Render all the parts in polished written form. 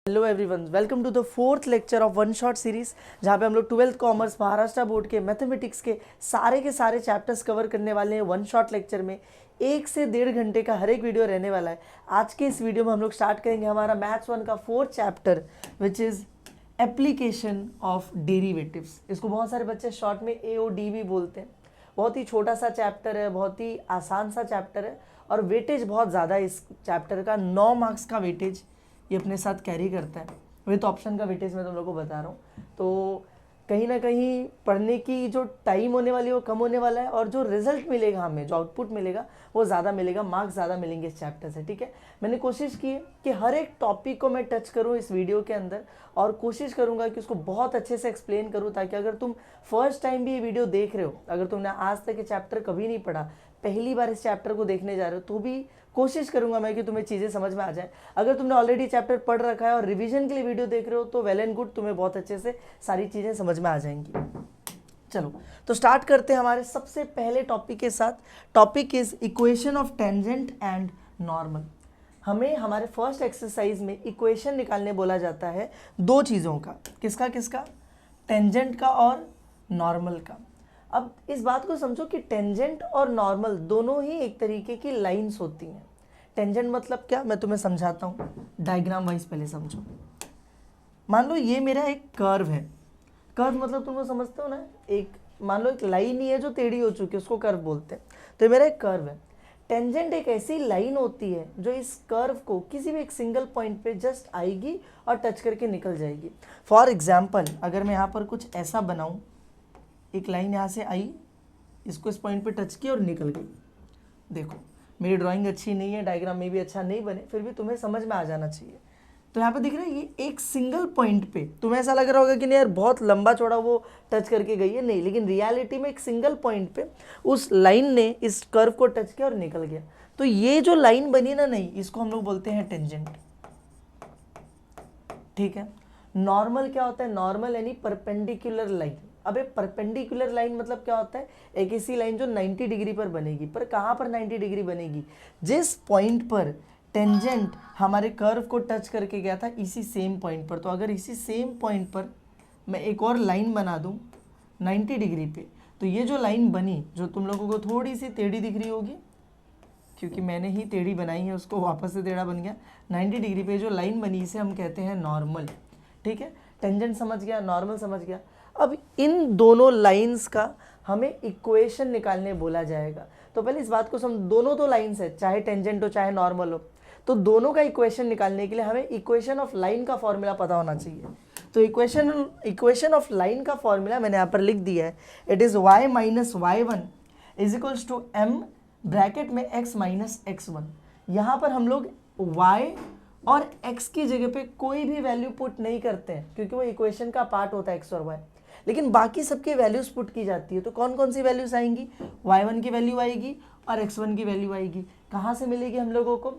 Hello everyone, welcome to the fourth lecture of one shot series, जहाँ पे हम लोग 12th कॉमर्स महाराष्ट्र बोर्ड के मैथमेटिक्स के सारे चैप्टर्स कवर करने वाले हैं वन शॉट लेक्चर में। 1 से 1.5 घंटे का हर एक वीडियो रहने वाला है। आज के इस वीडियो में हम लोग स्टार्ट करेंगे हमारा मैथ्स 1 का 4th chapter, which is application of derivatives. इसको बहुत सारे बच्चे शॉर्ट में AOD भी बोलते हैं। बहुत ही छोटा सा चैप्टर है, बहुत ही आसान सा चैप्टर है और वेटेज बहुत ज़्यादा है। इस चैप्टर का 9 मार्क्स का वेटेज ये अपने साथ कैरी करता है। विथ ऑप्शन का वेटेज मैं तुम लोग को बता रहा हूँ। तो कहीं ना कहीं पढ़ने की जो टाइम होने वाली है वो कम होने वाला है और जो रिजल्ट मिलेगा हमें, जो आउटपुट मिलेगा वो ज़्यादा मिलेगा, मार्क्स ज़्यादा मिलेंगे इस चैप्टर से। ठीक है, मैंने कोशिश की है कि हर एक टॉपिक को मैं टच करूँ इस वीडियो के अंदर और कोशिश करूँगा कि उसको बहुत अच्छे से एक्सप्लेन करूँ, ताकि अगर तुम फर्स्ट टाइम भी ये वीडियो देख रहे हो, अगर तुमने आज तक ये चैप्टर कभी नहीं पढ़ा, पहली बार इस चैप्टर को देखने जा रहे हो, तो भी कोशिश करूंगा मैं कि तुम्हें चीज़ें समझ में आ जाए। अगर तुमने ऑलरेडी चैप्टर पढ़ रखा है और रिवीजन के लिए वीडियो देख रहे हो तो वेल एंड गुड, तुम्हें बहुत अच्छे से सारी चीज़ें समझ में आ जाएंगी। चलो तो स्टार्ट करते हैं हमारे सबसे पहले टॉपिक के साथ। Topic is equation of tangent and normal. हमें हमारे फर्स्ट एक्सरसाइज में इक्वेशन निकालने बोला जाता है दो चीज़ों का। किसका किसका? टेंजेंट का और नॉर्मल का। अब इस बात को समझो कि टेंजेंट और नॉर्मल दोनों ही एक तरीके की लाइंस होती हैं। टेंजेंट मतलब क्या, मैं तुम्हें समझाता हूँ डायग्राम वाइज, पहले समझो। मान लो ये मेरा एक कर्व है। कर्व मतलब तुम लोग समझते हो ना, एक मान लो एक लाइन ही है जो टेढ़ी हो चुकी है, उसको कर्व बोलते हैं। तो ये मेरा एक कर्व है। टेंजेंट एक ऐसी लाइन होती है जो इस कर्व को किसी भी एक सिंगल पॉइंट पे जस्ट आएगी और टच करके निकल जाएगी। फॉर एग्जाम्पल, अगर मैं यहाँ पर कुछ ऐसा बनाऊँ, एक लाइन यहाँ से आई, इसको इस पॉइंट पे टच की और निकल गई। देखो मेरी ड्राइंग अच्छी नहीं है, डायग्राम में भी अच्छा नहीं बने, फिर भी तुम्हें समझ में आ जाना चाहिए। तो यहाँ पे दिख रहा है ये एक सिंगल पॉइंट पे, तुम्हें ऐसा लग रहा होगा कि नहीं यार बहुत लंबा चौड़ा वो टच करके गई है, नहीं, लेकिन रियलिटी में एक सिंगल पॉइंट पे उस लाइन ने इस कर्व को टच किया और निकल गया। तो ये जो लाइन बनी ना, नहीं, इसको हम लोग बोलते हैं टेंजेंट। ठीक है। नॉर्मल क्या होता है? नॉर्मल यानी परपेंडिकुलर लाइन। अब एक परपेंडिकुलर लाइन मतलब क्या होता है? एक ऐसी लाइन जो 90 डिग्री पर बनेगी। पर कहाँ पर 90 डिग्री बनेगी? जिस पॉइंट पर टेंजेंट हमारे कर्व को टच करके गया था, इसी सेम पॉइंट पर। तो अगर इसी सेम पॉइंट पर मैं एक और लाइन बना दूँ 90 डिग्री पे, तो ये जो लाइन बनी, जो तुम लोगों को थोड़ी सी टेढ़ी दिख रही होगी, क्योंकि मैंने ही टेढ़ी बनाई है, उसको वापस से टेढ़ा बन गया। 90 डिग्री पे जो लाइन बनी, इसे हम कहते हैं नॉर्मल। ठीक है, टेंजेंट समझ गया, नॉर्मल समझ गया। अब इन दोनों लाइंस का हमें इक्वेशन निकालने बोला जाएगा। तो पहले इस बात को समझ, दोनों तो लाइंस है, चाहे टेंजेंट हो चाहे नॉर्मल हो, तो दोनों का इक्वेशन निकालने के लिए हमें इक्वेशन ऑफ लाइन का फॉर्मूला पता होना चाहिए। तो इक्वेशन ऑफ लाइन का फॉर्मूला मैंने यहाँ पर लिख दिया है। It is y minus y1 is equals to m bracket में x माइनस x1। यहाँ पर हम लोग y और x की जगह पे कोई भी वैल्यू पुट नहीं करते हैं, क्योंकि वो इक्वेशन का पार्ट होता है x और y, लेकिन बाकी सबकी वैल्यूज पुट की जाती है। तो कौन कौन सी वैल्यूज आएंगी? y1 की वैल्यू आएगी और x1 की वैल्यू आएगी। कहाँ से मिलेगी हम लोगों को?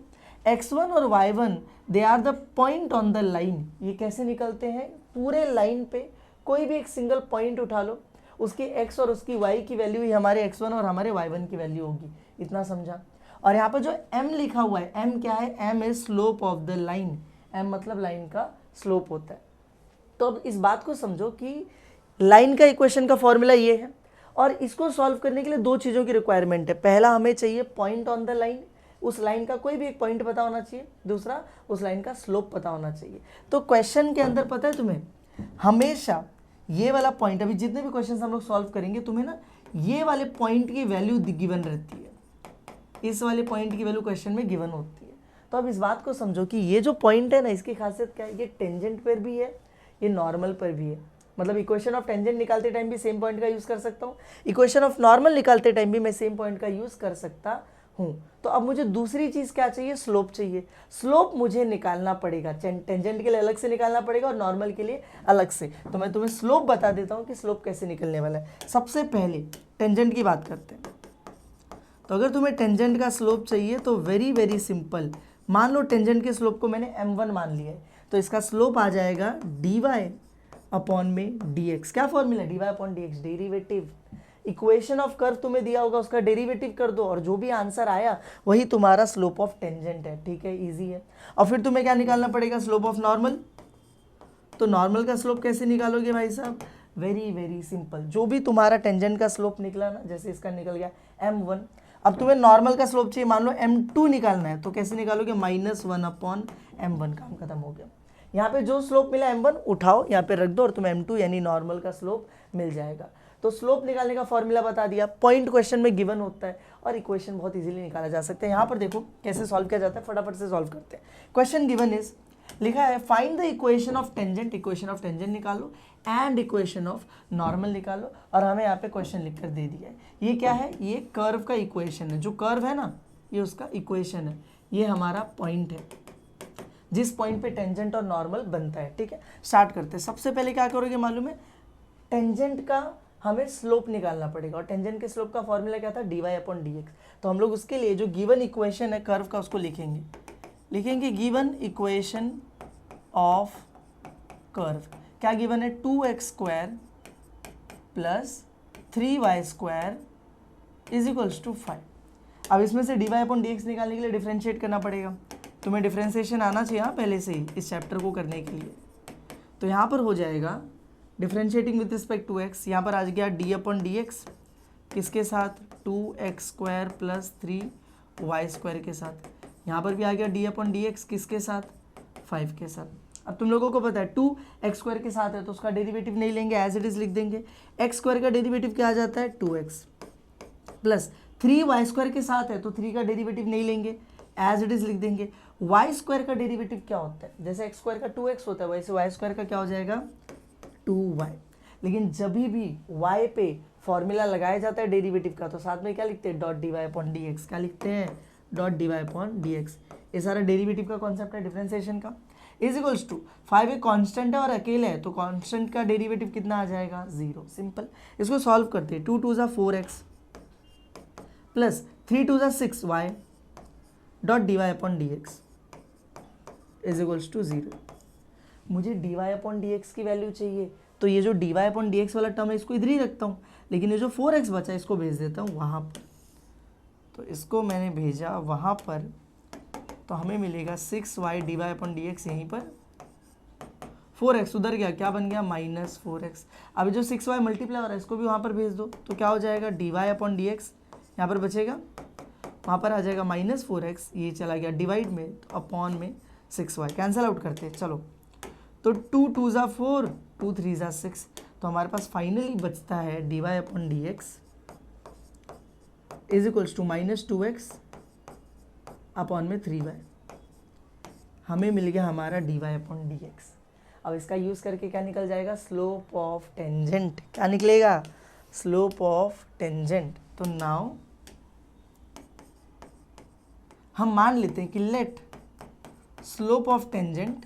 x1 और y1 they are the point on the line. ये कैसे निकलते हैं? पूरे लाइन पे कोई भी एक सिंगल पॉइंट उठा लो, उसकी x और उसकी y की वैल्यू ही हमारे x1 और हमारे y1 की वैल्यू होगी। इतना समझा? और यहाँ पर जो m लिखा हुआ है, m क्या है? m is slope of the line. m मतलब लाइन का स्लोप होता है। तो अब इस बात को समझो कि लाइन का इक्वेशन का फॉर्मूला ये है, और इसको सॉल्व करने के लिए दो चीज़ों की रिक्वायरमेंट है। पहला, हमें चाहिए पॉइंट ऑन द लाइन, उस लाइन का कोई भी एक पॉइंट पता होना चाहिए। दूसरा, उस लाइन का स्लोप पता होना चाहिए। तो क्वेश्चन के अंदर पता है तुम्हें, हमेशा ये वाला पॉइंट, अभी जितने भी क्वेश्चन हम लोग सॉल्व करेंगे, तुम्हें ना ये वाले पॉइंट की वैल्यू गिवन रहती है। इस वाले पॉइंट की वैल्यू क्वेश्चन में गिवन होती है। तो अब इस बात को समझो कि ये जो पॉइंट है ना, इसकी खासियत क्या है? ये टेंजेंट पर भी है, ये नॉर्मल पर भी है। मतलब इक्वेशन ऑफ टेंजेंट निकालते टाइम भी सेम पॉइंट का यूज़ कर सकता हूँ, इक्वेशन ऑफ नॉर्मल निकालते टाइम भी मैं सेम पॉइंट का यूज़ कर सकता हूँ। तो अब मुझे दूसरी चीज़ क्या चाहिए? स्लोप चाहिए। स्लोप मुझे निकालना पड़ेगा, टेंजेंट के लिए अलग से निकालना पड़ेगा और नॉर्मल के लिए अलग से। तो मैं तुम्हें स्लोप बता देता हूँ कि स्लोप कैसे निकलने वाला है। सबसे पहले टेंजेंट की बात करते हैं। तो अगर तुम्हें टेंजेंट का स्लोप चाहिए तो वेरी वेरी सिंपल, मान लो टेंजेंट के स्लोप को मैंने m1 मान लिया है, तो इसका स्लोप आ जाएगा dy अपॉन में dx। क्या formula? dy upon dx, derivative. Equation of curve तुम्हें दिया होगा, उसका डेरिवेटिव कर दो और जो भी आंसर आया वही तुम्हारा स्लोप ऑफ टेंजेंट है। ठीक है, इजी है। और फिर तुम्हें क्या निकालना पड़ेगा? Slope of normal. तो नॉर्मल का स्लोप कैसे निकालोगे भाई साहब? वेरी वेरी सिंपल, जो भी तुम्हारा टेंजेंट का स्लोप निकला ना, जैसे इसका निकल गया m1, अब तुम्हें नॉर्मल का स्लोप चाहिए, मान लो m2 निकालना है, तो कैसे निकालोगे? -1/m1, काम खत्म हो गया। यहाँ पे जो स्लोप मिला m1 उठाओ, यहाँ पे रख दो और तुम्हें m2 यानी नॉर्मल का स्लोप मिल जाएगा। तो स्लोप निकालने का फॉर्मूला बता दिया, पॉइंट क्वेश्चन में गिवन होता है और इक्वेशन बहुत इजीली निकाला जा सकता है। यहाँ पर देखो कैसे सॉल्व किया जाता है, फटाफट से सॉल्व करते हैं। क्वेश्चन गिवन इज, लिखा है find the equation of tangent, equation of tangent निकालो एंड इक्वेशन ऑफ नॉर्मल निकालो, और हमें यहाँ पे क्वेश्चन लिखकर दे दिया है। ये क्या है? ये कर्व का इक्वेशन है, जो कर्व है ना ये उसका इक्वेशन है, ये हमारा पॉइंट है जिस पॉइंट पे टेंजेंट और नॉर्मल बनता है। ठीक है, स्टार्ट करते हैं। सबसे पहले क्या करोगे मालूम है? टेंजेंट का हमें स्लोप निकालना पड़ेगा, और टेंजेंट के स्लोप का फॉर्मूला क्या था? dy/dx। तो हम लोग उसके लिए जो गिवन इक्वेशन है कर्व का उसको लिखेंगे गिवन इक्वेशन ऑफ कर्व। क्या गिवन है? 2x² plus 3y² is equals to 5। अब इसमें से dy/dx निकालने के लिए डिफरेंशिएट करना पड़ेगा। तुम्हें डिफरेंशिएशन आना चाहिए पहले से ही इस चैप्टर को करने के लिए। तो यहाँ पर हो जाएगा differentiating with respect to x, यहाँ पर आ गया d/dx किसके साथ? 2x² प्लस 3y² के साथ। यहाँ पर भी आ गया d/dx किसके साथ? 5 के साथ। अब तुम लोगों को पता है 2x² के साथ है तो उसका डेरिवेटिव नहीं लेंगे, एज इट इज लिख देंगे। x² का डेरिवेटिव क्या आ जाता है? 2x प्लस 3y² के साथ है तो 3 का डेरिवेटिव नहीं लेंगे, एज इट इज लिख देंगे। y² का डेरिवेटिव क्या होता है? जैसे x² का 2x होता है वैसे y² का क्या हो जाएगा? 2y। लेकिन जब भी y पे फॉर्मूला लगाया जाता है डेरिवेटिव का तो साथ में क्या लिखते हैं? .dy/dx। क्या लिखते हैं? .dy/dx। ये सारा डेरिवेटिव का कॉन्सेप्ट है डिफरेंशिएशन का। इज इक्वल्स टू 5 एक कांस्टेंट है और अकेले है तो कांस्टेंट का डेरिवेटिव कितना आ जाएगा? 0। सिंपल। इसको सॉल्व करते हैं। 2 2 4x plus 3 2 6y .dy/dx is equals to 0। मुझे dy/dx की वैल्यू चाहिए तो ये जो dy/dx वाला टर्म है इसको इधर ही रखता हूँ, लेकिन ये जो 4x बचा है इसको भेज देता हूँ वहाँ पर। तो इसको मैंने भेजा वहाँ पर तो हमें मिलेगा 6y dy/dx, यहीं पर 4x उधर गया, क्या बन गया? -4x। अब जो 6y मल्टीप्लाई हो रहा है इसको भी वहाँ पर भेज दो तो क्या हो जाएगा? dy/dx यहाँ पर बचेगा, वहाँ पर आ जाएगा -4x, ये चला गया डिवाइड में तो अपॉन में 6y कैंसिल आउट करते हैं। चलो तो 2 2 4 2 3 6, तो हमारे पास फाइनली बचता है dy/dx is equals to -2x upon में 3y। हमें मिल गया हमारा dy/dx। अब इसका यूज़ करके क्या निकल जाएगा? Slope of tangent. क्या निकलेगा? Slope of tangent. तो नाउ हम मान लेते हैं कि let slope of tangent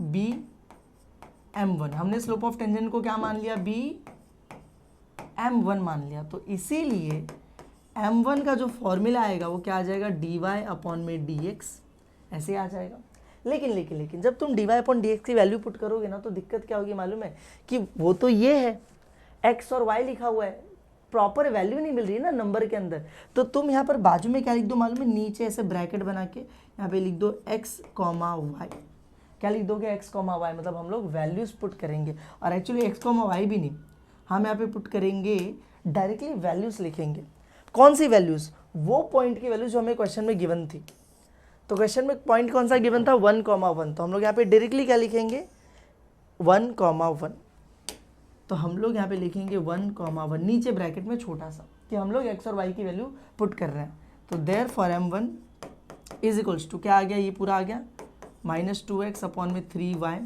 be m1। हमने स्लोप ऑफ टेंजेंट को क्या मान लिया? बी m1 मान लिया। तो इसीलिए m1 का जो फॉर्मूला आएगा वो क्या आ जाएगा? dy/dx ऐसे आ जाएगा। लेकिन जब तुम dy/dx की वैल्यू पुट करोगे ना तो दिक्कत क्या होगी मालूम है? कि वो तो ये है x और y लिखा हुआ है, प्रॉपर वैल्यू नहीं मिल रही है ना नंबर के अंदर। तो तुम यहाँ पर बाजू में क्या लिख दो मालूम है? नीचे ऐसे ब्रैकेट बना के यहाँ पे लिख दो x, y। क्या लिख दोगे? x, y, मतलब हम लोग वैल्यूज पुट करेंगे, और एक्चुअली x, y भी नहीं, हम यहाँ पे पुट करेंगे डायरेक्टली वैल्यूज लिखेंगे। कौन सी वैल्यूज? वो पॉइंट की वैल्यूज जो हमें क्वेश्चन में गिवन थी। तो क्वेश्चन में पॉइंट कौन सा गिवन था? 1, 1। तो हम लोग यहाँ पे डायरेक्टली क्या लिखेंगे? 1, 1। तो हम लोग यहाँ पे लिखेंगे 1, 1 नीचे ब्रैकेट में छोटा सा, कि हम लोग x और y की वैल्यू पुट कर रहे हैं। तो देयर फॉर m1 इज इक्वल्स टू क्या आ गया? ये पूरा आ गया -2x अपॉन में 3y।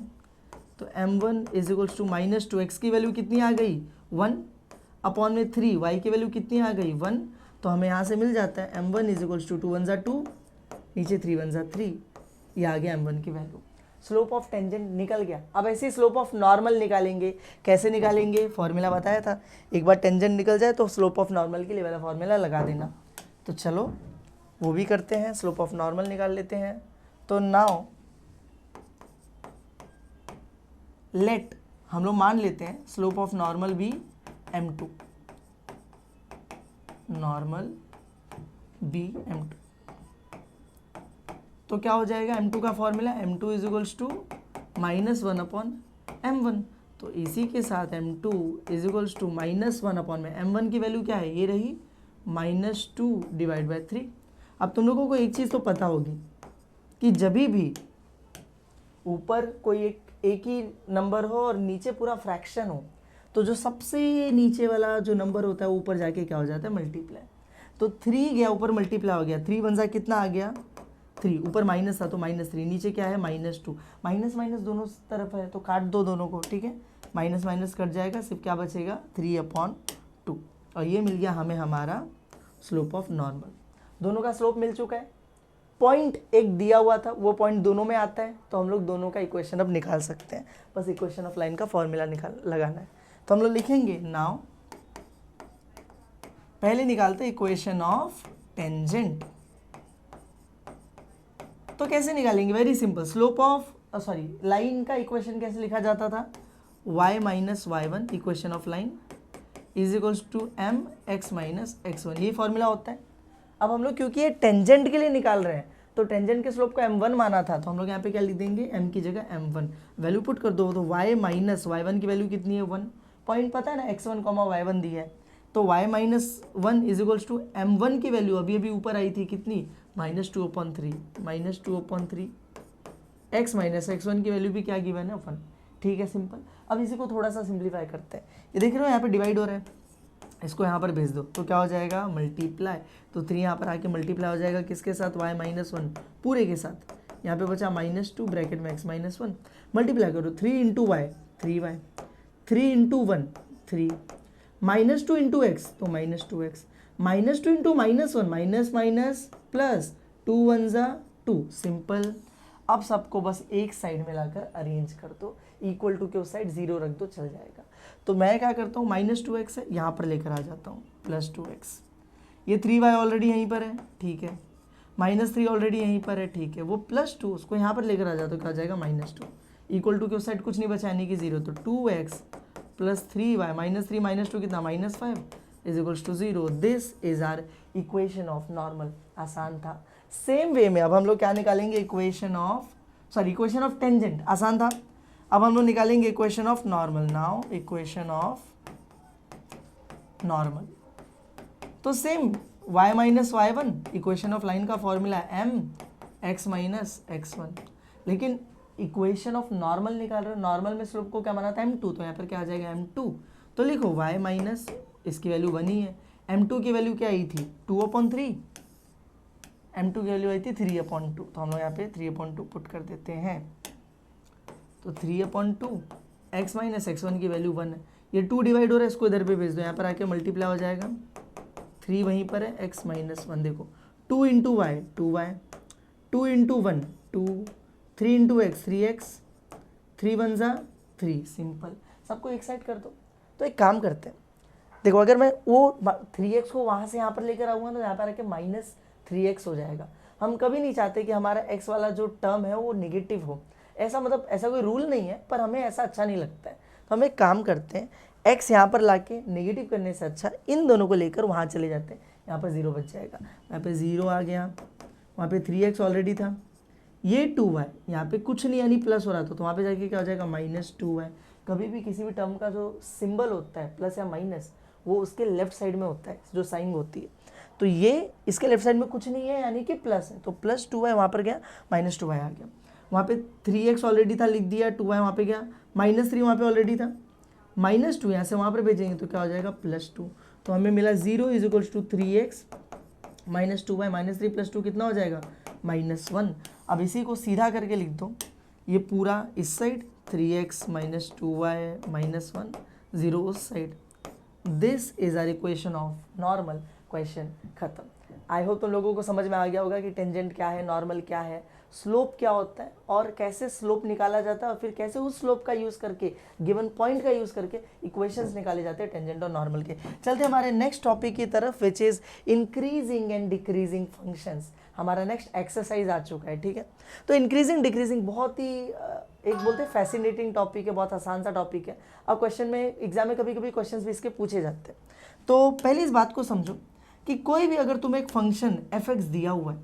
तो m1 is equals to -2x की वैल्यू कितनी आ गई? 1 अपॉन में 3y की वैल्यू कितनी आ गई? 1। तो हमें यहाँ से मिल जाता है m1 इज इक्वल्स टू 2 1 2, नीचे 3 1 3, ये आ गया m1 की वैल्यू। स्लोप ऑफ टेंजेंट निकल गया। अब ऐसे ही स्लोप ऑफ नॉर्मल निकालेंगे। कैसे निकालेंगे? फॉर्मूला बताया था, एक बार टेंजेंट निकल जाए तो स्लोप ऑफ नॉर्मल के लिए वाला फॉर्मूला लगा देना। तो चलो वो भी करते हैं, स्लोप ऑफ नॉर्मल निकाल लेते हैं। तो नाउ लेट हम लोग मान लेते हैं slope of normal be m2, normal be m2। तो क्या हो जाएगा? m2 का formula m2 is equals to -1/m1। तो इसी के साथ m2 is equals to -1/m1 की वैल्यू क्या है, ये रही -2/3। अब तुम लोगों को एक चीज़ तो पता होगी कि जब भी ऊपर कोई एक ही नंबर हो और नीचे पूरा फ्रैक्शन हो, तो जो सबसे नीचे वाला जो नंबर होता है ऊपर जाके क्या हो जाता है, मल्टीप्लाई। तो 3 गया ऊपर, मल्टीप्लाई हो गया, 3 वन सा कितना आ गया 3, ऊपर माइनस था तो -3, नीचे क्या है -2, माइनस माइनस दोनों तरफ है तो काट दो दोनों को, ठीक है, माइनस माइनस कट जाएगा, सिर्फ क्या बचेगा 3/2। और ये मिल गया हमें हमारा स्लोप ऑफ नॉर्मल। दोनों का स्लोप मिल चुका है, पॉइंट एक दिया हुआ था, वो पॉइंट दोनों में आता है, तो हम लोग दोनों का इक्वेशन अब निकाल सकते हैं। बस इक्वेशन ऑफ लाइन का फॉर्मूला लगाना है। तो हम लोग लिखेंगे नाउ, पहले निकालते इक्वेशन ऑफ टेंजेंट। तो कैसे निकालेंगे, very simple, slope of line का इक्वेशन कैसे लिखा जाता था, y - y1 equation of line is equals to mx - x1, ये फॉर्मूला होता है। अब हम लोग क्योंकि ये टेंजेंट के लिए निकाल रहे हैं, तो टेंजेंट के स्लोप को m1 माना था, तो हम लोग यहाँ पे क्या लिख देंगे, m की जगह m1, वैल्यू पुट कर दो, तो y - y1 की वैल्यू कितनी है 1, पॉइंट पता है ना x1, y1 दिया है, तो y - 1 is equals to m1 की वैल्यू अभी अभी ऊपर आई थी कितनी, -2/3, -2/3, x - x1 की वैल्यू भी क्या गिवन है 1, ठीक है, सिंपल। अब इसी को थोड़ा सा सिंप्लीफाई करते हैं, ये देख रहे हो यहाँ पे डिवाइड हो रहा है, इसको यहाँ पर भेज दो तो क्या हो जाएगा, मल्टीप्लाई, तो 3 यहाँ पर आके मल्टीप्लाई हो जाएगा किसके साथ, y - 1 पूरे के साथ, यहाँ पे बचा -2 ब्रैकेट में x - 1, मल्टीप्लाई करो, 3 × y 3y, 3 × 1 3, -2 × x तो -2x, -2 × -1 माइनस माइनस प्लस, 2 1 ज़ा 2, सिंपल। अब सबको बस एक साइड में लाकर अरेंज कर दो, इक्वल टू के उस साइड 0 रख दो, चल जाएगा। तो मैं क्या करता हूँ, -2x है यहाँ पर लेकर आ जाता हूँ, +2x, ये 3y ऑलरेडी यहीं पर है, ठीक है, -3 ऑलरेडी यहीं पर है, ठीक है, वो +2 उसको यहाँ पर लेकर आ जाता हूँ, क्या जाएगा -2, इक्वल टू के उस साइड कुछ नहीं बचा यानी कि 0, तो 2x + 3y, -3 - 2 कितना -5 is equals to 0। This is our equation of normal. आसान था। सेम वे में अब हम लोग क्या निकालेंगे, इक्वेशन ऑफ टेंजेंट, आसान था। अब हम लोग निकालेंगे equation of normal. Now equation of normal, तो same y - y1 equation of line का फॉर्मूला m x - x1, लेकिन इक्वेशन ऑफ नॉर्मल निकाल रहे हो, नॉर्मल में स्लोप को क्या माना था m2, तो यहाँ पर क्या आ जाएगा m2, तो लिखो y माइनस इसकी वैल्यू 1 ही है, m2 की वैल्यू क्या आई थी 2/3, m2 की वैल्यू आई थी 3/2, तो हम लोग यहाँ पे 3/2 पुट कर देते हैं, तो 3/2 x - x1 की वैल्यू 1 है, ये 2 डिवाइड हो रहा है, इसको इधर पे भेज दो, यहाँ पर आके मल्टीप्लाई हो जाएगा, 3 वहीं पर है, x - 1 देखो, 2 × y 2y, 2 × 1 2, 3 × x 3x, 3 1 ज़ा 3, सिंपल। सबको एक साइड कर दो। तो एक काम करते हैं, देखो अगर मैं वो 3x को वहाँ से यहाँ पर लेकर आऊँगा तो यहाँ पर आके -3x हो जाएगा। हम कभी नहीं चाहते कि हमारा x वाला जो टर्म है वो नेगेटिव हो, ऐसा मतलब ऐसा कोई रूल नहीं है, पर हमें ऐसा अच्छा नहीं लगता है। तो हम एक काम करते हैं, x यहाँ पर लाके नेगेटिव करने से अच्छा इन दोनों को लेकर वहाँ चले जाते हैं, यहाँ पर 0 बच जाएगा, यहाँ पे 0 आ गया, वहाँ पे 3x ऑलरेडी था, ये 2y यहाँ पे कुछ नहीं यानी प्लस हो रहा था, तो वहाँ पे जाके क्या हो जाएगा -2y। कभी भी किसी भी टर्म का जो सिंबल होता है प्लस या माइनस, वो उसके लेफ्ट साइड में होता है, जो साइन होती है, तो ये इसके लेफ्ट साइड में कुछ नहीं है यानी कि प्लस है, तो +2y वहाँ पर गया, -2y आ गया, वहाँ पे 3x ऑलरेडी था लिख दिया, 2y वहाँ पे गया, -3 वहाँ पे ऑलरेडी था, -2 यहाँ से वहाँ पर भेजेंगे तो क्या हो जाएगा +2, तो हमें मिला 0 is equals to 3x -2y, -3 + 2 कितना हो जाएगा -1। अब इसी को सीधा करके लिख दो, ये पूरा इस साइड 3x - 2y -1, 0 उस side. This is our equation of normal. Question खत्म। आई होप तुम लोगों को समझ में आ गया होगा कि टेंजेंट क्या है, नॉर्मल क्या है, स्लोप क्या होता है और कैसे स्लोप निकाला जाता है, और फिर कैसे उस स्लोप का यूज़ करके, गिवन पॉइंट का यूज़ करके इक्वेशंस निकाले जाते हैं टेंजेंट और नॉर्मल के। चलते हमारे नेक्स्ट टॉपिक की तरफ, which is increasing and decreasing functions. हमारा नेक्स्ट एक्सरसाइज आ चुका है, ठीक है। तो इंक्रीजिंग डिक्रीजिंग बहुत ही एक बोलते हैं फैसिनेटिंग टॉपिक है, बहुत आसान सा टॉपिक है। अब क्वेश्चन में, एग्जाम में कभी कभी क्वेश्चंस भी इसके पूछे जाते हैं। तो पहले इस बात को समझो कि कोई भी अगर तुम्हें एक फंक्शन f(x) दिया हुआ है,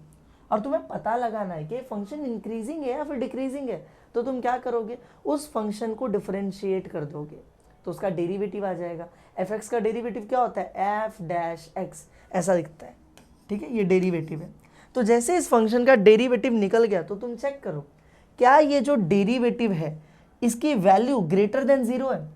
और तुम्हें पता लगाना है कि फंक्शन इंक्रीजिंग है या फिर डिक्रीजिंग है, तो तुम क्या करोगे, उस फंक्शन को डिफरेंशिएट कर दोगे, तो उसका डेरिवेटिव आ जाएगा। एफ एक्स का डेरिवेटिव क्या होता है, एफ डैश एक्स, ऐसा दिखता है, ठीक है, ये डेरिवेटिव है। तो जैसे इस फंक्शन का डेरिवेटिव निकल गया तो तुम चेक करो क्या ये जो डेरिवेटिव है इसकी वैल्यू ग्रेटर देन जीरो है।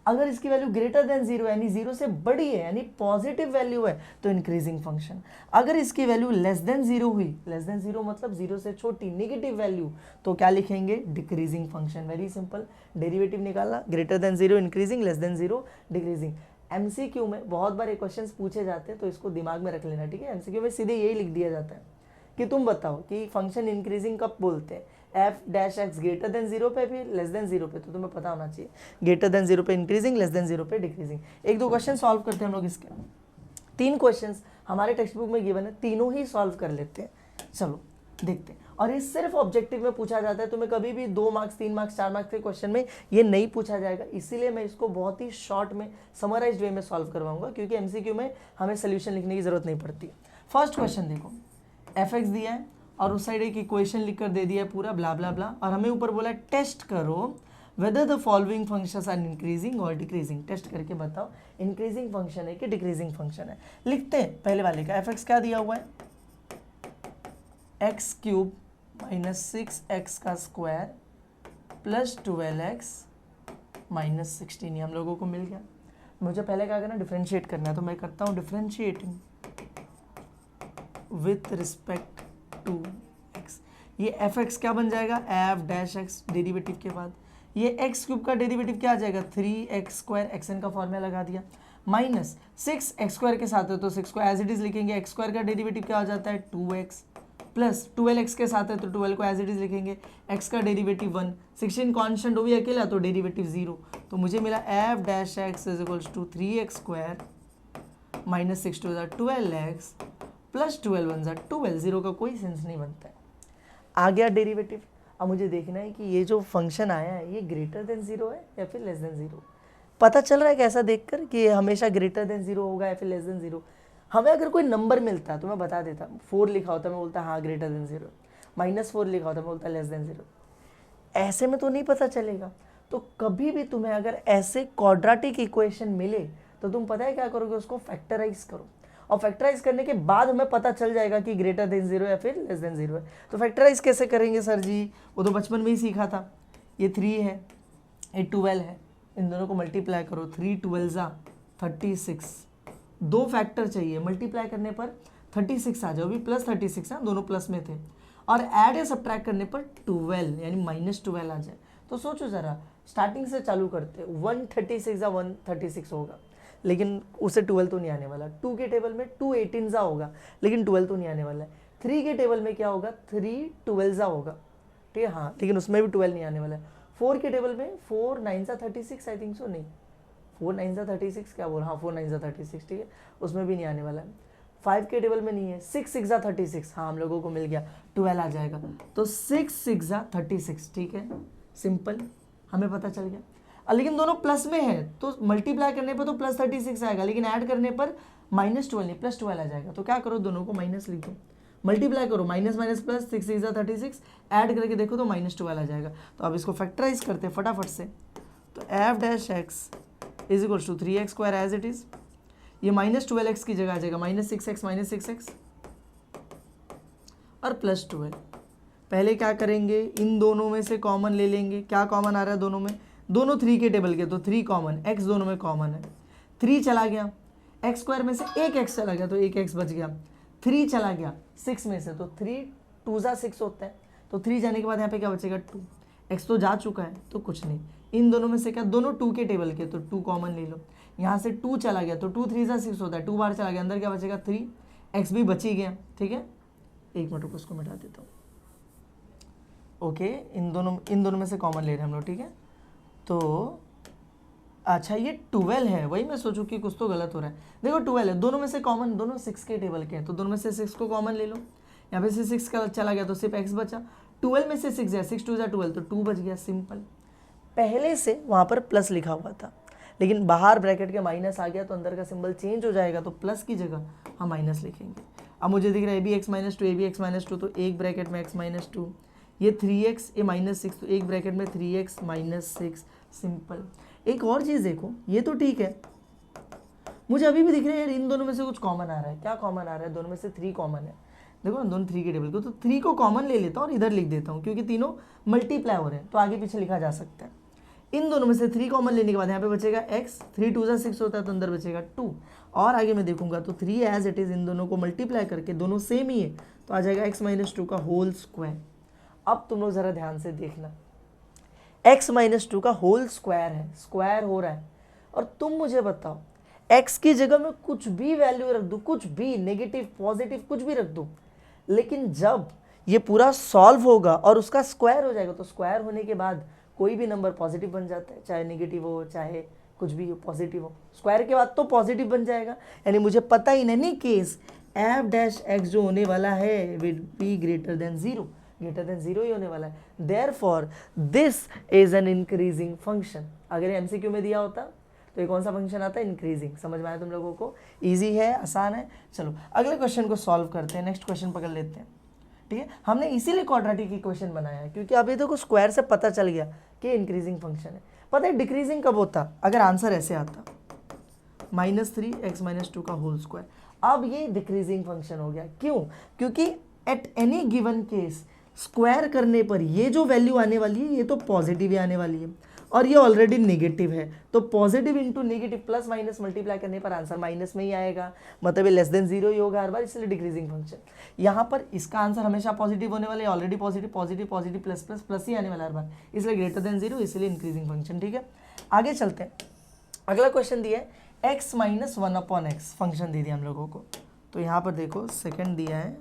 अगर इसकी वैल्यू ग्रेटर देन जीरो यानी जीरो से बड़ी है यानी पॉजिटिव वैल्यू है तो इंक्रीजिंग फंक्शन। अगर इसकी वैल्यू लेस देन जीरो हुई, लेस देन जीरो मतलब जीरो से छोटी नेगेटिव वैल्यू, तो क्या लिखेंगे, decreasing function. Very simple, derivative निकालना, greater than zero increasing, less than zero decreasing. MCQ में बहुत बार ये क्वेश्चंस पूछे जाते हैं तो इसको दिमाग में रख लेना, ठीक है। एमसीक्यू में सीधे यही लिख दिया जाता है कि तुम बताओ कि फंक्शन इंक्रीजिंग कब बोलते हैं, F dash x greater than zero पे फिर लेस देन जीरो पे, तो तुम्हें पता होना चाहिए ग्रेटर देन जीरो पे इंक्रीजिंग, लेस देन जीरो पे डिक्रीजिंग। एक दो क्वेश्चन सॉल्व करते हैं हम लोग इसके, 3 क्वेश्चंस हमारे टेक्स्ट बुक में गिवन है, तीनों ही सॉल्व कर लेते हैं। चलो देखते हैं, और ये सिर्फ ऑब्जेक्टिव में पूछा जाता है, तुम्हें कभी भी 2 मार्क्स 3 मार्क्स 4 मार्क्स के क्वेश्चन में ये नहीं पूछा जाएगा, इसीलिए मैं इसको बहुत ही शॉर्ट में समराइज्ड वे में सॉल्व करवाऊंगा, क्योंकि एमसीक्यू में हमें सोल्यूशन लिखने की जरूरत नहीं पड़ती। फर्स्ट क्वेश्चन देखो, एफ एक्स दिया है और उस साइड एक इक्वेशन लिखकर दे दिया है पूरा ब्ला ब्ला ब्ला, और हमें ऊपर बोला टेस्ट करो whether the following functions are increasing और डिक्रीजिंग। टेस्ट करके बताओ इंक्रीजिंग फंक्शन है कि डिक्रीजिंग फंक्शन है। लिखते हैं पहले वाले का, एफ एक्स क्या दिया हुआ है, एक्स क्यूब माइनस 6x का स्क्वायर प्लस 12x माइनस 16, ये हम लोगों को मिल गया। मुझे पहले क्या करना, डिफरेंशिएट करना है, तो मैं करता हूँ differentiating with respect to x। ये एफ एक्स क्या बन जाएगा, एफ डैश एक्स, डेरिवेटिव के बाद ये एक्स क्यूब का डेरिवेटिव क्या आ जाएगा, 3x स्क्वायर, एक्सएन का फॉर्मूला लगा दिया, माइनस 6x स्क्वायर के साथ है तो 6 को एज इट इज लिखेंगे, एक्स स्क्वायर का डेरिवेटिव क्या हो जाता है 2x, प्लस 12x के साथ है तो 12 को एज इट इज लिखेंगे, x का डेरिवेटिव 1, 16 कॉन्स्टेंट हो भी अकेला तो डेरिवेटिव 0, तो मुझे मिला f dash x is equals to 3x square minus 6 two 12x plus 12 1 12, 0 का कोई सेंस नहीं बनता है। आ गया डेरिवेटिव। अब मुझे देखना है कि ये जो फंक्शन आया है ये ग्रेटर देन जीरो है या फिर लेस देन जीरो। पता चल रहा है कैसा देखकर कि ये हमेशा ग्रेटर देन जीरो होगा या फिर लेस देन जीरो। हमें अगर कोई नंबर मिलता है तो मैं बता देता, 4 लिखा होता मैं बोलता हाँ ग्रेटर देन जीरो, -4 लिखा होता मैं बोलता लेस देन जीरो। ऐसे में तो नहीं पता चलेगा। तो कभी भी तुम्हें अगर ऐसे क्वाड्रेटिक इक्वेशन मिले तो तुम पता है क्या करोगे, उसको फैक्टराइज करो, और फैक्टराइज करने के बाद हमें पता चल जाएगा कि ग्रेटर देन जीरो या फिर लेस देन जीरो है। तो फैक्टराइज कैसे करेंगे सर जी, वो तो बचपन में ही सीखा था। ये 3 है, ये 12 है, इन दोनों को मल्टीप्लाई करो, 3 12 36, 2 फैक्टर चाहिए, मल्टीप्लाई करने पर 36 आ जाओ, भी प्लस 36 है, दोनों प्लस में थे, और ऐड या सब्ट्रैक्ट करने पर 12 यानी -12 आ जाए। तो सोचो ज़रा, स्टार्टिंग से चालू करते, 136 या 136 होगा, लेकिन उसे 12 तो नहीं आने वाला। 2 के टेबल में 2 18 होगा, लेकिन 12 तो नहीं आने वाला है। 3 के टेबल में क्या होगा, 3 12 होगा, ठीक है, हाँ, लेकिन उसमें भी 12 नहीं आने वाला है। 4 के टेबल में 4 9 36, आई थिंक सो, नहीं 4 9 36 क्या बोल, हाँ 4 9 36, ठीक है, उसमें भी नहीं आने वाला है। 5 के टेबल में नहीं है, 6 6 36, हाँ हम लोगों को मिल गया, 12 आ जाएगा, तो 6 6 36, ठीक है, सिंपल, हमें पता चल गया। लेकिन दोनों प्लस में है तो मल्टीप्लाई करने पर तो प्लस 36 आएगा, लेकिन ऐड करने पर -12 नहीं प्लस 12 आ जाएगा। तो क्या करो, दोनों को माइनस लिख दो, मल्टीप्लाई करो, माइनस माइनस प्लस, 6 6 36, ऐड करके देखो तो -12 आ जाएगा। तो अब इसको फैक्टराइज करते हैं फटाफट से, तो f dash x is equal to 3x square as it is, ये -12x की जगह आ जाएगा -6x और प्लस 12। पहले क्या करेंगे, इन दोनों में से कॉमन ले लेंगे, क्या कॉमन आ रहा है दोनों में, दोनों 3 के टेबल के, तो 3 कॉमन, x दोनों में कॉमन है, 3 चला गया, x स्क्वायर में से एक x चला गया तो एक x बच गया, 3 चला गया 6 में से, तो 3 2 6 होता है, तो 3 जाने के बाद यहाँ पे क्या बचेगा 2, x तो जा चुका है तो कुछ नहीं, इन दोनों में से क्या, दोनों 2 के टेबल के, तो 2 कॉमन ले लो, यहाँ से 2 चला गया तो 2 3 6 होता है, 2 बार चला गया, अंदर क्या बचेगा 3, x भी बच ही गया, ठीक है। एक मिनट को उसको मिटा देता हूँ, ओके, इन दोनों में से कॉमन ले रहे हैं हम लोग, ठीक है। तो अच्छा ये 12 है, वही मैं सोचूं कि कुछ तो गलत हो रहा है। देखो 12 है, दोनों में से कॉमन, दोनों 6 के टेबल के हैं, तो दोनों में से 6 को कॉमन ले लो, यहाँ पे से 6 का चला गया तो सिर्फ x बचा, 12 में से 6 है, 6 2 12, तो 2 बच गया, सिंपल। पहले से वहाँ पर प्लस लिखा हुआ था, लेकिन बाहर ब्रैकेट के माइनस आ गया तो अंदर का सिंबल चेंज हो जाएगा, तो प्लस की जगह हम माइनस लिखेंगे। अब मुझे दिख रहा है A B X minus two, A B X minus two, तो एक ब्रैकेट में एक्स माइनस टू, ये 3x, ये -6, तो एक ब्रैकेट में 3x माइनस 6, सिंपल। एक और चीज़ देखो, ये तो ठीक है, मुझे अभी भी दिख रहा है यार इन दोनों में से कुछ कॉमन आ रहा है। क्या कॉमन आ रहा है? दोनों में से 3 कॉमन है। देखो ना, दोनों 3 के टेबल को, तो 3 को कॉमन ले लेता हूँ और इधर लिख देता हूँ, क्योंकि तीनों मल्टीप्लाई हो रहे हैं तो आगे पीछे लिखा जा सकता है। इन दोनों में से 3 कॉमन लेने के बाद यहाँ पे बचेगा x, 3 2 जा 6 होता है तो अंदर बचेगा 2, और आगे मैं देखूंगा तो 3 एज इट इज इन दोनों को मल्टीप्लाई करके, दोनों सेम ही है तो आ जाएगा x माइनस 2 का होल स्क्वायर। अब तुम लोग जरा ध्यान से देखना, x माइनस 2 का होल स्क्वायर है, स्क्वायर हो रहा है, और तुम मुझे बताओ x की जगह में कुछ भी वैल्यू रख दो, कुछ भी नेगेटिव पॉजिटिव कुछ भी रख दो, लेकिन जब ये पूरा सॉल्व होगा और उसका स्क्वायर हो जाएगा, तो स्क्वायर होने के बाद कोई भी नंबर पॉजिटिव बन जाता है, चाहे नेगेटिव हो चाहे कुछ भी हो, पॉजिटिव हो, स्क्वायर के बाद तो पॉजिटिव बन जाएगा। यानी मुझे पता ही नहीं केस एफ डैश एक्स जो होने वाला है will be greater than 0, greater than 0 ही होने वाला है। Therefore this is an increasing function. अगर ये एमसीक्यू में दिया होता तो ये कौन सा फंक्शन आता है? इंक्रीजिंग। समझ में आया तुम लोगों को? इजी है, आसान है। चलो अगले क्वेश्चन को सॉल्व करते हैं, नेक्स्ट क्वेश्चन पकड़ लेते हैं। ठीक है, हमने इसीलिए क्वाड्रेटिक इक्वेशन बनाया है क्योंकि अभी देखो स्क्वायर से पता चल गया कि इंक्रीजिंग फंक्शन है। पता है डिक्रीजिंग कब होता? अगर आंसर ऐसे आता -3x माइनस 2 का होल स्क्वायर। अब ये डिक्रीजिंग फंक्शन हो गया। क्यों? क्योंकि at any given case square करने पर ये जो वैल्यू आने वाली है ये तो पॉजिटिव ही आने वाली है, और ये ऑलरेडी नेगेटिव है, तो positive into negative plus minus multiply करने पर आंसर माइनस में ही आएगा, मतलब ये लेस देन 0 ही होगा हर बार, इसलिए डिक्रीजिंग फंक्शन। यहाँ पर इसका आंसर हमेशा पॉजिटिव होने वाला है, already positive positive positive plus plus plus ही आने वाला हर बार, इसलिए ग्रेटर देन 0, इसलिए इंक्रीजिंग फंक्शन। ठीक है, आगे चलते हैं। अगला क्वेश्चन दिया है x माइनस 1/x फंक्शन दे दिया हम लोगों को, तो यहाँ पर देखो सेकंड दिया है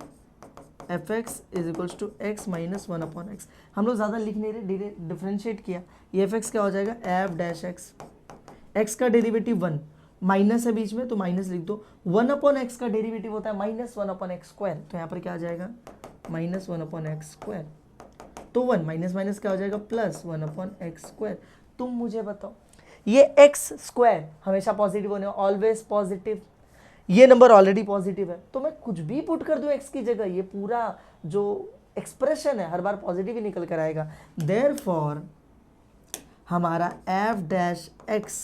fx is equals to x minus 1/x। हम लोग ज़्यादा लिख नहीं रहे, डिफ्रेंशिएट किया, ये fx क्या हो जाएगा? f डैश x, x का डेरिवेटिव 1, माइनस है बीच में तो माइनस लिख दो, 1/x का डेरिवेटिव होता है -1/x स्क्वायर, तो यहाँ पर क्या आ जाएगा? -1/x स्क्वायर, तो 1 माइनस माइनस क्या हो जाएगा? Plus 1/x square. तुम मुझे बताओ ये x स्क्वायर हमेशा पॉजिटिव होने, ऑलवेज पॉजिटिव, ये नंबर ऑलरेडी पॉजिटिव है, तो मैं कुछ भी पुट कर दूं x की जगह, ये पूरा जो एक्सप्रेशन है हर बार पॉजिटिव ही निकल कर आएगा। देयरफॉर हमारा f dash x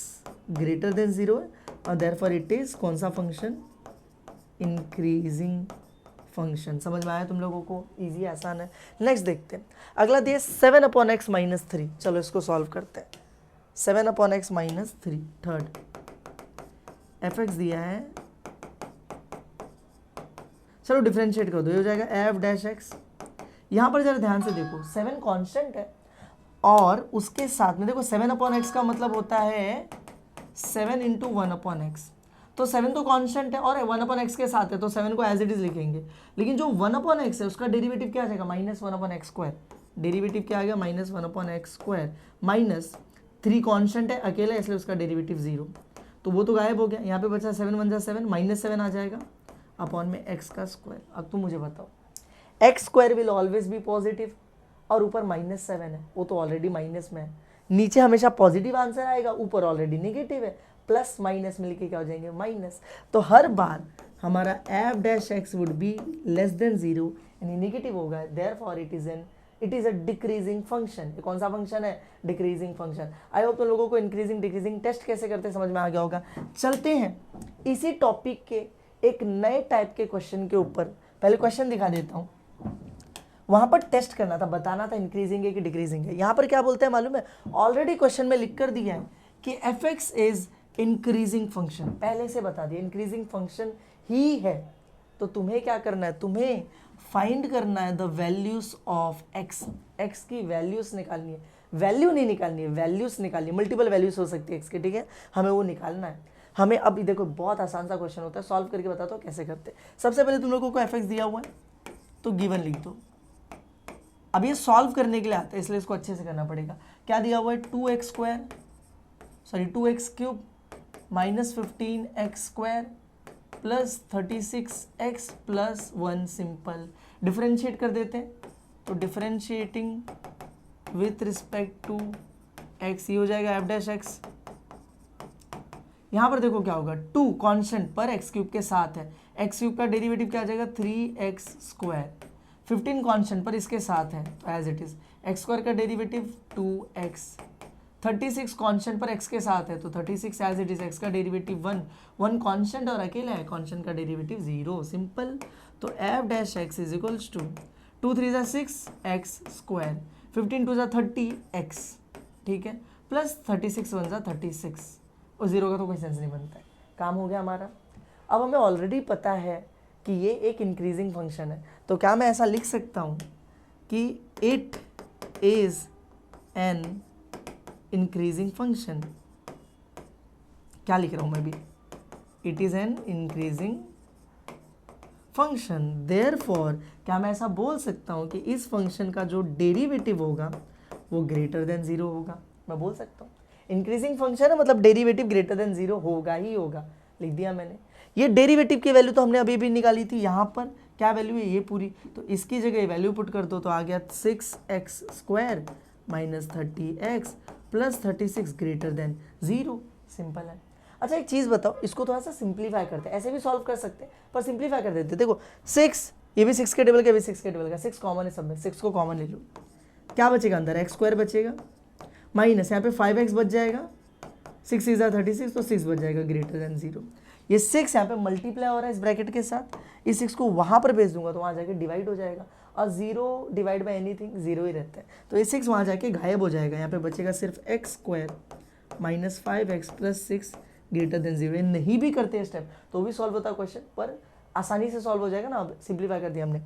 greater than 0 है, और देयरफॉर इट इज कौन सा फंक्शन? Increasing function. समझ में आया तुम लोगों को? इजी आसान है। नेक्स्ट देखते हैं, अगला दिया 7/x माइनस 3। चलो इसको सॉल्व करते हैं। 7/x माइनस 3 थर्ड, fx दिया है, चलो डिफरेंशिएट कर दो, ये हो जाएगा f डैश x। यहाँ पर जरा ध्यान से देखो 7 कांस्टेंट है, और उसके साथ में देखो 7/x का मतलब होता है 7 इंटू 1/x, तो 7 तो कांस्टेंट है और 1/x के साथ है, तो 7 को एज इट इज लिखेंगे, लेकिन जो 1/x है उसका डेरिवेटिव क्या आ जाएगा? -1/x square. डेरिवेटिव क्या आ गया? -1/x स्क्वायर, माइनस 3 कांस्टेंट है अकेला, इसलिए उसका डेरिवेटिव 0, तो वो तो गायब हो गया। यहाँ पे बचा 7 1 जा 7, -7 आ जाएगा अपॉन में x का स्क्वायर। अब तुम मुझे बताओ x square will always be positive, और ऊपर -7 है, वो तो ऑलरेडी माइनस में है, नीचे हमेशा पॉजिटिव आंसर आएगा, ऊपर ऑलरेडी नेगेटिव है, प्लस माइनस मिलके क्या हो जाएंगे? माइनस। तो हर बार हमारा f dash x would be less then 0, यानी नेगेटिव होगा, therefore it is a decreasing function. ये कौन सा फंक्शन है? Decreasing function. आई होप तुम लोगों को इंक्रीजिंग डिक्रीजिंग टेस्ट कैसे करते हैं समझ में आ गया होगा। चलते हैं इसी टॉपिक के एक नए टाइप के क्वेश्चन के ऊपर। पहले क्वेश्चन दिखा देता हूँ, वहां पर टेस्ट करना था, बताना था इंक्रीजिंग है कि डिक्रीजिंग है। यहाँ पर क्या बोलते हैं मालूम है? ऑलरेडी क्वेश्चन में लिख कर दिया है कि fx इज इंक्रीजिंग फंक्शन, पहले से बता दिया इंक्रीजिंग फंक्शन ही है। तो तुम्हें क्या करना है? तुम्हें फाइंड करना है the values of x, x की वैल्यूज निकालनी है, वैल्यू नहीं निकालनी है, वैल्यूज निकालनी है, मल्टीपल वैल्यूज हो सकती है x के, ठीक है, हमें वो निकालना है। हमें अभी देखो बहुत आसान सा क्वेश्चन होता है, सॉल्व करके बताता हूँ कैसे करते हैं। सबसे पहले तुम लोगों को fx दिया हुआ है तो गिवन लिख दो। अब ये सॉल्व करने के लिए आता है, इसलिए इसको अच्छे से करना पड़ेगा। क्या दिया हुआ है? 2x square, sorry 2x cube minus 15x square plus 36x plus 1 simple. Differentiate कर देते हैं, तो differentiating with respect to x, ये हो जाएगा f डैश x। यहाँ पर देखो क्या होगा, 2 कांस्टेंट पर एक्स क्यूब के साथ है, एक्स क्यूब का डेरिवेटिव क्या आ जाएगा 3x स्क्वायर, 15 कांस्टेंट पर इसके साथ है as it is, x square का डेरिवेटिव 2x, 36 कांस्टेंट पर x के साथ है तो 36 एज इट इज, x का डेरिवेटिव 1 कांस्टेंट और अकेला है, कांस्टेंट का डेरिवेटिव 0, सिंपल। तो f dash x is equals to 2 3 जा 6x स्क्वायर, 15 2 जा 30x, ठीक है, प्लस 36 1 जा 36, और 0 का तो कोई सेंस नहीं बनता है, काम हो गया हमारा। अब हमें ऑलरेडी पता है कि ये एक इंक्रीजिंग फंक्शन है, तो क्या मैं ऐसा लिख सकता हूँ कि it is an increasing function, क्या लिख रहा हूँ मैं भी, it is an increasing function, therefore क्या मैं ऐसा बोल सकता हूँ कि इस फंक्शन का जो डेरिवेटिव होगा वो ग्रेटर देन 0 होगा, मैं बोल सकता हूँ। इंक्रीजिंग फंक्शन है मतलब डेरिवेटिव ग्रेटर देन 0 होगा ही होगा, लिख दिया मैंने। ये डेरिवेटिव की वैल्यू तो हमने अभी भी निकाली थी, यहाँ पर क्या वैल्यू है ये पूरी, तो इसकी जगह वैल्यू पुट कर दो तो आ गया 6x square minus 30x plus 36 greater than 0, simple है। अच्छा एक चीज़ बताओ, इसको थोड़ा सा सिंप्लीफाई करते हैं, ऐसे भी सॉल्व कर सकते हैं पर सिंप्लीफाई कर देते हैं। देखो 6, ये भी 6 के टेबल का, ये भी 6 के टेबल का, 6 कॉमन है सब में, 6 को कॉमन ले लो, क्या बचेगा अंदर, एक्स स्क्वायर बचेगा, माइनस यहाँ पे 5x बच जाएगा, 6 इज 36 तो 6 बच जाएगा ग्रेटर देन 0। ये 6 यहाँ पे मल्टीप्लाई हो रहा है इस ब्रैकेट के साथ, इस 6 को वहाँ पर भेज दूंगा तो वहाँ जाके डिवाइड हो जाएगा, और 0 डिवाइड बाई एनीथिंग 0 ही रहता है, तो ये 6 वहाँ जाके गायब हो जाएगा, यहाँ पे बचेगा सिर्फ x square minus 5x plus 6 greater than 0। ये नहीं भी करते स्टेप तो भी सॉल्व होता है क्वेश्चन, पर आसानी से सॉल्व हो जाएगा ना, अब सिंप्लीफाई कर दिया हमने।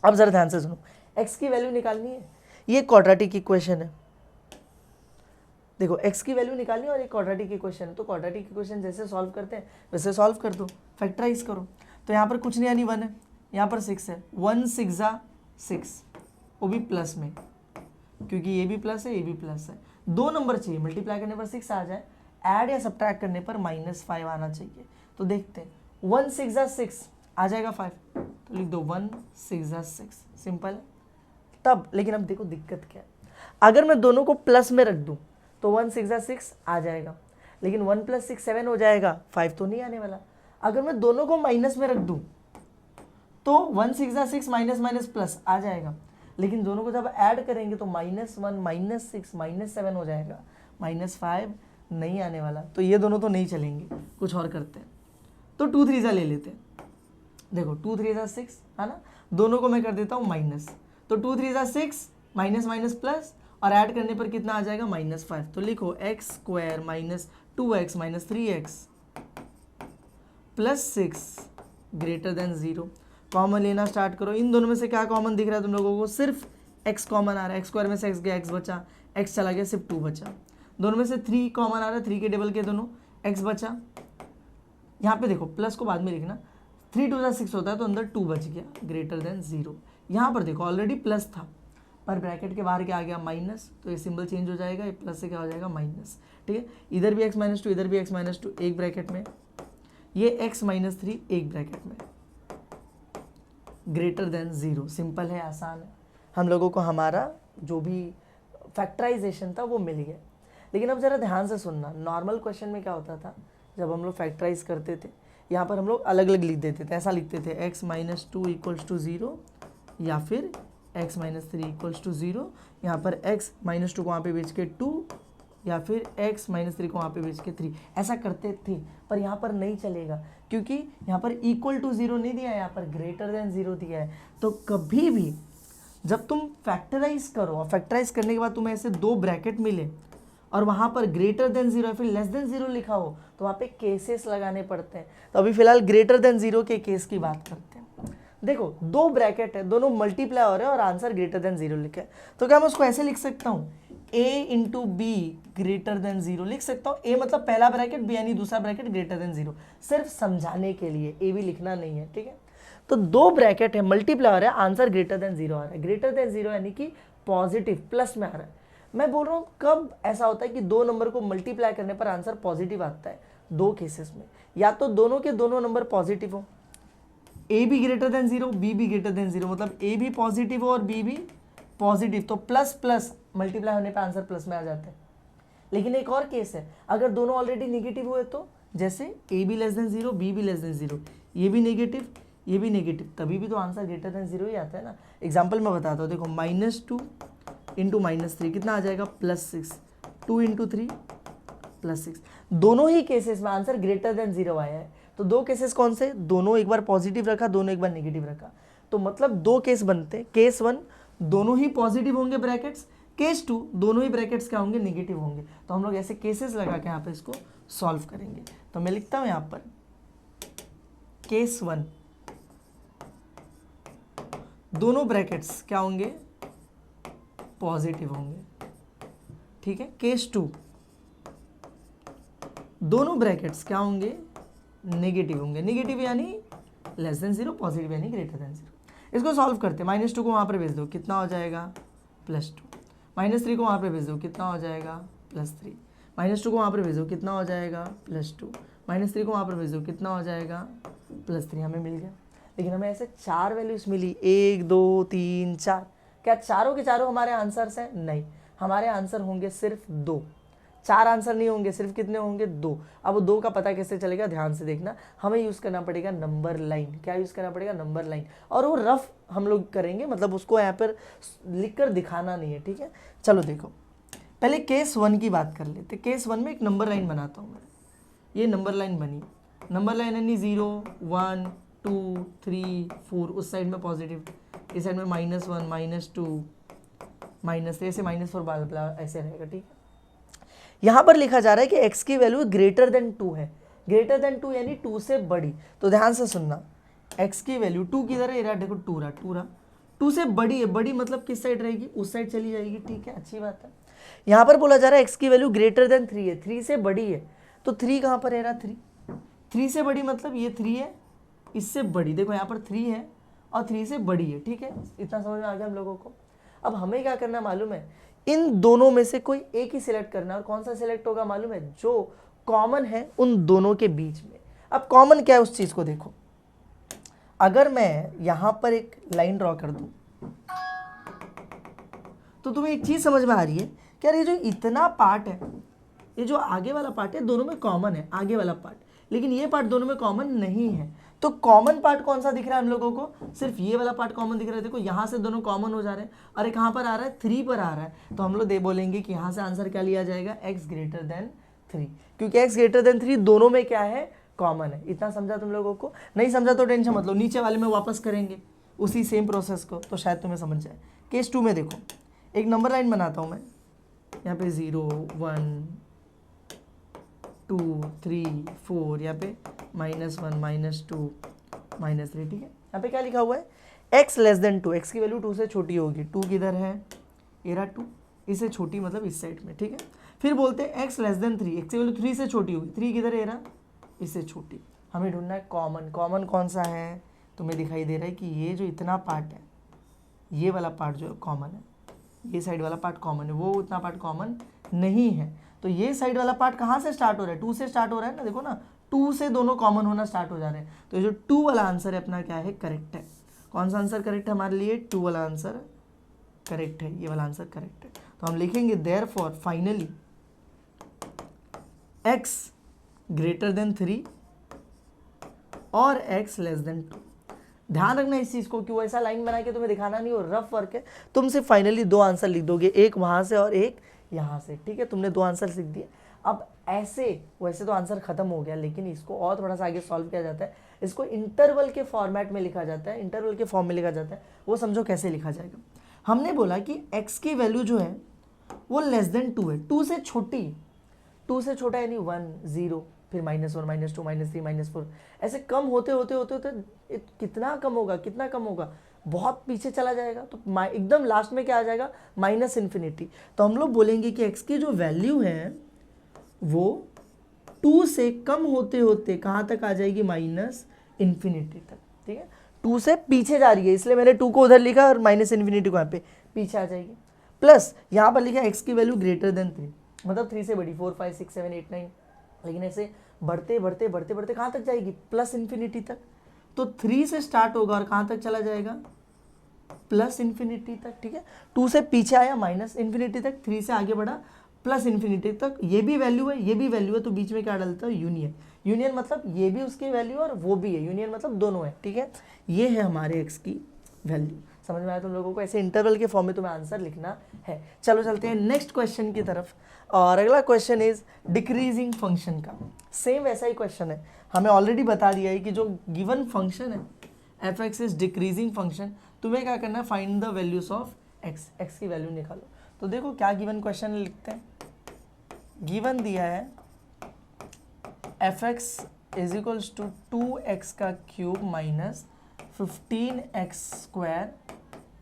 अब जरा ध्यान से सुनो, x की वैल्यू निकालनी है, ये क्वाड्रेटिक इक्वेशन है, देखो x की वैल्यू निकालनी है और एक क्वाड्रेटिक इक्वेशन है, तो क्वाड्रेटिक इक्वेशन जैसे सॉल्व करते हैं वैसे सॉल्व कर दो, फैक्टराइज करो। तो यहाँ पर कुछ नहीं यानी 1 है, यहाँ पर 6 है, 1 6 जा 6, वो भी प्लस में, क्योंकि ये भी प्लस है ये भी प्लस है, 2 नंबर चाहिए, मल्टीप्लाई करने पर 6 आ जाए, ऐड या सब्ट्रैक्ट करने पर -5 आना चाहिए। तो देखते हैं, 1 6 जा 6 आ जाएगा 5, तो लिख दो 1 6 जा 6, सिंपल है। तब लेकिन अब देखो दिक्कत क्या है, अगर मैं दोनों को प्लस में रख दूं तो 1 6 जा 6 आ जाएगा, लेकिन 1 + 6 7 हो जाएगा, 5 तो नहीं आने वाला। अगर मैं दोनों को माइनस में रख दूं तो 1 6 जा 6 माइनस माइनस प्लस आ जाएगा, लेकिन दोनों को जब ऐड करेंगे तो -1 -6 -7 हो जाएगा, -5 नहीं आने वाला, तो ये दोनों तो नहीं चलेंगे, कुछ और करते हैं। तो 2 3 जा ले लेते हैं, देखो 2 3 जा 6 है ना, दोनों को मैं कर देता हूँ माइनस, तो 2 3 जा 6 माइनस माइनस प्लस, और ऐड करने पर कितना आ जाएगा -5, तो लिखो x square minus 2x minus 3x plus 6 greater than 0। Common लेना स्टार्ट करो, इन दोनों में से क्या कॉमन दिख रहा है तुम लोगों को, सिर्फ x कॉमन आ रहा है, एक्स स्क्वायर में से x गया, x बचा, x चला गया, सिर्फ 2 बचा। दोनों में से 3 कॉमन आ रहा है, 3 के टेबल के दोनों, x बचा, यहाँ पे देखो प्लस को बाद में लिखना, 3 2 जा 6 होता है तो अंदर 2 बच गया ग्रेटर देन 0। यहाँ पर देखो ऑलरेडी प्लस था पर ब्रैकेट के बाहर क्या आ गया माइनस, तो ये सिंबल चेंज हो जाएगा, ये प्लस से क्या हो जाएगा माइनस, ठीक है। इधर भी x -2 इधर भी x -2 एक ब्रैकेट में, ये x -3 एक ब्रैकेट में, ग्रेटर देन 0, सिंपल है, आसान है। हम लोगों को हमारा जो भी फैक्टराइजेशन था वो मिल गया। लेकिन अब ज़रा ध्यान से सुनना, नॉर्मल क्वेश्चन में क्या होता था, जब हम लोग फैक्टराइज करते थे यहाँ पर हम लोग अलग अलग लिख देते थे, ऐसा लिखते थे x -2 = 0 या फिर x -3 = 0, यहाँ पर x -2 को वहाँ पे बेच के 2 या फिर x -3 को वहाँ पे बेच के 3, ऐसा करते थे। पर यहाँ पर नहीं चलेगा, क्योंकि यहाँ पर =0 नहीं दिया है, यहाँ पर ग्रेटर देन 0 दिया है। तो कभी भी जब तुम फैक्टराइज करो और फैक्टराइज करने के बाद तुम्हें ऐसे 2 ब्रैकेट मिले और वहाँ पर ग्रेटर देन 0 या फिर लेस देन 0 लिखा हो तो वहाँ पे केसेस लगाने पड़ते हैं। तो अभी फिलहाल ग्रेटर देन 0 के केस की बात करते हैं। देखो 2 ब्रैकेट है, दोनों मल्टीप्लाई हो रहे हैं और आंसर ग्रेटर देन 0 लिखा है, तो क्या मैं उसको ऐसे लिख सकता हूँ, a × b ग्रेटर देन 0 लिख सकता हूँ। a मतलब पहला ब्रैकेट, b यानी दूसरा ब्रैकेट ग्रेटर देन 0, सिर्फ समझाने के लिए, a भी लिखना नहीं है, ठीक है। तो 2 ब्रैकेट है, मल्टीप्लाई हो रहा है, आंसर ग्रेटर देन 0 आ रहा है। ग्रेटर देन 0 यानी कि पॉजिटिव प्लस में आ रहा है। मैं बोल रहा हूँ कब ऐसा होता है कि 2 नंबर को मल्टीप्लाई करने पर आंसर पॉजिटिव आता है, 2 केसेस में, या तो दोनों के दोनों नंबर पॉजिटिव हो, a भी ग्रेटर देन 0 b भी ग्रेटर देन 0, मतलब a भी पॉजिटिव हो और b भी पॉजिटिव, तो प्लस प्लस मल्टीप्लाई होने पर आंसर प्लस में आ जाता है। लेकिन एक और केस है, अगर दोनों ऑलरेडी निगेटिव हुए तो जैसे A B less than zero, B भी लेस देन जीरो, ये भी नेगेटिव, ये भी नेगेटिव, तभी भी तो आंसर ग्रेटर देन जीरो ही आता है ना। एग्जाम्पल मैं बताता हूँ, देखो -2 इंटू -3 कितना आ जाएगा +6, 2 इंटू 3 +6। दोनों ही केसेस में आंसर ग्रेटर देन जीरो आया है। तो दो केसेस कौन से, दोनों एक बार पॉजिटिव रखा, दोनों एक बार नेगेटिव रखा, तो मतलब दो केस बनते। केस 1 दोनों ही पॉजिटिव होंगे ब्रैकेट्स, केस 2 दोनों ही ब्रैकेट्स क्या होंगे, नेगेटिव होंगे। तो हम लोग ऐसे केसेस लगा के यहाँ पे इसको सॉल्व करेंगे। तो मैं लिखता हूँ यहाँ पर केस 1 दोनों ब्रैकेट्स क्या होंगे, पॉजिटिव होंगे, ठीक है। केस 2 दोनों ब्रैकेट्स क्या होंगे, नेगेटिव होंगे। नेगेटिव यानी लेस देन जीरो, पॉजिटिव यानी ग्रेटर देन जीरो। इसको सॉल्व करते हैं, -2 को वहाँ पर भेज दो, कितना हो जाएगा +2, -3 को वहाँ पर भेज दो, कितना हो जाएगा +3, -2 को वहाँ पर भेज दो, कितना हो जाएगा +2, -3 को वहाँ पर भेज दो, कितना हो जाएगा +3। हमें मिल गया। लेकिन हमें ऐसे 4 वैल्यूज मिली, 1 2 3 4। क्या चारों के चारों हमारे आंसर्स हैं? नहीं, हमारे आंसर होंगे सिर्फ 2। 4 आंसर नहीं होंगे, सिर्फ कितने होंगे, 2। अब 2 का पता कैसे चलेगा, ध्यान से देखना, हमें यूज़ करना पड़ेगा नंबर लाइन। क्या यूज़ करना पड़ेगा, नंबर लाइन। और वो रफ हम लोग करेंगे, मतलब उसको यहाँ पर लिख कर दिखाना नहीं है, ठीक है। चलो देखो, पहले केस 1 की बात कर लेते। केस 1 में एक नंबर लाइन बनाता हूँ मैं। ये नंबर लाइन बनी, नंबर लाइन यानी 0 1 2 3 4, उस साइड में पॉजिटिव, इस साइड में -1 -2 -3, ऐसे -4 बाल ऐसे रहेगा, ठीक है। यहाँ पर लिखा जा रहा है कि x की वैल्यू ग्रेटर देन 2 है। ग्रेटर देन 2 यानी 2 से बड़ी। तो ध्यान से सुनना, x की वैल्यू 2 किधर है, ये देखो 2 रहा, 2 से बड़ी है। बड़ी मतलब किस साइड रहेगी, उस साइड चली जाएगी, ठीक है, अच्छी बात है। यहाँ पर बोला जा रहा है x की वैल्यू ग्रेटर देन 3 है, 3 से बड़ी है। तो 3 कहाँ पर है, 3 से बड़ी मतलब ये 3 है, इससे बड़ी, देखो यहाँ पर 3 है और 3 से बड़ी है, ठीक है। इतना समझ में आ गया हम लोगों को। अब हमें क्या करना मालूम है, इन दोनों में से कोई एक ही सिलेक्ट करना है। और कौन सा सिलेक्ट होगा मालूम है, जो कॉमन है उन दोनों के बीच में। अब कॉमन क्या है उस चीज को देखो, अगर मैं यहां पर एक लाइन ड्रॉ कर दूं तो तुम्हें एक चीज समझ में आ रही है कि यार ये जो इतना पार्ट है, ये जो आगे वाला पार्ट है, दोनों में कॉमन है आगे वाला पार्ट, लेकिन ये पार्ट दोनों में कॉमन नहीं है। तो कॉमन पार्ट कौन सा दिख रहा है हम लोगों को, सिर्फ ये वाला पार्ट कॉमन दिख रहा है। देखो यहाँ से दोनों कॉमन हो जा रहे हैं, और एक कहाँ पर आ रहा है, 3 पर आ रहा है। तो हम लोग बोलेंगे कि यहाँ से आंसर क्या लिया जाएगा, x ग्रेटर देन 3, क्योंकि x ग्रेटर देन 3 दोनों में क्या है, कॉमन है। इतना समझा तुम लोगों को? नहीं समझा तो टेंशन मत लो, नीचे वाले में वापस करेंगे उसी सेम प्रोसेस को, तो शायद तुम्हें समझ जाए। केस 2 में देखो, एक नंबर लाइन बनाता हूँ मैं, यहाँ पे 0 1 2 3 4, यहाँ पे -1 -2 -3, ठीक है। यहाँ पे क्या लिखा हुआ है, x लेस देन 2, x की वैल्यू 2 से छोटी होगी। 2 किधर है, एरा 2, इससे छोटी मतलब इस साइड में, ठीक है। फिर बोलते हैं x लेस देन 3, x की वैल्यू 3 से छोटी होगी। 3 किधर है, एरा इससे छोटी। हमें ढूंढना है कॉमन। कॉमन कौन सा है, तुम्हें दिखाई दे रहा है कि ये जो इतना पार्ट है, ये वाला पार्ट जो कॉमन है, ये साइड वाला पार्ट कॉमन है, वो उतना पार्ट कॉमन नहीं है। तो ये साइड वाला पार्ट कहाँ से स्टार्ट हो रहा है, 2 से स्टार्ट हो रहा है ना, देखो ना, 2 से दोनों कॉमन होना स्टार्ट हो जा रहे हैं। तो ये जो 2 वाला आंसर है अपना क्या है, करेक्ट है। कौन सा आंसर करेक्ट है हमारे लिए, 2 वाला आंसर करेक्ट है, ये वाला आंसर करेक्ट है। तो हम लिखेंगे therefore finally x greater than 3 और x लेस देन 2। ध्यान रखना इस चीज को, क्यों ऐसा लाइन बना के तुम्हें दिखाना नहीं हो, रफ वर्क है। तुम सिर्फ फाइनली 2 आंसर लिख दोगे, एक वहां से और एक यहाँ से, ठीक है। तुमने 2 आंसर लिख दिए। अब ऐसे वैसे तो आंसर खत्म हो गया, लेकिन इसको और थोड़ा सा आगे सॉल्व किया जाता है। इसको इंटरवल के फॉर्मेट में लिखा जाता है, इंटरवल के फॉर्म में लिखा जाता है। वो समझो कैसे लिखा जाएगा। हमने बोला कि x की वैल्यू जो है वो लेस देन 2 है, 2 से छोटी, 2 से छोटा यानी 1 0, फिर -1 -2 -3 -4, ऐसे कम होते होते होते होते कितना कम होगा, कितना कम होगा, बहुत पीछे चला जाएगा। तो एकदम लास्ट में क्या आ जाएगा, -इन्फिनिटी। तो हम लोग बोलेंगे कि x की जो वैल्यू है वो 2 से कम होते होते कहाँ तक आ जाएगी, -इन्फिनिटी तक, ठीक है। 2 से पीछे जा रही है, इसलिए मैंने 2 को उधर लिखा और -इन्फिनिटी को यहाँ पे पीछे आ जाएगी। प्लस यहाँ पर लिखा x की वैल्यू ग्रेटर देन 3, मतलब 3 से बड़ी, 4 5 6 7 8 9, लेकिन ऐसे बढ़ते बढ़ते बढ़ते बढ़ते कहाँ तक जाएगी, +इन्फिनिटी तक। तो 3 से स्टार्ट होगा और कहाँ तक चला जाएगा, +इन्फिनिटी तक, ठीक है। 2 से पीछे आया -इन्फिनिटी तक, 3 से आगे बढ़ा +इन्फिनिटी तक। ये भी वैल्यू है, ये भी वैल्यू है, तो बीच में क्या डलता है, यूनियन। यूनियन मतलब ये भी उसकी वैल्यू और वो भी है, यूनियन मतलब दोनों है, ठीक है। ये है हमारे एक्स की वैल्यू। समझ में आया तुम लोगों को? ऐसे इंटरवल के फॉर्म में तुम्हें आंसर लिखना है। चलो चलते हैं नेक्स्ट क्वेश्चन की तरफ। और अगला क्वेश्चन इज डिक्रीजिंग फंक्शन का। सेम वैसा ही क्वेश्चन है, हमें ऑलरेडी बता दिया है कि जो गिवन फंक्शन है f x is decreasing function, तुम्हें क्या करना है, find the values of x, x की वैल्यू निकालो। तो देखो क्या गिवन क्वेश्चन लिखते हैं, गिवन दिया है f x is equals to 2x का cube minus 15x square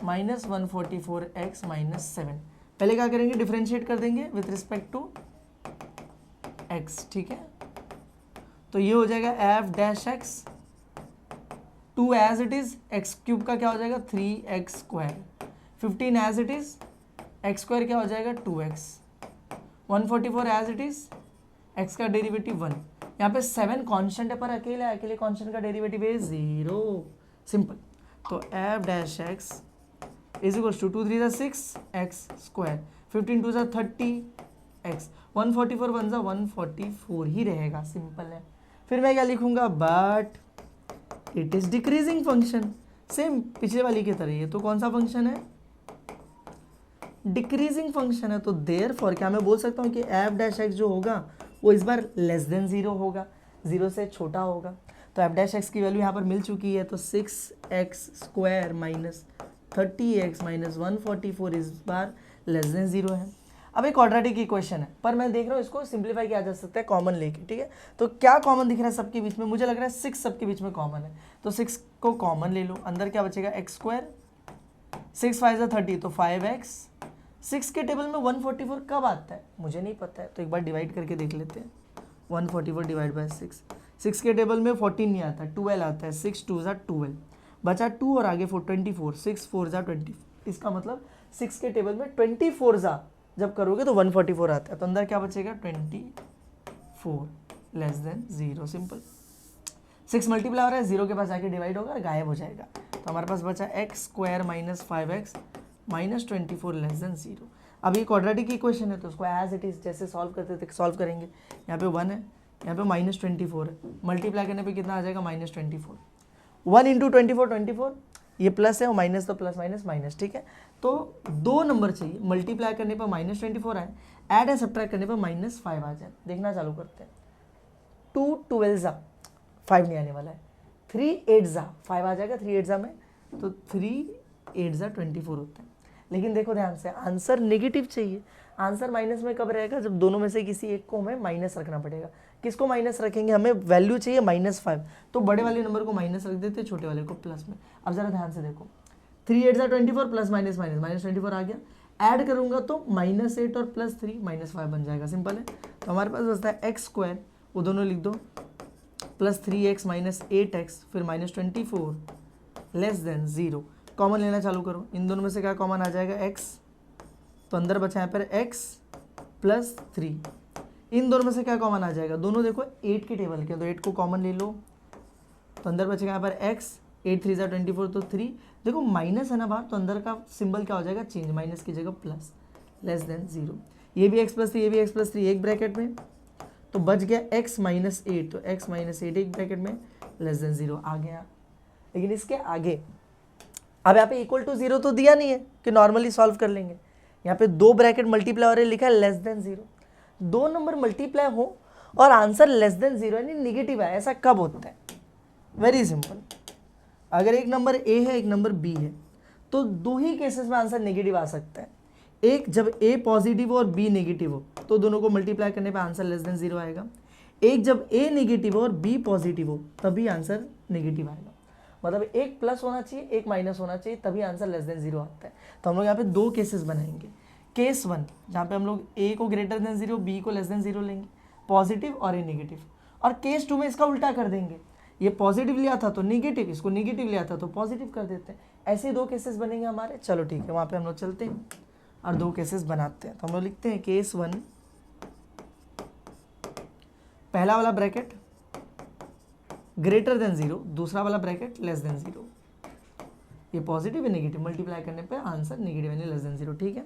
minus 144x minus 7। पहले क्या करेंगे, डिफरेंशिएट कर देंगे विथ रिस्पेक्ट टू x, ठीक है। तो ये हो जाएगा f dash x, 2 as it is, x cube का क्या हो जाएगा 3x square, 15 as it is, x square क्या हो जाएगा 2x, 144 as it is, x का डेरिवेटिव 1। यहाँ पे 7 कांस्टेंट है पर अकेले कांस्टेंट का डेरिवेटिव है 0, सिंपल। तो f dash x is equals to 2 3 6 x square, 15 2 30 x, 144 1 144 ही रहेगा, सिंपल है। फिर मैं क्या लिखूंगा, but it is decreasing function, same पिछले वाली की तरह। ये तो कौन सा फंक्शन है, डिक्रीजिंग फंक्शन है। तो देयरफॉर क्या मैं बोल सकता हूँ कि एफ डैश एक्स जो होगा वो इस बार लेस देन 0 होगा, 0 से छोटा होगा। तो एफ डैश एक्स की वैल्यू यहाँ पर मिल चुकी है, तो 6x square minus 30x minus 144 इस बार लेस देन 0 है। अब एक क्वाड्रेटिक इक्वेशन है, पर मैं देख रहा हूँ इसको सिंप्लीफाई किया जा सकता है कॉमन लेके, ठीक है। तो क्या कॉमन दिख रहा है सबके बीच में, मुझे लग रहा है 6 सबके बीच में कॉमन है, तो 6 को कॉमन ले लो, अंदर क्या बचेगा x स्क्वायर, 6 5 30 तो 5x। 6 के टेबल में 144 कब आता है मुझे नहीं पता है, तो एक बार डिवाइड करके देख लेते हैं। 144 डिवाइड बाई 6, 6 के टेबल में 14 नहीं आता, 12 आता है, 6 2 12, बचा 2 और आगे 4 24, 6 4 20। इसका मतलब 6 के टेबल में 24 जब करोगे तो 144 आता है, तो अंदर क्या बचेगा 24 लेस देन 0, सिंपल। 6 मल्टीप्लाई हो रहा है, 0 के पास जाके डिवाइड होगा और गायब हो जाएगा। तो हमारे पास बचा x square minus 5x minus 24 less than 0। अब ये क्वाड्रेटिक इक्वेशन है तो उसको एज इट इज जैसे सॉल्व करते थे सॉल्व करेंगे। यहाँ पे 1 है, यहाँ पे माइनस 24 है, मल्टीप्लाई करने पे कितना आ जाएगा माइनस 24। 1 इंटू 24, ये प्लस है और माइनस तो प्लस माइनस माइनस, ठीक है। तो 2 नंबर चाहिए, मल्टीप्लाई करने पर माइनस 24 आए, ऐड या सब्ट्रैक्ट करने पर माइनस 5 आ जाए। देखना चालू करते हैं, 2 12 5 नहीं आने वाला है, 3 8 5 आ जाएगा, 3 8 में तो 3 8 24 होता है। लेकिन देखो ध्यान से, आंसर नेगेटिव चाहिए। आंसर माइनस में कब रहेगा, जब दोनों में से किसी एक को हमें माइनस रखना पड़ेगा। किसको माइनस रखेंगे, हमें वैल्यू चाहिए -5, तो बड़े वाले नंबर को माइनस रख देते, छोटे वाले को प्लस में। अब जरा ध्यान से देखो, 3 8 24 प्लस माइनस माइनस माइनस 24 आ गया, ऐड करूंगा तो -8 और +3 -5 बन जाएगा, सिंपल है। तो हमारे पास बचता है एक्स स्क्वायर, वो दोनों लिख दो, प्लस 3x माइनस 8x फिर माइनस 24 लेस देन 0। कॉमन लेना चालू करो, इन दोनों में से क्या कॉमन आ जाएगा x, तो अंदर बचा यहाँ पर x प्लस 3। इन दोनों में से क्या कॉमन आ जाएगा, दोनों देखो 8 के टेबल के, तो 8 को कॉमन ले लो, तो अंदर बचेगा यहाँ पर x, 8 3 24 तो 3। देखो माइनस है ना बाहर, तो अंदर का सिंबल क्या हो जाएगा चेंज, माइनस की जगह प्लस, लेस देन 0। ये भी x प्लस 3, ये भी x प्लस 3 एक ब्रैकेट में, तो बच गया x माइनस 8, तो x माइनस 8 एक ब्रैकेट में, लेस देन 0 आ गया। लेकिन इसके आगे अब यहाँ पे इक्वल टू 0 तो दिया नहीं है कि नॉर्मली सॉल्व कर लेंगे। यहाँ पे 2 ब्रैकेट मल्टीप्लाई हो रहे, लिखा है लेस देन 0। 2 नंबर मल्टीप्लाई हो और आंसर लेस देन 0 यानी निगेटिव है, ऐसा कब होता है, वेरी सिंपल। अगर एक नंबर a है एक नंबर b है, तो 2 ही केसेस में आंसर नेगेटिव आ सकता है। एक जब a पॉजिटिव हो और b नेगेटिव हो, तो दोनों को मल्टीप्लाई करने पे आंसर लेस देन 0 आएगा। एक जब a नेगेटिव हो और b पॉजिटिव हो, तभी आंसर नेगेटिव आएगा। मतलब एक प्लस होना चाहिए, एक माइनस होना चाहिए, तभी आंसर लेस देन 0 आता है। तो हम लोग यहाँ पे 2 केसेस बनाएंगे। केस 1 जहाँ पे हम लोग a को ग्रेटर देन 0, b को लेस देन 0 लेंगे, पॉजिटिव और a नेगेटिव। और केस 2 में इसका उल्टा कर देंगे, ये पॉजिटिव लिया था तो नेगेटिव, इसको नेगेटिव लिया था तो पॉजिटिव कर देते हैं। ऐसे 2 केसेस बनेंगे हमारे। चलो ठीक है, वहाँ पे हम लोग चलते हैं और 2 केसेस बनाते हैं। तो हम लोग लिखते हैं केस 1, पहला वाला ब्रैकेट ग्रेटर देन 0, दूसरा वाला ब्रैकेट लेस देन 0। ये पॉजिटिव है नेगेटिव, मल्टीप्लाई करने पे आंसर नेगेटिव यानी लेस देन 0, ठीक है।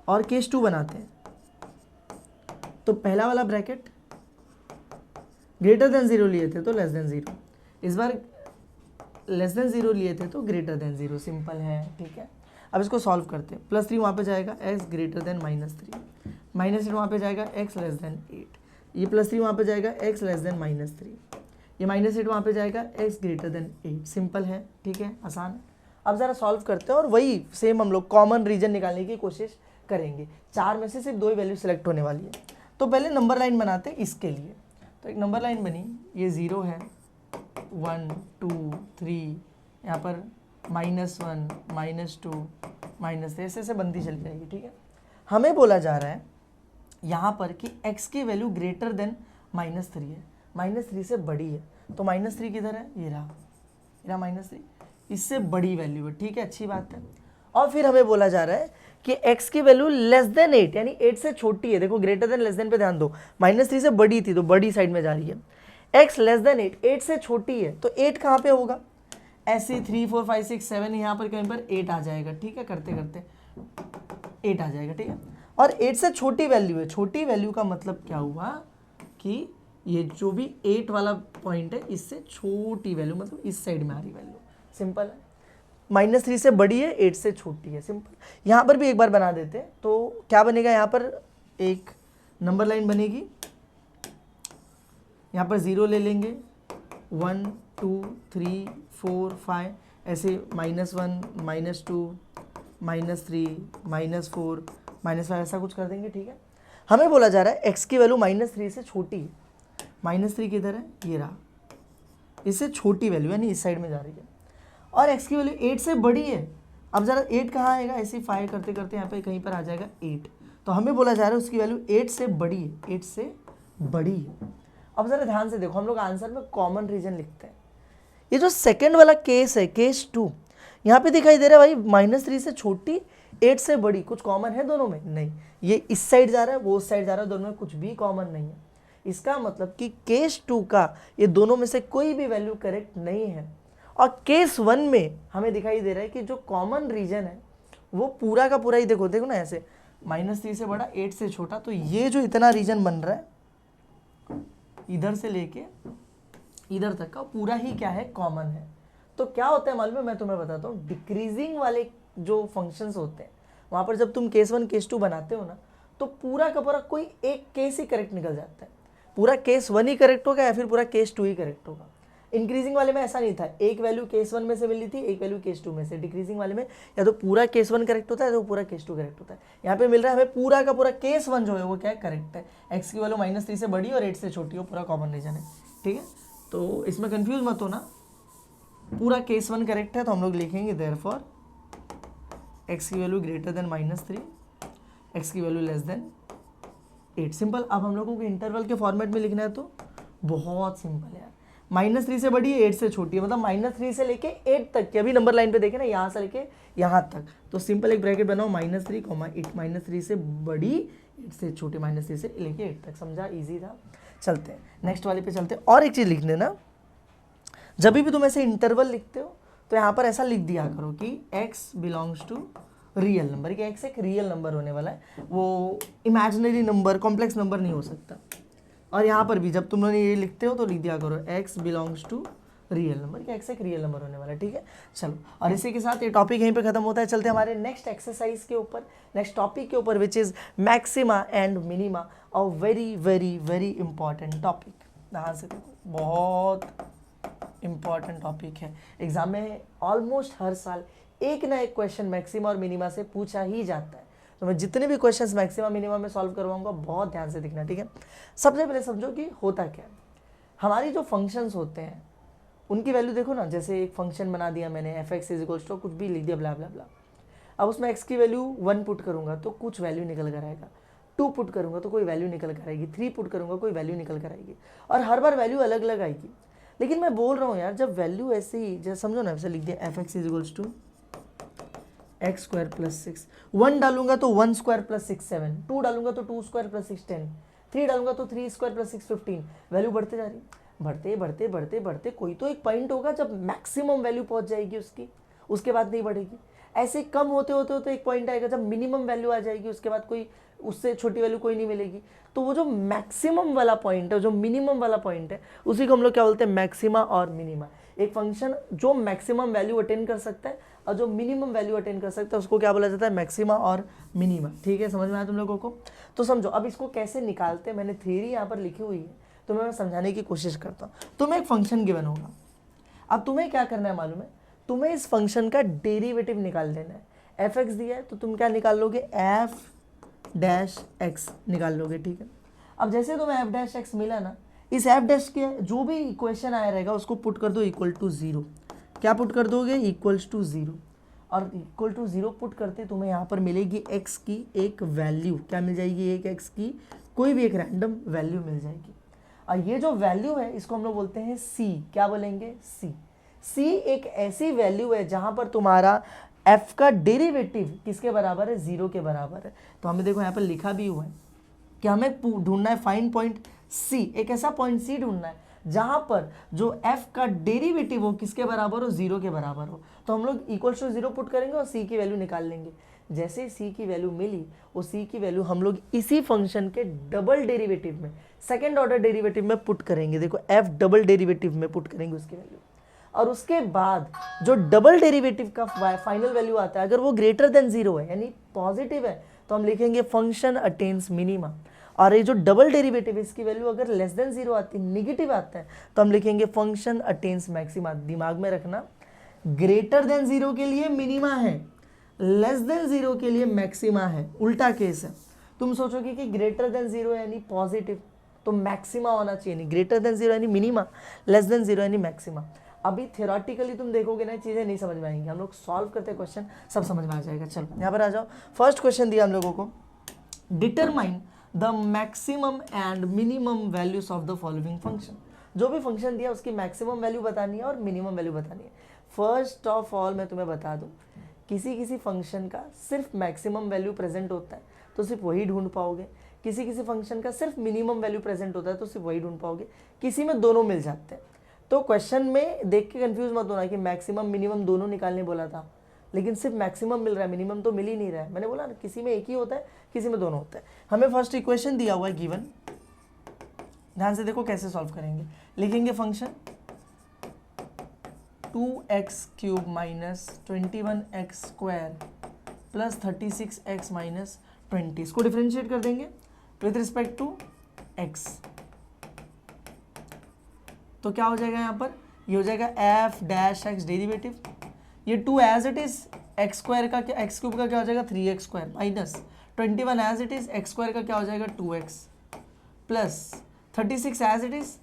और केस 2 बनाते हैं, तो पहला वाला ब्रैकेट ग्रेटर देन 0 लिए थे तो लेस देन 0, इस बार लेस देन 0 लिए थे तो ग्रेटर देन 0, सिंपल है, ठीक है। अब इसको सॉल्व करते हैं, +3 वहाँ पे जाएगा x ग्रेटर देन -3, -8 वहाँ पे जाएगा x लेस देन 8, ये +3 वहाँ पे जाएगा x लेस देन -3, ये -8 वहाँ पे जाएगा x ग्रेटर देन 8, सिंपल है, ठीक है, आसान है। अब ज़रा सॉल्व करते हैं और वही सेम हम लोग कॉमन रीजन निकालने की कोशिश करेंगे। 4 में से सिर्फ 2 ही वैल्यू सेलेक्ट होने वाली है। तो पहले नंबर लाइन बनाते हैं इसके लिए। तो एक नंबर लाइन बनी, ये 0 है, 1 2 3, यहाँ पर -1 -2 -3, ऐसे बनती चली जाएगी, ठीक है। हमें बोला जा रहा है यहाँ पर कि x की वैल्यू ग्रेटर देन -3 है, -3 से बड़ी है, तो -3 किधर है, ये रहा -3, इससे बड़ी वैल्यू है, ठीक है, अच्छी बात है। और फिर हमें बोला जा रहा है कि x की वैल्यू लेस देन 8, यानी 8 से छोटी है, देखो ग्रेटर देन लेस देन पे ध्यान दो, -3 से बड़ी थी तो बड़ी साइड में जा रही है, x लेस देन 8, 8 से छोटी है तो 8 कहाँ पे होगा, ऐसे 3 4 5 6 7 यहाँ पर कहीं पर 8 आ जाएगा, ठीक है, करते करते 8 आ जाएगा, ठीक है। और 8 से छोटी वैल्यू है, छोटी वैल्यू का मतलब क्या हुआ कि ये जो भी 8 वाला पॉइंट है इससे छोटी वैल्यू, मतलब इस साइड में आ रही वैल्यू, सिंपल है। -3 से बड़ी है, 8 से छोटी है, सिंपल। यहाँ पर भी एक बार बना देते हैं, तो क्या बनेगा, यहाँ पर एक नंबर लाइन बनेगी, यहाँ पर 0 ले लेंगे, 1 2 3 4 5, ऐसे -1 -2 -3 -4 -5 ऐसा कुछ कर देंगे, ठीक है। हमें बोला जा रहा है x की वैल्यू -3 से छोटी है, -3 किधर है, ये रहा, इससे छोटी वैल्यू यानी इस साइड में जा रही है, और x की वैल्यू 8 से बड़ी है। अब ज़रा 8 कहाँ आएगा, ऐसे 5 करते करते यहाँ पे कहीं पर आ जाएगा 8, तो हमें बोला जा रहा है उसकी वैल्यू 8 से बड़ी है, 8 से बड़ी है। अब ज़रा ध्यान से देखो, हम लोग आंसर में कॉमन रीजन लिखते हैं, ये जो सेकेंड वाला केस है, केस 2, यहाँ पे दिखाई दे रहा है भाई -3 से छोटी 8 से बड़ी, कुछ कॉमन है दोनों में, नहीं, ये इस साइड जा रहा है वो उस साइड जा रहा है, दोनों में कुछ भी कॉमन नहीं है। इसका मतलब कि केस 2 का ये दोनों में से कोई भी वैल्यू करेक्ट नहीं है। और केस 1 में हमें दिखाई दे रहा है कि जो कॉमन रीजन है वो पूरा का पूरा ही, देखो देखो ना, ऐसे -3 से बड़ा 8 से छोटा, तो ये जो इतना रीजन बन रहा है इधर से लेके इधर तक का पूरा ही क्या है, कॉमन है। तो क्या होता है मालूम है, मैं तुम्हें बताता हूँ, डिक्रीजिंग वाले जो फंक्शंस होते हैं वहाँ पर जब तुम केस 1 केस 2 बनाते हो ना, तो पूरा का पूरा कोई एक केस ही करेक्ट निकल जाता है, पूरा केस 1 ही करेक्ट होगा या फिर पूरा केस 2 ही करेक्ट होगा। इंक्रीजिंग वाले में ऐसा नहीं था, एक वैल्यू केस 1 में से मिली थी, एक वैल्यू केस 2 में से। डिक्रीजिंग वाले में या तो पूरा केस 1 करेक्ट होता है तो पूरा केस 2 करेक्ट होता है। यहाँ पे मिल रहा है हमें पूरा का पूरा केस 1 जो है वो क्या है, करेक्ट है, x की वैल्यू -3 से बड़ी और 8 से छोटी हो, पूरा कॉमन रीजन है, ठीक है। तो इसमें कंफ्यूज मत होना, पूरा केस 1 करेक्ट है, तो हम लोग लिखेंगे देयरफॉर x की वैल्यू ग्रेटर देन -3, x की वैल्यू लेस देन 8, सिंपल। अब हम लोगों को इंटरवल के फॉर्मेट में लिखना है तो बहुत सिंपल है, -3 से बड़ी है 8 से छोटी है, मतलब -3 से लेके 8 तक की, अभी नंबर लाइन पे देखे ना, यहाँ से लेके यहाँ तक, तो सिंपल एक ब्रैकेट बनाओ, -3, 8, -3 से बड़ी 8 से छोटी, -3 से लेके 8 तक, समझा, इजी था। चलते हैं नेक्स्ट वाले पे चलते हैं। और एक चीज़ लिख लेना, जब भी तुम ऐसे इंटरवल लिखते हो तो यहाँ पर ऐसा लिख दिया करो कि x belongs to real number, कि x एक रियल नंबर होने वाला है, वो इमेजिनरी नंबर, कॉम्प्लेक्स नंबर नहीं हो सकता। और यहाँ पर भी जब तुम लोग ये लिखते हो तो लिख दिया करो x belongs to real number, कि x एक रियल नंबर होने वाला है, ठीक है। चलो, और इसी के साथ ये टॉपिक यहीं पे खत्म होता है। चलते हैं हमारे नेक्स्ट एक्सरसाइज के ऊपर, नेक्स्ट टॉपिक के ऊपर, which is maxima and minima, a very very very important topic. ध्यान से देखो, बहुत इंपॉर्टेंट टॉपिक है, एग्जाम में ऑलमोस्ट हर साल एक ना एक क्वेश्चन मैक्सिमा और मिनिमा से पूछा ही जाता है। तो मैं जितने भी क्वेश्चंस मैक्सिमा मिनिमा में सॉल्व करवाऊंगा, बहुत ध्यान से दिखना, ठीक है। सबसे पहले समझो कि होता क्या है, हमारी जो फंक्शंस होते हैं उनकी वैल्यू देखो ना, जैसे एक फंक्शन बना दिया मैंने, f(x) = कुछ भी लिख दिया, ब्ला ब्ला ब्ला। अब उसमें x की वैल्यू 1 पुट करूंगा तो कुछ वैल्यू निकल कर आएगा, 2 पुट करूंगा तो कोई वैल्यू निकल कर आएगी, 3 पुट करूंगा कोई वैल्यू निकल कर आएगी, और हर बार वैल्यू अलग अलग आएगी। लेकिन मैं बोल रहा हूँ यार, जब वैल्यू ऐसे ही, जैसे समझो ना, ऐसे लिख दिया f(x) = x² + 6, 1 डालूंगा तो 1² + 6 7, 2 डालूंगा तो 2² + 6 10, 3 डालूंगा तो 3² + 6 15, वैल्यू बढ़ते जा रही, बढ़ते बढ़ते बढ़ते बढ़ते कोई तो एक पॉइंट होगा जब मैक्सिमम वैल्यू पहुंच जाएगी उसकी, उसके बाद नहीं बढ़ेगी। ऐसे कम होते होते होते एक पॉइंट आएगा जब मिनिमम वैल्यू आ जाएगी, उसके बाद कोई उससे छोटी वैल्यू कोई नहीं मिलेगी। तो वो जो मैक्सिमम वाला पॉइंट है, जो मिनिमम वाला पॉइंट है, उसी को हम लोग क्या बोलते हैं, मैक्सिमा और मिनिमा। एक फंक्शन जो मैक्सिमम वैल्यू अटेन कर सकता है और जो मिनिमम वैल्यू अटेन कर सकता है उसको क्या बोला जाता है, मैक्सिमा और मिनिमा। ठीक है, समझ में आया तुम लोगों को? तो समझो अब इसको कैसे निकालते हैं, मैंने थ्योरी यहाँ पर लिखी हुई है, तो मैं समझाने की कोशिश करता हूँ। तुम्हें एक फंक्शन गिवन होगा, अब तुम्हें क्या करना है मालूम है, तुम्हें इस फंक्शन का डेरिवेटिव निकाल देना है। एफ एक्स दिया है तो तुम क्या निकाल लोगे, एफ डैश एक्स निकाल लोगे। ठीक है, अब जैसे तुम्हें एफ डैश एक्स मिला ना, इस एफ डैश के जो भी इक्वेशन आया रहेगा उसको पुट कर दो इक्वल टू जीरो। क्या पुट कर दोगे, इक्वल्स टू जीरो। और इक्वल टू जीरो पुट करते तुम्हें यहाँ पर मिलेगी एक्स की एक वैल्यू। क्या मिल जाएगी, एक एक्स की कोई भी एक रैंडम वैल्यू मिल जाएगी। और ये जो वैल्यू है इसको हम लोग बोलते हैं सी। क्या बोलेंगे, सी। सी एक ऐसी वैल्यू है जहां पर तुम्हारा f का डेरिवेटिव किसके बराबर है, जीरो के बराबर है। तो हमें देखो यहाँ पर लिखा भी हुआ है कि हमें ढूंढना है फाइंड पॉइंट सी, एक ऐसा पॉइंट सी ढूंढना है जहां पर जो f का डेरिवेटिव हो किसके बराबर हो, जीरो के बराबर हो। तो हम लोग इक्वल टू जीरो पुट करेंगे और c की वैल्यू निकाल लेंगे। जैसे c की वैल्यू मिली, वो c की वैल्यू हम लोग इसी फंक्शन के डबल डेरिवेटिव में, सेकेंड ऑर्डर डेरिवेटिव में पुट करेंगे। देखो f डबल डेरिवेटिव में पुट करेंगे उसकी वैल्यू, और उसके बाद जो डबल डेरिवेटिव का फाइनल वैल्यू आता है, अगर वो ग्रेटर देन जीरो है यानी पॉजिटिव है, तो हम लिखेंगे फंक्शन अटेन्स मिनिमा। और ये जो डबल डेरिवेटिव है इसकी वैल्यू अगर लेस देन जीरो आती है, निगेटिव आता है, तो हम लिखेंगे फंक्शन अटेन्स मैक्सिमा। दिमाग में रखना, ग्रेटर देन जीरो के लिए मिनिमा है, लेस देन जीरो के लिए मैक्सिमा है, उल्टा केस है। तुम सोचोगे कि ग्रेटर देन जीरो यानी पॉजिटिव, तो मैक्सिमा होना चाहिए, नहीं, ग्रेटर देन जीरो यानी मिनिमा, लेस देन जीरो यानी मैक्सिमा। अभी थ्योरेटिकली तुम देखोगे ना, चीज़ें नहीं समझ में आएंगी, हम लोग सॉल्व करते क्वेश्चन सब समझ में आ जाएगा। चलो यहाँ पर आ जाओ, फर्स्ट क्वेश्चन दिया हम लोगों को, determine the maximum and minimum values of the following function. जो भी फंक्शन दिया उसकी मैक्सिमम वैल्यू बतानी है और मिनिमम वैल्यू बतानी है। फर्स्ट ऑफ ऑल मैं तुम्हें बता दूं, किसी फंक्शन का सिर्फ मैक्सिमम वैल्यू प्रेजेंट होता है तो सिर्फ वही ढूंढ पाओगे, किसी फंक्शन का सिर्फ मिनिमम वैल्यू प्रेजेंट होता है तो सिर्फ वही ढूंढ पाओगे, किसी में दोनों मिल जाते हैं। तो क्वेश्चन में देख के कंफ्यूज मत होना कि मैक्सिमम मिनिमम दोनों निकालने बोला था, लेकिन सिर्फ मैक्सिमम मिल रहा है, मिनिमम तो मिल ही नहीं रहा है। मैंने बोला ना, किसी में एक ही होता है, किसी में दोनों होता है। हमें फर्स्ट इक्वेशन दिया हुआ है गिवन, ध्यान से देखो कैसे सॉल्व करेंगे। लिखेंगे function 2x³ minus 21x² plus 36x minus 20, इसको डिफरेंशिएट कर देंगे विथ रिस्पेक्ट टू x। तो क्या हो जाएगा यहाँ पर, ये हो जाएगा f डैश x डेरिवेटिव, ये 2 एज इट इज x² का क्या, x³ का क्या हो जाएगा 3x² minus 21 as it is x² का क्या हो जाएगा 2x plus 36 as it is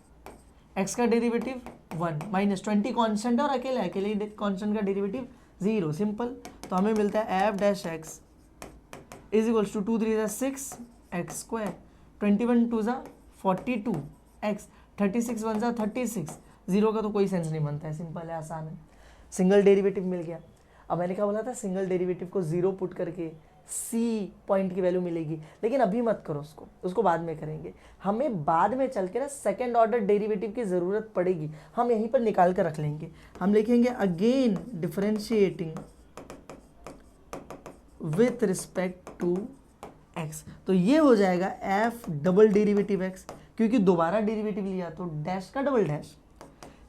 x का डेरिवेटिव 1 माइनस 20 कांस्टेंट और अकेले कांस्टेंट का डेरिवेटिव 0, सिंपल। तो हमें मिलता है f dash x is equals to 2 3 6 x², 21 2 42 x, 36 1 36, 0 का तो कोई सेंस नहीं बनता है, सिंपल है, आसान है। सिंगल डेरिवेटिव मिल गया। अब मैंने क्या बोला था, सिंगल डेरिवेटिव को 0 पुट करके c पॉइंट की वैल्यू मिलेगी, लेकिन अभी मत करो उसको बाद में करेंगे। हमें बाद में चल के ना सेकेंड ऑर्डर डेरिवेटिव की ज़रूरत पड़ेगी, हम यहीं पर निकाल कर रख लेंगे। हम लिखेंगे again differentiating with respect to x, तो ये हो जाएगा f डबल डेरिवेटिव x, क्योंकि दोबारा डेरिवेटिव लिया तो डैश का double dash.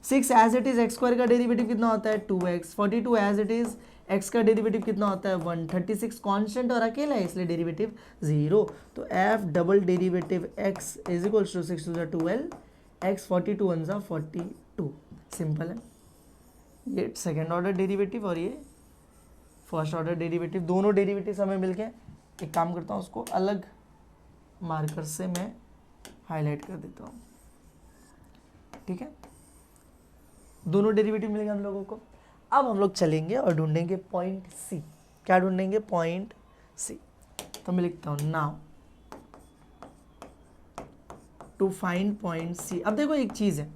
6 as it is x² का डेरिवेटिव कितना होता है 2x, 42 as it is x का डेरिवेटिव कितना होता है 1, 36 कांस्टेंट और अकेला है इसलिए डेरिवेटिव 0। तो f double derivative x is equals to 6 2 12 x, 42 1 42, simple है। ये सेकेंड ऑर्डर डेरिवेटिव और ये फर्स्ट ऑर्डर डेरिवेटिव, दोनों डेरिवेटिव हमें मिल गए। एक काम करता हूँ, उसको अलग मार्कर से मैं हाईलाइट कर देता हूँ, ठीक है। दोनों डेरिवेटिव मिल गए हम लोगों को। अब हम लोग चलेंगे और ढूंढेंगे पॉइंट सी। क्या ढूंढेंगे, पॉइंट सी। तो मैं लिखता हूँ now to find point C. अब देखो एक चीज़ है,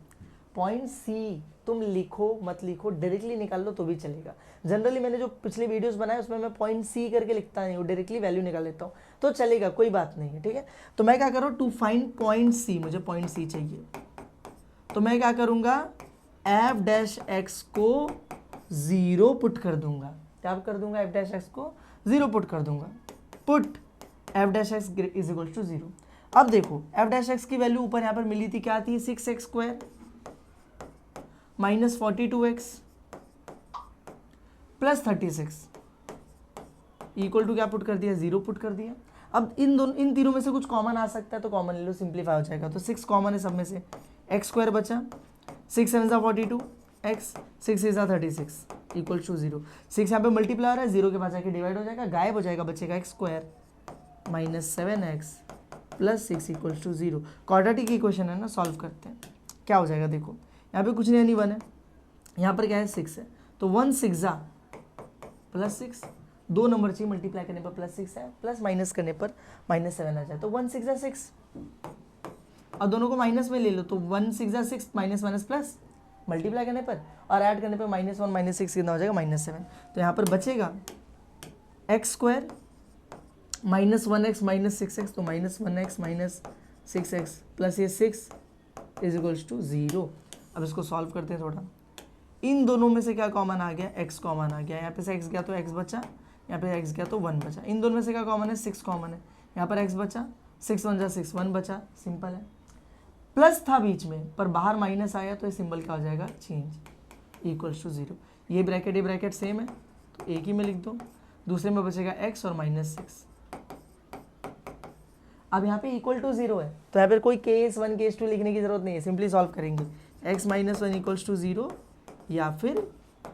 पॉइंट सी तुम लिखो मत लिखो, डायरेक्टली निकाल लो तो भी चलेगा। जनरली मैंने जो पिछले वीडियोस बनाए उसमें मैं पॉइंट सी करके लिखता नहीं हूँ, डायरेक्टली वैल्यू निकाल लेता हूँ, तो चलेगा, कोई बात नहीं है, ठीक है। तो मैं क्या करूँ, टू फाइंड पॉइंट सी, मुझे पॉइंट सी चाहिए, तो मैं क्या करूँगा, एफ डैश एक्स को 0 पुट कर दूंगा। क्या कर दूंगा, एफ डैश एक्स को 0 पुट कर दूंगा। Put f dash x is equal to 0। अब देखो एफ डैश एक्स की वैल्यू ऊपर यहाँ पर मिली थी, क्या थी, 6x² minus 42x plus 36 equal to क्या पुट कर दिया, 0 पुट कर दिया। अब इन तीनों में से कुछ कॉमन आ सकता है तो कॉमन ले लो, सिंप्लीफाई हो जाएगा। तो 6 कॉमन है सब में से, x² बचा, 6 7 42 x, 6 6 36 इक्वल टू 0। 6 यहाँ पे मल्टीप्लाई हो रहा है, 0 के पास जाके डिवाइड हो जाएगा, गायब हो जाएगा, बचेगा x² minus 7x plus 6 equal to 0। Quadratic equation है ना, सॉल्व करते हैं, क्या हो जाएगा। देखो यहाँ पे कुछ नहीं, यानी 1 है, यहाँ पर क्या है 6 है, तो 1 6 प्लस 6, 2 नंबर चाहिए, मल्टीप्लाई करने पर प्लस 6 है, प्लस माइनस करने पर माइनस 7 आ जाए, तो 1 6 6। अब दोनों को माइनस में ले लो, तो 1 6 6 माइनस माइनस प्लस, मल्टीप्लाई करने पर और ऐड करने पर -1 -6 कितना हो जाएगा, -7। तो यहाँ पर बचेगा x² minus 1x minus 6x, तो -1x माइनस 6x प्लस ये 6 इज इक्वल्स टू 0। अब इसको सॉल्व करते हैं थोड़ा। इन दोनों में से क्या कॉमन आ गया, x कॉमन आ गया, यहाँ पे से x गया तो x बचा, यहाँ पे x गया तो 1 बचा। इन दोनों में से क्या कॉमन है, 6 कॉमन है, यहाँ पर x बचा, 6 1 6 1 बचा, सिंपल है। प्लस था बीच में पर बाहर माइनस आया तो ये सिंबल क्या हो जाएगा, चेंज, इक्वल्स टू 0। ये ब्रैकेट सेम है तो एक ही में लिख दो, दूसरे में बचेगा x और -6। अब यहाँ पे इक्वल टू 0 है तो यहाँ पर कोई केस 1 केस 2 लिखने की जरूरत नहीं है, सिंपली सॉल्व करेंगे। x -1 इक्वल्स टू 0 या फिर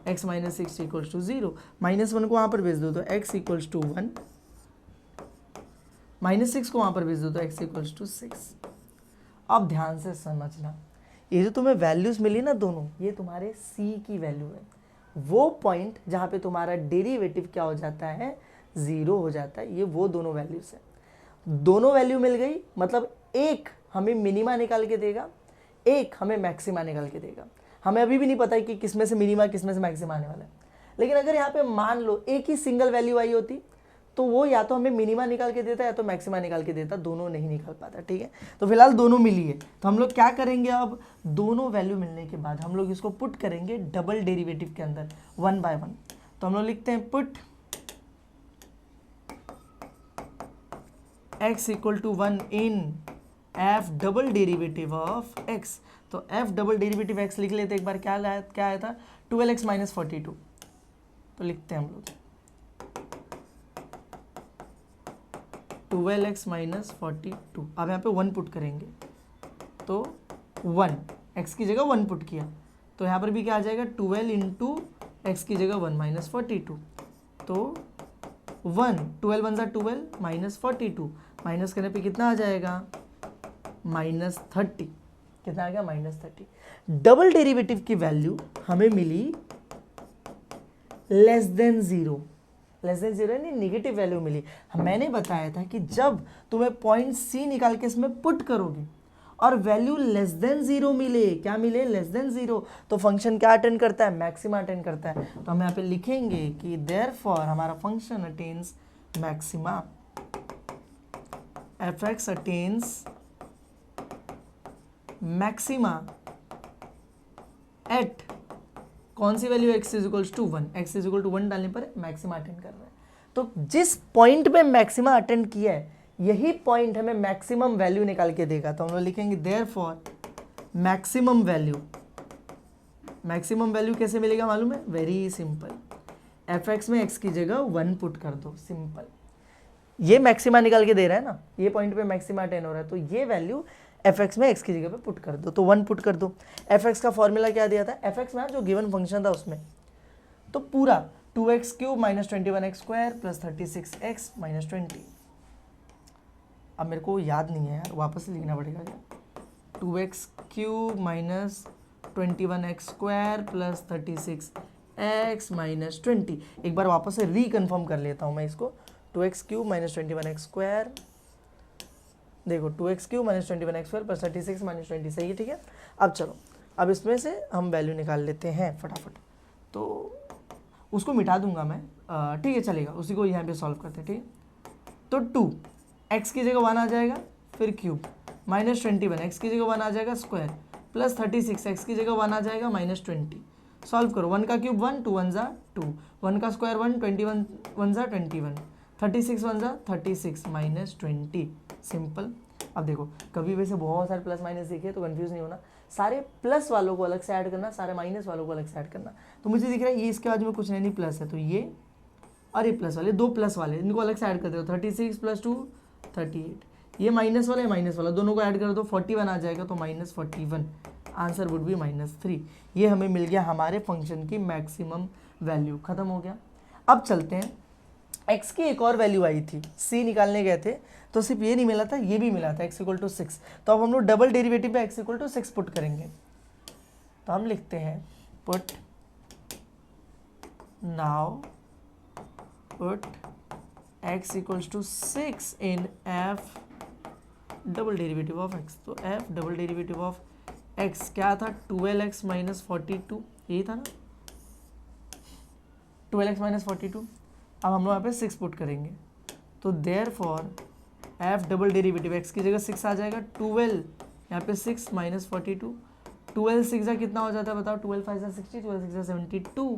x -6 इक्वल्स टू 0। -1 को वहाँ पर भेज दो तो x इक्वल्स टू 1, -6 को वहाँ पर भेज दो तो x इक्वल्स टू 6। अब ध्यान से समझना, ये जो तुम्हें वैल्यूज मिली ना दोनों, ये तुम्हारे c की वैल्यू है, वो पॉइंट जहाँ पे तुम्हारा डेरिवेटिव क्या हो जाता है, 0 हो जाता है, ये वो दोनों वैल्यूज है। दोनों वैल्यू मिल गई, मतलब एक हमें मिनिमा निकाल के देगा, एक हमें मैक्सिमा निकाल के देगा। हमें अभी भी नहीं पता है कि किसमें से मिनिमा किसमें से मैक्सिमा आने वाला है, लेकिन अगर यहाँ पे मान लो एक ही सिंगल वैल्यू आई होती तो वो या तो हमें मिनिमा निकाल के देता या तो मैक्सिमा निकाल के देता, दोनों नहीं निकाल पाता, ठीक है। तो फिलहाल दोनों मिली है, तो हम लोग क्या करेंगे, अब दोनों वैल्यू मिलने के बाद हम लोग इसको पुट करेंगे डबल डेरिवेटिव के अंदर 1 बाय 1। तो हम लोग लिखते हैं put x equal to 1 in f double derivative of x। तो f डबल डेरिवेटिव x लिख लेते एक बार, क्या आया था, 12x माइनस 42। तो लिखते हैं हम लोग 12x माइनस 42। अब यहाँ पे 1 पुट करेंगे तो 1, x की जगह 1 पुट किया तो यहाँ पर भी क्या आ जाएगा, 12 इंटू एक्स की जगह 1 माइनस 42, तो 1, 12 1 12 माइनस 42, माइनस करने पे कितना आ जाएगा, -30। कितना आ गया, -30। डबल डेरिवेटिव की वैल्यू हमें मिली लेस देन 0, लेस देन 0 यानी नेगेटिव वैल्यू मिली। मैंने बताया था कि जब तुम्हें पॉइंट C निकाल के इसमें पुट करोगे और वैल्यू लेस देन 0 मिले, क्या मिले, लेस देन 0, तो फंक्शन क्या अटेंड करता है, मैक्सिमा अटेंड करता है। तो हम यहाँ पे लिखेंगे कि देयरफॉर हमारा function attains maxima, fx attains maxima at कौन सी value, x is equals to 1, x is equal to 1 डालने पर मैक्सिमा अटेंड कर रहा है। तो जिस पॉइंट पे मैक्सिमा अटेंड किया है यही पॉइंट हमें मैक्सिमम वैल्यू निकाल के देगा। तो हम लोग लिखेंगे therefore maximum value, maximum value कैसे मिलेगा मालूम है, वेरी सिंपल, fx में x की जगह 1 पुट कर दो, सिंपल। ये मैक्सिमा निकाल के दे रहा है ना, ये पॉइंट पे मैक्सिमा अटेंड हो रहा है, तो ये वैल्यू fx में x की जगह पे पुट कर दो, तो 1 पुट कर दो। fx का फॉर्मूला क्या दिया था, fx में जो गिवन फंक्शन था उसमें, तो पूरा 2x cube minus 21x square plus 36x minus 20। अब मेरे को याद नहीं है यार, वापस से लिखना पड़ेगा क्या, 2x cube minus 21x square plus 36x minus 20। एक बार वापस से रिकन्फर्म कर लेता हूँ मैं इसको, 2x cube minus 21x square, देखो 2x cube minus 21x square plus 36 minus 20, सही है, ठीक है। अब चलो, अब इसमें से हम वैल्यू निकाल लेते हैं फटाफट, तो उसको मिटा दूंगा मैं, ठीक है चलेगा, उसी को यहाँ पे सॉल्व करते हैं, ठीक है। तो 2 x की जगह 1 आ जाएगा, फिर क्यूब माइनस 21 x की जगह 1 आ जाएगा स्क्वायर प्लस 36 x की जगह 1 आ जाएगा माइनस 20। सॉल्व करो, 1 का क्यूब 1, 2 1 ज़ा 2, 1 का स्क्वायर 1, 21 1 ज़ा 21, 36 वन जा 36 माइनस 20 सिंपल। अब देखो कभी वैसे बहुत सारे प्लस माइनस दिखे तो कंफ्यूज नहीं होना, सारे प्लस वालों को अलग से ऐड करना, सारे माइनस वालों को अलग से ऐड करना। तो मुझे दिख रहा है ये इसके बाद में कुछ नहीं प्लस है, तो ये और ये प्लस वाले, दो प्लस वाले इनको अलग से ऐड कर दो, 36 + 2 38, ये माइनस वाला दोनों को ऐड कर दो 41 आ जाएगा, तो -41 आंसर वुड बी -3। ये हमें मिल गया हमारे फंक्शन की मैक्सिमम वैल्यू, खत्म हो गया। अब चलते हैं, x की एक और वैल्यू आई थी, c निकालने गए थे तो सिर्फ ये नहीं मिला था, ये भी मिला था x = 6। तो अब हम लोग डबल डेरिवेटिव पे x = 6 पुट करेंगे। तो हम लिखते हैं put now put x = 6 in f double derivative of x। तो f double derivative of x क्या था, 12x - 42, यही था ना, 12x - 42। अब हम लोग यहाँ पे 6 पुट करेंगे, तो therefore f double derivative x की जगह 6 आ जाएगा, 12 यहाँ पे 6 - 42, 12 6 जा कितना हो जाता है बताओ, 12 5 जा 60, 12 6 जा 72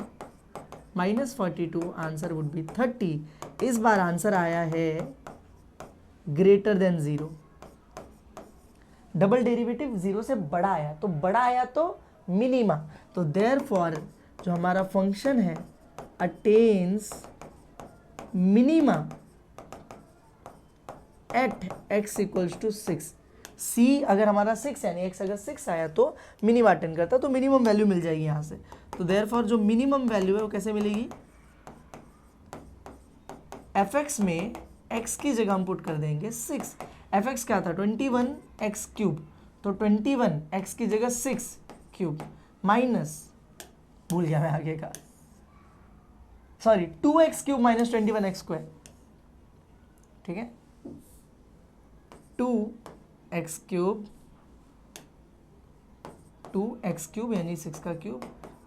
-42, आंसर वुड बी 30। इस बार आंसर आया है >0। डबल डेरिवेटिव 0 से बड़ा आया, तो बड़ा आया तो मिनिमा, तो देयरफॉर जो हमारा फंक्शन है attains minima eight x = 6। c अगर हमारा 6 यानी x अगर 6 आया तो मिनिमा अटेंड करता, तो मिनिमम वैल्यू मिल जाएगी यहाँ से। तो देयरफॉर जो मिनिमम वैल्यू है वो कैसे मिलेगी, fx में x की जगह हम पुट कर देंगे 6। fx क्या था, 21x³, तो 21x की जगह 6³ माइनस, भूल गया मैं आगे का, सॉरी 2x³ - 21x², ठीक है, 2x³ यानी 6 का क्यूब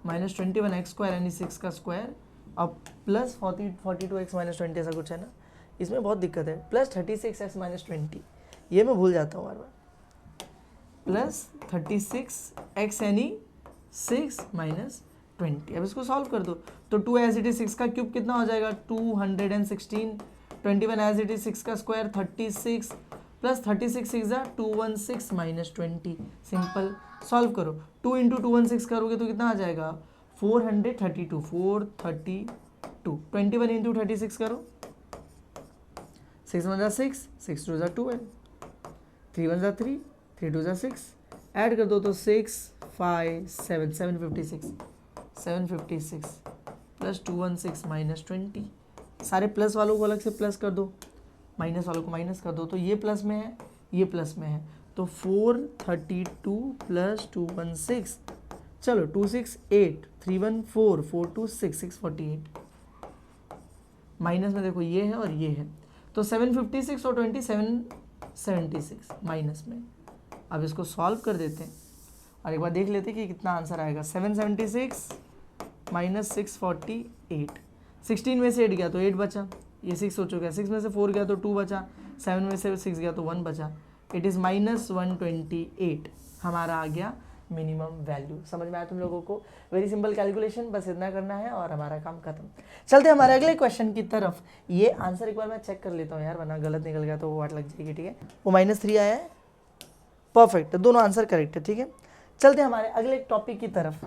माइनस 21x² यानी 6 का स्क्वायर, अब प्लस 42x - 20 ऐसा कुछ है ना, इसमें बहुत दिक्कत है, प्लस 36x - 20, ये मैं भूल जाता हूँ बार बार, प्लस 36x यानी 6 - 20। अब इसको सॉल्व कर दो, तो 2 एज इट इज 6 का क्यूब कितना हो जाएगा, 216, 21 एज इट इज 6 का स्क्वायर 36 प्लस 36 6 जा 216 - 20, सिंपल सॉल्व करो, 2 × 216 करोगे तो कितना आ जाएगा 432, 432, 21 × 36 करो, 6 1 जा 6, 6 2 जा 12, 3 1 जा 3, 3 2 जा 6, ऐड कर दो तो 6 5 7 756, 756 प्लस 216 - 20, सारे प्लस वालों को अलग से प्लस कर दो, माइनस वालों को माइनस कर दो, तो ये प्लस में है ये प्लस में है, तो 432 प्लस 216, चलो 268, 314, 426, 648, माइनस में देखो ये है और ये है, तो 756 और 20 776 माइनस में। अब इसको सॉल्व कर देते हैं और एक बार देख लेते हैं कि कितना आंसर आएगा, 776 - 648, 16 में से 8 गया तो 8 बचा, ये 6 हो चुका है, 6 में से 4 गया तो 2 बचा, 7 में से 6 गया तो 1 बचा, इट इज़ -128 हमारा आ गया मिनिमम वैल्यू। समझ में आया तुम लोगों को, वेरी सिंपल कैलकुलेशन, बस इतना करना है और हमारा काम खत्म। चलते हैं हमारे अगले क्वेश्चन की तरफ। ये आंसर एक बार मैं चेक कर लेता हूँ यार, वरना गलत निकल गया तो वो वाट लग जाएगी, ठीक है। वो -3 आया है, परफेक्ट, दोनों आंसर करेक्ट है, ठीक है। चलते हैं हमारे अगले टॉपिक की तरफ।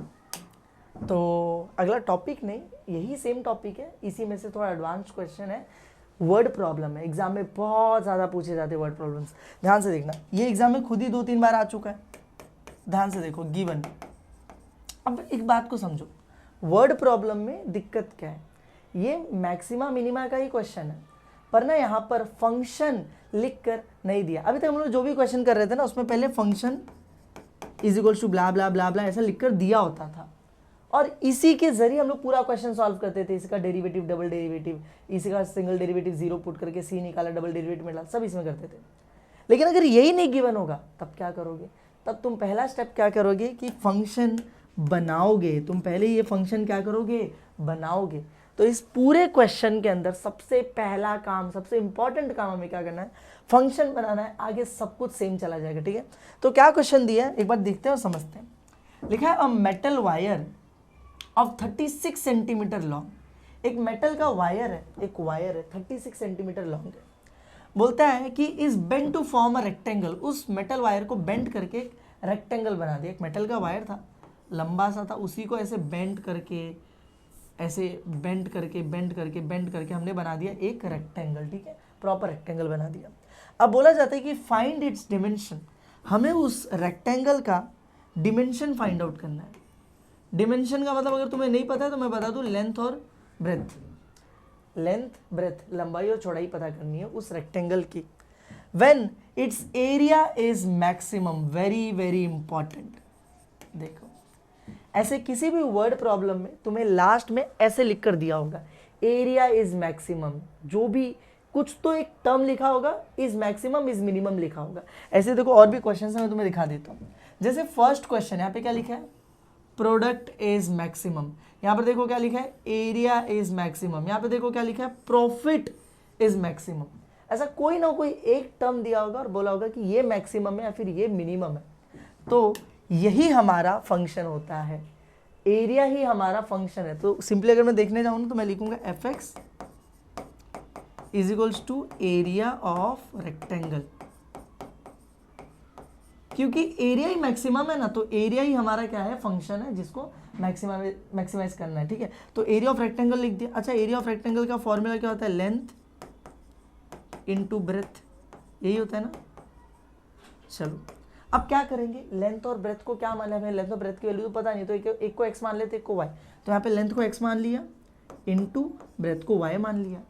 तो अगला टॉपिक नहीं, यही सेम टॉपिक है, इसी में से थोड़ा एडवांस क्वेश्चन है, वर्ड प्रॉब्लम है। एग्जाम में बहुत ज़्यादा पूछे जाते हैं वर्ड प्रॉब्लम्स, ध्यान से देखना, ये एग्जाम में खुद ही 2-3 बार आ चुका है, ध्यान से देखो गिवन। अब एक बात को समझो, वर्ड प्रॉब्लम में दिक्कत क्या है, ये मैक्सिमा मिनिमा का ही क्वेश्चन है, पर ना यहाँ पर फंक्शन लिख कर नहीं दिया। अभी तक हम लोग जो भी क्वेश्चन कर रहे थे ना, उसमें पहले फंक्शन = ब्ला ब्ला ब्ला ब्ला ऐसा लिख कर दिया होता था, और इसी के जरिए हम लोग पूरा क्वेश्चन सॉल्व करते थे। इसका डेरिवेटिव, डबल डेरिवेटिव, इसी का सिंगल डेरिवेटिव 0 पुट करके c निकाला, डबल डेरिवेटिव मिला, सब इसमें करते थे। लेकिन अगर यही नहीं गिवन होगा तब क्या करोगे, तब तुम पहला स्टेप क्या करोगे कि फंक्शन बनाओगे, तुम पहले ये फंक्शन क्या करोगे, बनाओगे। तो इस पूरे क्वेश्चन के अंदर सबसे पहला काम, सबसे इंपॉर्टेंट काम हमें क्या करना है, फंक्शन बनाना है, आगे सब कुछ सेम चला जाएगा, ठीक है। तो क्या क्वेश्चन दिया है एक बार देखते हैं और समझते हैं। लिखा है a metal wire of 36 centimetre long एक मेटल का वायर है, एक वायर है 36 सेंटीमीटर लॉन्ग है, बोलता है कि is bend to form a rectangle, उस मेटल वायर को बेंड करके एक रेक्टेंगल बना दिया। एक मेटल का वायर था, लंबा सा था, उसी को ऐसे बेंड करके, ऐसे बेंड करके बेंड करके बेंड करके हमने बना दिया एक रेक्टेंगल, ठीक है, प्रॉपर रेक्टेंगल बना दिया। अब बोला जाता है कि फाइंड इट्स डिमेंशन, हमें उस रेक्टेंगल का डिमेंशन फाइंड आउट करना है। डिमेंशन का मतलब अगर तुम्हें नहीं पता है तो मैं बता दूं, लेंथ और ब्रेथ, लेंथ ब्रेथ, लंबाई और चौड़ाई पता करनी है उस रेक्टेंगल की। When it's area is maximum, very very important. देखो ऐसे किसी भी वर्ड प्रॉब्लम में तुम्हें लास्ट में ऐसे लिख कर दिया होगा, एरिया इज मैक्सिमम, जो भी कुछ तो एक टर्म लिखा होगा, इज मैक्सिमम इज मिनिमम लिखा होगा। ऐसे देखो और भी क्वेश्चन है, मैं तुम्हें दिखा देता हूँ। जैसे फर्स्ट क्वेश्चन यहाँ पे क्या लिखा है, प्रोडक्ट इज मैक्सिमम, यहाँ पर देखो क्या लिखा है, एरिया इज मैक्सिमम, यहाँ पे देखो क्या लिखा है, प्रॉफिट इज मैक्सिमम। ऐसा कोई ना कोई एक टर्म दिया होगा और बोला होगा कि ये मैक्सिमम है या फिर ये मिनिमम है। तो यही हमारा फंक्शन होता है, एरिया ही हमारा फंक्शन है। तो सिंपली अगर मैं देखने जाऊँ ना तो मैं लिखूंगा f x is equals to area of rectangle, क्योंकि एरिया ही मैक्सिमम है ना, तो एरिया ही हमारा क्या है, फंक्शन है जिसको मैक्सिमाइज करना है, ठीक है। तो एरिया ऑफ रेक्टेंगल लिख दिया। अच्छा, एरिया ऑफ रेक्टेंगल का फॉर्मूला क्या होता है, लेंथ इनटू ब्रेथ, यही होता है ना। चलो अब क्या करेंगे, लेंथ और ब्रेथ को क्या मान लिया, हमें लेंथ और ब्रेथ की वैल्यू तो पता नहीं, तो एक को x मान लेते, एक को y। तो यहाँ पे लेंथ को x मान लिया, इनटू ब्रेथ को y मान लिया।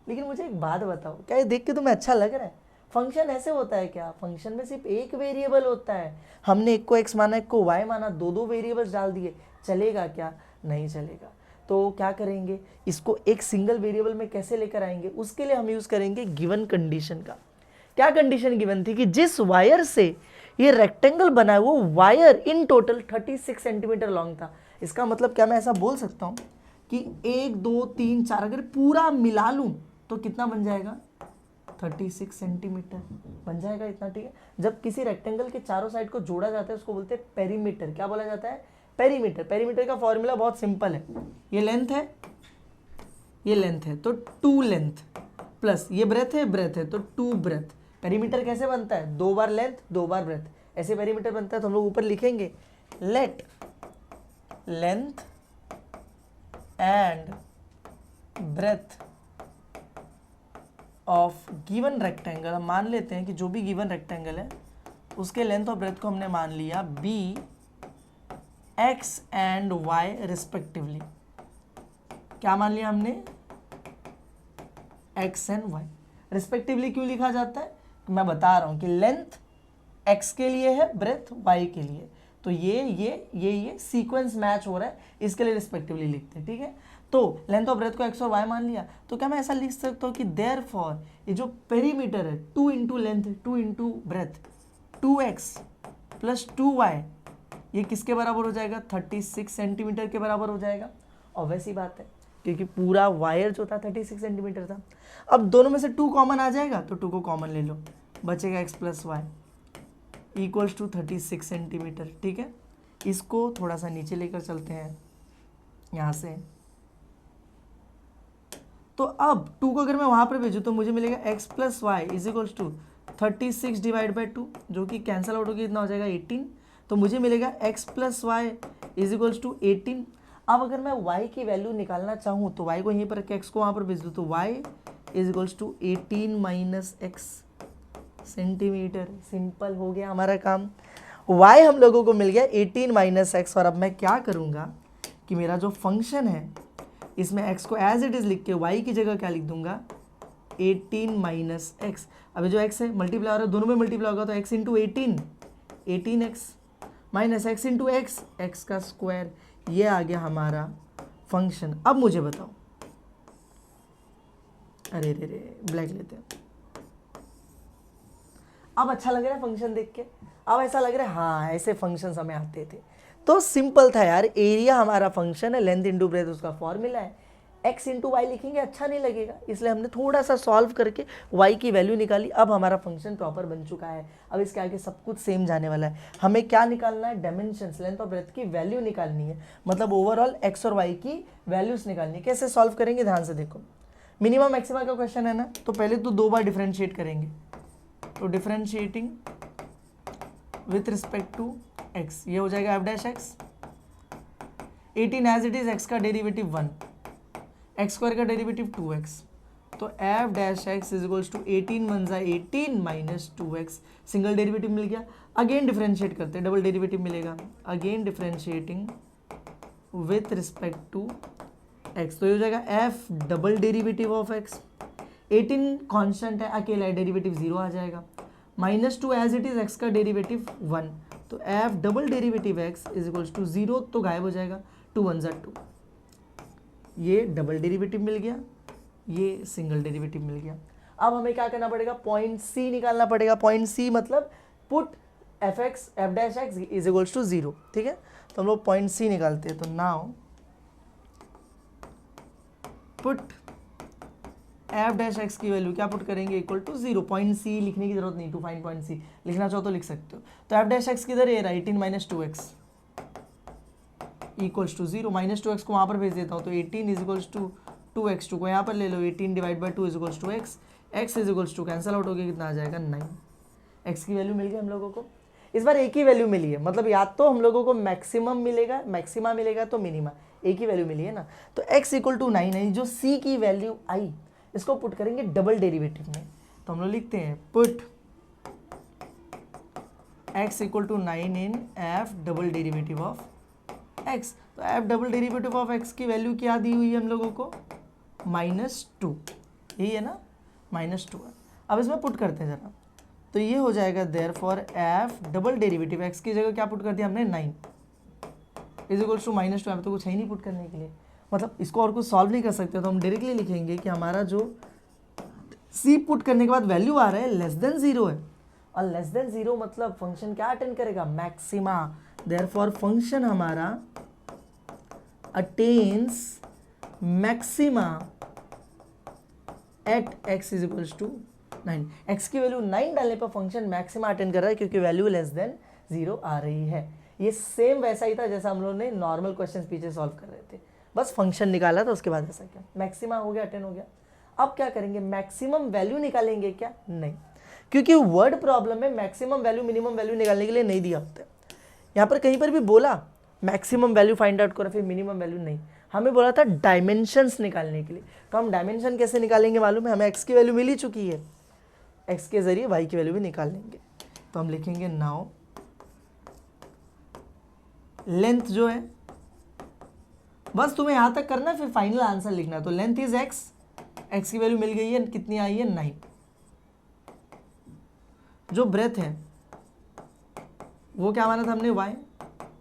लेकिन मुझे एक बात बताओ, क्या ये देख के तुम्हें अच्छा लग रहा है? फंक्शन ऐसे होता है क्या? फंक्शन में सिर्फ एक वेरिएबल होता है, हमने एक को x माना, एक को y माना, दो वेरिएबल्स डाल दिए, चलेगा क्या? नहीं चलेगा। तो क्या करेंगे, इसको एक सिंगल वेरिएबल में कैसे लेकर आएंगे? उसके लिए हम यूज करेंगे गिवन कंडीशन का। क्या कंडीशन गिवन थी कि जिस वायर से ये रेक्टेंगल बना है वो wire in total 36 centimetre long था। इसका मतलब क्या मैं ऐसा बोल सकता हूं कि 1 2 3 4 अगर पूरा मिला लूं तो कितना बन जाएगा, 36 सेंटीमीटर बन जाएगा, इतना, ठीक है। जब किसी रेक्टेंगल के चारों साइड को जोड़ा जाता है उसको बोलते हैं पेरीमीटर। क्या बोला जाता है? पेरीमीटर। पेरीमीटर का फॉर्मूला बहुत सिंपल है, ये लेंथ है, ये लेंथ है तो 2 लेंथ प्लस ये ब्रेथ है, ब्रेथ है तो 2 ब्रेथ। पेरीमीटर कैसे बनता है? 2 बार लेंथ 2 बार ब्रेथ, ऐसे पेरीमीटर बनता है। तो हम लोग ऊपर लिखेंगे let length and breadth of given rectangle, हम मान लेते हैं कि जो भी गिवन रेक्टेंगल है उसके लेंथ और ब्रेथ को हमने मान लिया be x and y respectively. क्या मान लिया हमने? X and y respectively. क्यों लिखा जाता है मैं बता रहा हूं कि लेंथ x के लिए है, ब्रेथ y के लिए, तो ये सीक्वेंस मैच हो रहा है, इसके लिए रिस्पेक्टिवली लिखते हैं, ठीक है। तो लेंथ और ब्रेथ को x और y मान लिया, तो क्या मैं ऐसा लिख सकता हूँ कि देयरफॉर ये जो पेरीमीटर है 2 into length 2 into breadth 2x plus 2y, ये किसके बराबर हो जाएगा? 36 सेंटीमीटर के बराबर हो जाएगा। ऑब्वियस ही बात है, क्योंकि पूरा वायर जो था 36 सेंटीमीटर था। अब दोनों में से 2 कॉमन आ जाएगा तो 2 को कॉमन ले लो, बचेगा x plus y equals to 36 centimetre, ठीक है। इसको थोड़ा सा नीचे लेकर चलते हैं यहाँ से। तो अब 2 को अगर मैं वहाँ पर भेजूँ तो मुझे मिलेगा x plus y is equals to 36 divide by 2, जो कि कैंसिल आउट होगी, इतना हो जाएगा 18। तो मुझे मिलेगा x plus y is equals to 18। अब अगर मैं y की वैल्यू निकालना चाहूँ तो y को यहीं पर रख के x को वहाँ पर भेज दूँ, तो y is equals to 18 minus x centimetre. Simple हो गया हमारा काम। y हम लोगों को मिल गया 18 माइनस एक्स। और अब मैं क्या करूँगा कि मेरा जो फंक्शन है इसमें x को एज इट इज़ लिख के y की जगह क्या लिख दूंगा, 18 माइनस एक्स। अभी जो x है मल्टीप्लाई हो रहा है, दोनों में मल्टीप्लाई होगा तो x into 18x minus x into x का स्क्वायर, ये आ गया हमारा फंक्शन। अब मुझे बताओ, अरे रे रे ब्लैक लेते हैं। अब अच्छा लग रहा है फंक्शन देख के? अब ऐसा लग रहा है हाँ ऐसे फंक्शन हमें आते थे। तो सिंपल था यार, एरिया हमारा फंक्शन है, लेंथ इंटू ब्रेथ उसका फॉर्मूला है, x इंटू वाई लिखेंगे अच्छा नहीं लगेगा, इसलिए हमने थोड़ा सा सॉल्व करके y की वैल्यू निकाली। अब हमारा फंक्शन प्रॉपर बन चुका है। अब इसके आगे सब कुछ सेम जाने वाला है। हमें क्या निकालना है, डायमेंशंस, लेंथ और ब्रेथ की वैल्यू निकालनी है, मतलब ओवरऑल x और y की वैल्यूज निकालनी है। कैसे सॉल्व करेंगे ध्यान से देखो, मिनिमम मैक्सिमा का क्वेश्चन है ना, तो पहले तो 2 बार डिफरेंशिएट करेंगे। तो differentiating with respect to x, ये हो जाएगा f dash x। 18 as it is, x का डेरिवेटिव 1, x स्क्वायर का डेरिवेटिव 2x, तो f dash x is equals to 18 1 जा 18 माइनस 2x, सिंगल डेरिवेटिव मिल गया। अगेन डिफरेंशिएट करते हैं, डबल डेरिवेटिव मिलेगा। Again differentiating with respect to x, तो ये हो जाएगा f double derivative of x। 18 constant है, अकेला है, डेरिवेटिव 0 आ जाएगा। Minus 2 as it is, x का डेरिवेटिव 1, तो f double derivative x is equals to 0, तो गायब हो जाएगा, 2 1 जा 2, ये डबल डेरिवेटिव मिल गया, ये सिंगल डेरिवेटिव मिल गया। अब हमें क्या करना पड़ेगा, पॉइंट सी निकालना पड़ेगा। पॉइंट सी मतलब put f dash x is equals to 0, ठीक है। तो हम लोग पॉइंट सी निकालते हैं। तो now put f dash x की वैल्यू क्या पुट करेंगे, इक्वल टू 0। पॉइंट सी लिखने की जरूरत नहीं, टू फाइंड पॉइंट सी लिखना चाहो तो लिख सकते हो। तो एफ डैश एक्स किधर है, 18 minus 2x equals to 0, minus 2x को वहाँ पर भेज देता हूँ, तो 18 इज इक्वल्स टू 2x, 2 को यहाँ पर ले लो, 18 divide by 2 is equals to x, x is equals to cancel out हो गया, कितना आ जाएगा 9। x की वैल्यू मिल गई हम लोगों को। इस बार एक ही वैल्यू मिली है, मतलब या तो हम लोगों को मैक्सिमम मिलेगा, मैक्सिमा मिलेगा, तो मिनिमा, एक ही वैल्यू मिली है ना। तो x इक्वल टू 9 है, जो c की वैल्यू आई इसको पुट करेंगे डबल डेरिवेटिव में। तो हम लोग लिखते हैं put x equal to 9 in f double derivative of x। तो f double derivative of x की वैल्यू क्या दी हुई है हम लोगों को, -2, यही है ना, -2 है। अब इसमें पुट करते हैं जरा, तो ये हो जाएगा therefore f double derivative x की जगह क्या पुट कर दिया हमने, 9 इज इक्वल्स टू -2। अब तो कुछ है ही नहीं पुट करने के लिए, मतलब इसको और कुछ सॉल्व नहीं कर सकते, तो हम डायरेक्टली लिखेंगे कि हमारा जो c पुट करने के बाद वैल्यू आ रहा है लेस देन 0 है, और लेस देन 0 मतलब फंक्शन क्या अटेंड करेगा, मैक्सिमा। देयरफॉर फंक्शन हमारा attains maxima at x is equals to 9। x की वैल्यू 9 डालने पर फंक्शन मैक्सिमा अटेंड कर रहा है, क्योंकि वैल्यू लेस देन 0 आ रही है। ये सेम वैसा ही था जैसा हम लोगों ने नॉर्मल क्वेश्चंस पीछे सॉल्व कर रहे थे, बस फंक्शन निकाला था, उसके बाद ऐसा क्या मैक्सिमा हो गया, अटेंड हो गया। अब क्या करेंगे, मैक्सिमम वैल्यू निकालेंगे क्या, नहीं, क्योंकि वर्ड प्रॉब्लम में मैक्सिमम वैल्यू मिनिमम वैल्यू निकालने के लिए नहीं दिया होता है। यहाँ पर कहीं पर भी बोला मैक्सिमम वैल्यू फाइंड आउट करो, फिर मिनिमम वैल्यू नहीं, हमें बोला था डायमेंशंस निकालने के लिए। तो हम डायमेंशन कैसे निकालेंगे मालूम है, हमें x की वैल्यू मिल ही चुकी है, x के जरिए y की वैल्यू भी निकाल लेंगे। तो हम लिखेंगे नाउ लेंथ जो है, बस तुम्हें यहाँ तक करना है, फिर फाइनल आंसर लिखना। तो लेंथ इज x की वैल्यू मिल गई है, कितनी आई है 9। जो ब्रेथ है वो क्या माना था हमने,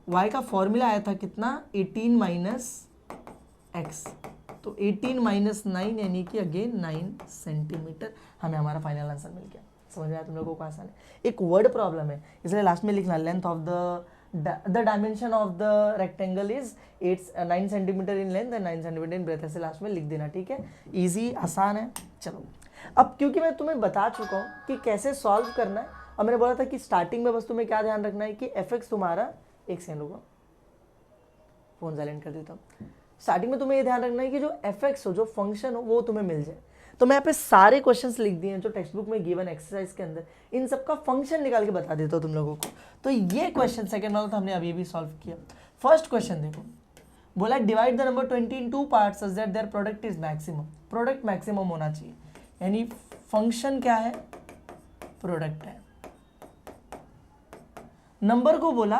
y का फॉर्मूला आया था कितना, 18 माइनस x, तो 18 माइनस 9 यानी कि अगेन 9 सेंटीमीटर, हमें हमारा फाइनल आंसर मिल गया। समझ में आया तुम लोगों को, आसान है। एक वर्ड प्रॉब्लम है, इसलिए लास्ट में लिखना length of the dimension of the rectangle is 9 centimetre in length and 9 centimetre in breadth, ऐसे लास्ट में लिख देना, ठीक है। इजी, आसान है। चलो अब क्योंकि मैं तुम्हें बता चुका हूँ कि कैसे सॉल्व करना है, और मैंने बोला था कि स्टार्टिंग में बस तुम्हें क्या ध्यान रखना है कि fx तुम्हारा, एक सेकंड होगा, फोन साइलेंट कर देता हूँ। स्टार्टिंग में तुम्हें ये ध्यान रखना है कि जो fx हो, जो फंक्शन हो, वो तुम्हें मिल जाए। तो मैं यहाँ पे सारे क्वेश्चंस लिख दिए हैं जो टेक्स्ट बुक में गिवन एक्सरसाइज के अंदर, इन सबका फंक्शन निकाल के बता देता हूँ तुम लोगों को। तो ये क्वेश्चन सेकंड वाला तो हमने अभी भी सॉल्व किया। फर्स्ट क्वेश्चन देखो, बोला divide the number 20 in 2 parts such that their product is maximum. Product maximum होना चाहिए, यानी फंक्शन क्या है, प्रोडक्ट है। नंबर को बोला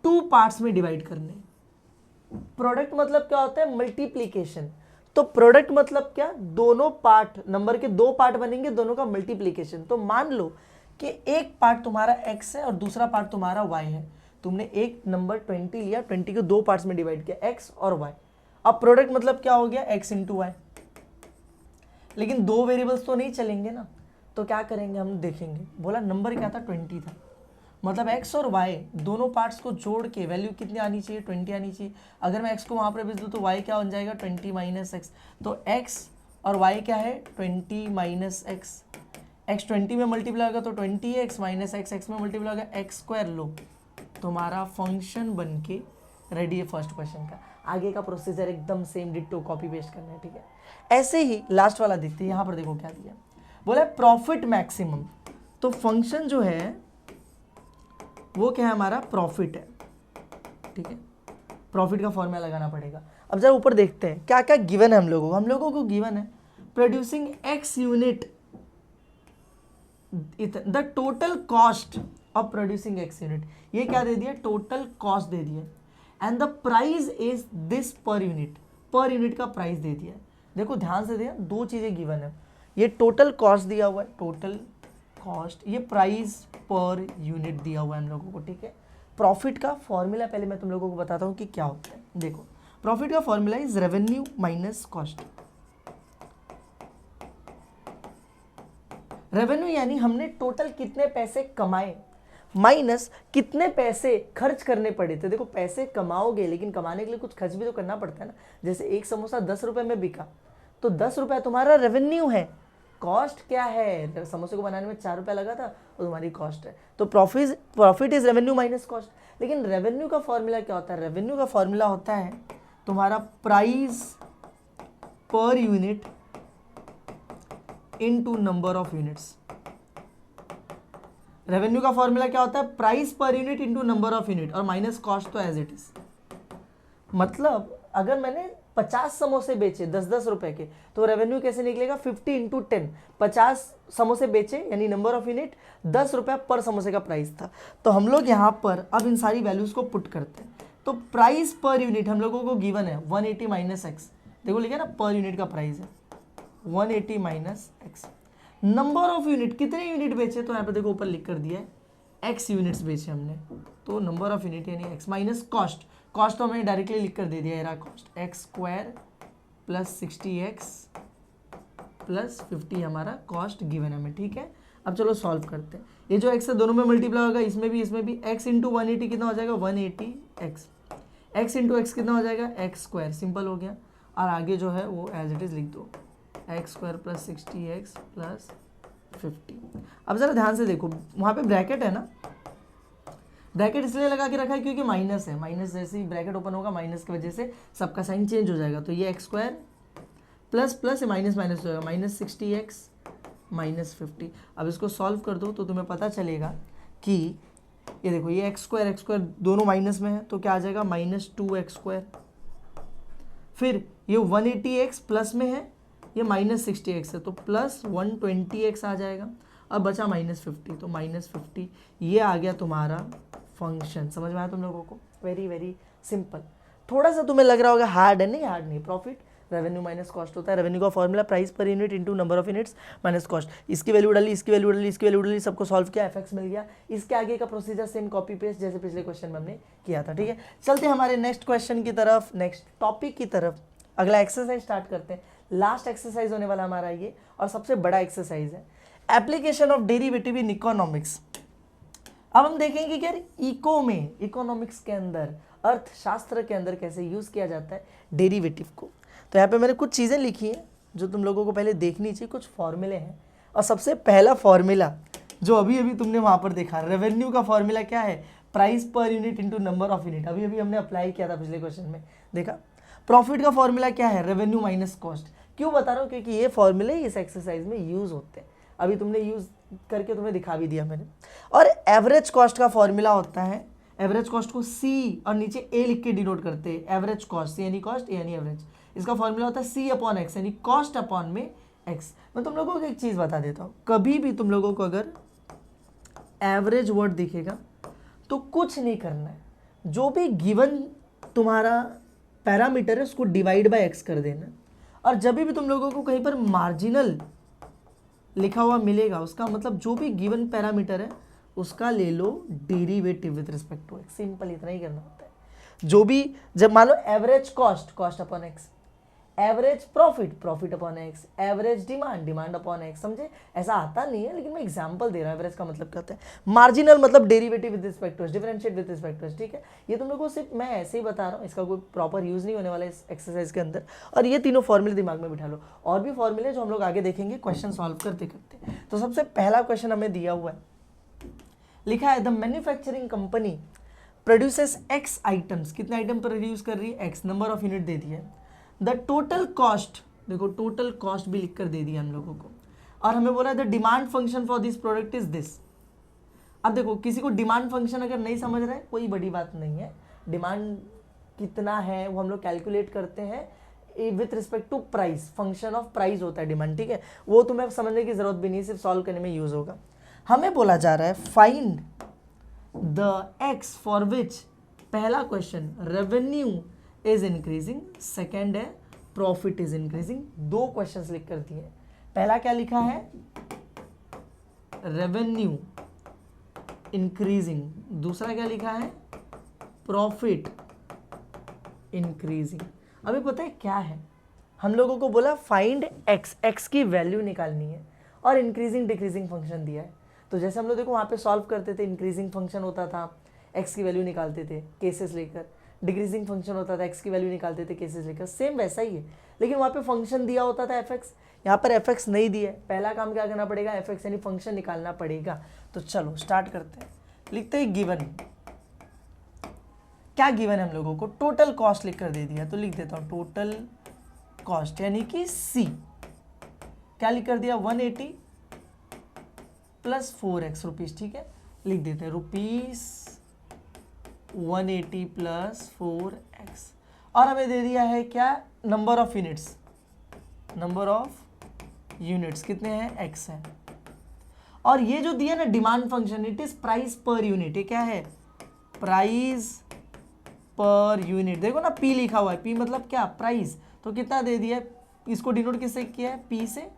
2 पार्ट्स में डिवाइड करने। प्रोडक्ट मतलब क्या होता है, मल्टीप्लीकेशन। तो प्रोडक्ट मतलब क्या, दोनों पार्ट, नंबर के 2 पार्ट बनेंगे, दोनों का मल्टीप्लीकेशन। तो मान लो कि एक पार्ट तुम्हारा x है और दूसरा पार्ट तुम्हारा y है। तुमने एक नंबर 20 लिया, 20 को 2 पार्ट्स में डिवाइड किया, x और y। अब प्रोडक्ट मतलब क्या हो गया, x इंटू वाई। लेकिन 2 वेरिएबल्स तो नहीं चलेंगे ना, तो क्या करेंगे हम देखेंगे। बोला नंबर क्या था, 20 था, मतलब x और y दोनों पार्ट्स को जोड़ के वैल्यू कितनी आनी चाहिए, 20 आनी चाहिए। अगर मैं x को वहाँ पर भेज दूँ तो y क्या बन जाएगा, 20 माइनस एक्स। तो x और y क्या है, 20 माइनस एक्स। x 20 में मल्टीप्लाई होगा तो 20x माइनस एक्स, एक्स में मल्टीप्लाई होगा एक्स स्क्वायर। लो तुम्हारा फंक्शन बन के रेडी है फर्स्ट क्वेश्चन का। आगे का प्रोसीजर एकदम सेम डिट्टो कॉपी पेस्ट करना है, ठीक है। ऐसे ही लास्ट वाला देखते हैं, यहाँ पर देखो क्या दिया, बोला प्रॉफिट मैक्सिमम। तो फंक्शन जो है वो क्या है, हमारा प्रॉफिट है, ठीक है। प्रॉफिट का फॉर्मूला लगाना पड़ेगा। अब जरा ऊपर देखते हैं क्या क्या गिवन है हम लोगों को। हम लोगों को गिवन है producing x unit, the total cost of producing x unit. ये क्या दे दिया, टोटल कॉस्ट दे दिया, and the price is this per unit. Per unit का प्राइस दे दिया। देखो ध्यान से दिया, दो चीजें गिवन है, ये टोटल कॉस्ट दिया हुआ है, टोटल कॉस्ट, ये प्राइस पर यूनिट दिया हुआ है हम लोगों को, ठीक है। प्रॉफिट का फॉर्मूला पहले मैं तुम लोगों को बताता हूँ कि क्या होता है। देखो प्रॉफिट का formula is revenue minus cost. Revenue यानी हमने टोटल कितने पैसे कमाए माइनस कितने पैसे खर्च करने पड़े थे। देखो पैसे कमाओगे लेकिन कमाने के लिए कुछ खर्च भी तो करना पड़ता है ना। जैसे एक समोसा 10 रुपए में बिका तो 10 रुपए तुम्हारा रेवेन्यू है। कॉस्ट क्या है, समोसे को बनाने में 4 रुपया लगा था वो तुम्हारी कॉस्ट है। तो profit is revenue minus cost. लेकिन रेवेन्यू का फॉर्मूला क्या होता है, रेवेन्यू का फॉर्मूला होता है तुम्हारा price per unit into number of units. Revenue का फॉर्मूला क्या होता है, price per unit into number of unit, और माइनस कॉस्ट तो एज इट इज। मतलब अगर मैंने 50 समोसे बेचे 10-10 रुपए के तो रेवेन्यू कैसे निकलेगा, 50 इंटू 10। 50 समोसे बेचे यानी नंबर ऑफ यूनिट, 10 रुपया पर समोसे का प्राइस था। तो हम लोग यहाँ पर अब इन सारी वैल्यूज को पुट करते हैं। तो प्राइस पर यूनिट हम लोगों को गिवन है 180 माइनस एक्स। देखो लिखा ना, पर यूनिट का प्राइस है 180 minus x. Number of unit, कितने यूनिट बेचे, तो यहाँ पे देखो ऊपर लिख कर दिया है एक्स यूनिट्स बेचे हमने, तो नंबर ऑफ यूनिट यानी एक्स माइनस कॉस्ट। कॉस्ट तो हमने डायरेक्टली लिख कर दे दिया, ये रहा cost, x square plus 60x plus 50 हमारा कॉस्ट गिवन हमें, ठीक है। अब चलो सॉल्व करते हैं। ये जो x है दोनों में मल्टीप्लाई होगा, इसमें भी x इंटू 180 कितना हो जाएगा, 180x। x इंटू एक्स कितना हो जाएगा, एक्स स्क्वायर, सिंपल हो गया। और आगे जो है वो एज इट इज लिख दो, x square plus 60x plus 50। अब जरा ध्यान से देखो, वहाँ पे ब्रैकेट है ना, ब्रैकेट इसलिए लगा के रखा है क्योंकि माइनस है। माइनस जैसे ही ब्रैकेट ओपन होगा माइनस की वजह से सबका साइन चेंज हो जाएगा। तो ये x square plus plus minus minus हो जाएगा, माइनस 60x माइनस 50। अब इसको सॉल्व कर दो तो तुम्हें पता चलेगा कि ये देखो, ये एक्स स्क्वायर दोनों माइनस में है तो क्या आ जाएगा, माइनस 2x स्क्वायर। फिर ये 180x प्लस में है, ये माइनस 60x है तो प्लस 120x आ जाएगा। अब बचा माइनस 50, तो माइनस 50 ये आ गया तुम्हारा फंक्शन। समझ में आया तुम लोगों को, वेरी वेरी सिंपल। थोड़ा सा तुम्हें लग रहा होगा हार्ड है, नहीं हार्ड नहीं। प्रॉफिट रेवेन्यू माइनस कॉस्ट होता है। रेवेन्यू का formula price per unit into number of units minus cost. इसकी वैल्यू डाली, इसकी वैल्यू डाली, इसकी वैल्यू डाली, सबको सॉल्व किया, एफएक्स मिल गया। इसके आगे का प्रोसीजर सेम कॉपी पेस्ट जैसे पिछले क्वेश्चन में हमने किया था, ठीक है। चलते हैं हमारे नेक्स्ट क्वेश्चन की तरफ, नेक्स्ट टॉपिक की तरफ। अगला एक्सरसाइज स्टार्ट करते हैं। लास्ट एक्सरसाइज होने वाला हमारा ये, और सबसे बड़ा एक्सरसाइज है, application of derivative in economics. अब हम देखेंगे कि यार इको में, इकोनॉमिक्स के अंदर, अर्थशास्त्र के अंदर कैसे यूज किया जाता है डेरिवेटिव को। तो यहाँ पे मैंने कुछ चीजें लिखी हैं जो तुम लोगों को पहले देखनी चाहिए, कुछ फॉर्मूले हैं। और सबसे पहला फॉर्मूला जो अभी अभी तुमने वहां पर देखा, रेवेन्यू का फॉर्मूला क्या है, price per unit into number of unit. अभी अभी हमने अप्लाई किया था पिछले क्वेश्चन में, देखा। प्रॉफिट का फॉर्मूला क्या है, रेवेन्यू माइनस कॉस्ट। क्यों बता रहा हूँ, क्योंकि ये फॉर्मूले इस एक्सरसाइज में यूज होते हैं। अभी तुमने यूज करके तुम्हें दिखा भी दिया मैंने। और एवरेज कॉस्ट का फॉर्मूला होता है, एवरेज कॉस्ट को सी और नीचे ए लिख के डिनोट करते हैं। एवरेज कॉस्ट, सी यानी कॉस्ट, ए यानी एवरेज। इसका फॉर्मूला होता है सी अपॉन एक्स, यानी कॉस्ट अपॉन में एक्स। मैं तुम लोगों को एक चीज बता देता हूँ, कभी भी तुम लोगों को अगर एवरेज वर्ड दिखेगा तो कुछ नहीं करना है, जो भी गिवन तुम्हारा पैरामीटर है उसको डिवाइड बाय एक्स कर देना। और जब भी तुम लोगों को कहीं पर मार्जिनल लिखा हुआ मिलेगा, उसका मतलब जो भी गिवन पैरामीटर है उसका ले लो derivative with respect to x. Simple इतना ही करना होता है। जो भी, जब मान लो average cost, cost upon x, average profit, profit upon x, average demand, demand upon x, समझे? ऐसा आता नहीं है लेकिन मैं एग्जांपल दे रहा हूँ। एवरेज का मतलब क्या होता है? मार्जिनल मतलब derivative with respect to, differentiate with respect to, ठीक है? ये तुम लोग को सिर्फ मैं ऐसे ही बता रहा हूँ, इसका कोई प्रॉपर यूज नहीं होने वाला इस एक्सरसाइज के अंदर। और ये तीनों फॉर्मूले दिमाग में बिठा लो, और भी फॉर्मूले जो हम लोग आगे देखेंगे क्वेश्चन सॉल्व करते करते। तो सबसे पहला क्वेश्चन हमें दिया हुआ है, लिखा है the manufacturing company produces x items, कितने आइटम प्रोड्यूस कर रही है? एक्स, नंबर ऑफ यूनिट दे दिया है। द टोटल कॉस्ट, देखो टोटल कॉस्ट भी लिख कर दे दिया हम लोगों को, और हमें बोला the demand function for this product is this. अब देखो किसी को डिमांड फंक्शन अगर नहीं समझ रहा है कोई बड़ी बात नहीं है, डिमांड कितना है वो हम लोग कैलकुलेट करते हैं with respect to price, function of price होता है डिमांड, ठीक है? वो तुम्हें समझने की जरूरत भी नहीं, सिर्फ सॉल्व करने में यूज होगा। हमें बोला जा रहा है find the x for which, पहला question revenue is increasing, second है प्रॉफिट इज इंक्रीजिंग। दो क्वेश्चंस लिख कर दिए। पहला क्या लिखा है? रेवेन्यू इंक्रीजिंग, दूसरा क्या लिखा है? Profit increasing. अभी पता है क्या है, हम लोगों को बोला फाइंड एक्स, एक्स की वैल्यू निकालनी है, और इंक्रीजिंग डिक्रीजिंग फंक्शन दिया है। तो जैसे हम लोग देखो वहाँ पे सॉल्व करते थे, इंक्रीजिंग फंक्शन होता था, एक्स की वैल्यू निकालते थे केसेस लेकर, डिक्रीजिंग फंक्शन होता था, एक्स की वैल्यू निकालते थे केसेस लेकर, सेम वैसा ही है। लेकिन वहाँ पे फंक्शन दिया होता था एफ एक्स, यहाँ पर एफ एक्स नहीं दिया है। पहला काम क्या करना पड़ेगा? एफ एक्स यानी फंक्शन निकालना पड़ेगा। तो चलो स्टार्ट करते हैं, लिखते हैं गिवन। क्या गिवन है हम लोगों को? टोटल कॉस्ट लिख कर दे दिया, तो लिख देता हूँ टोटल कॉस्ट यानी कि सी, क्या लिख कर दिया? 180 प्लस 4x रुपीज़, ठीक है? लिख देते हैं रुपीज़ 180 प्लस 4x, और हमें दे दिया है क्या? Number of units, number of units कितने हैं? x है। और ये जो दिया ना demand function, it is price per unit. ये क्या है? Price per unit. देखो ना p लिखा हुआ है, p मतलब क्या? प्राइस। तो कितना दे दिया है? इसको डिनोट किससे किया है? p से।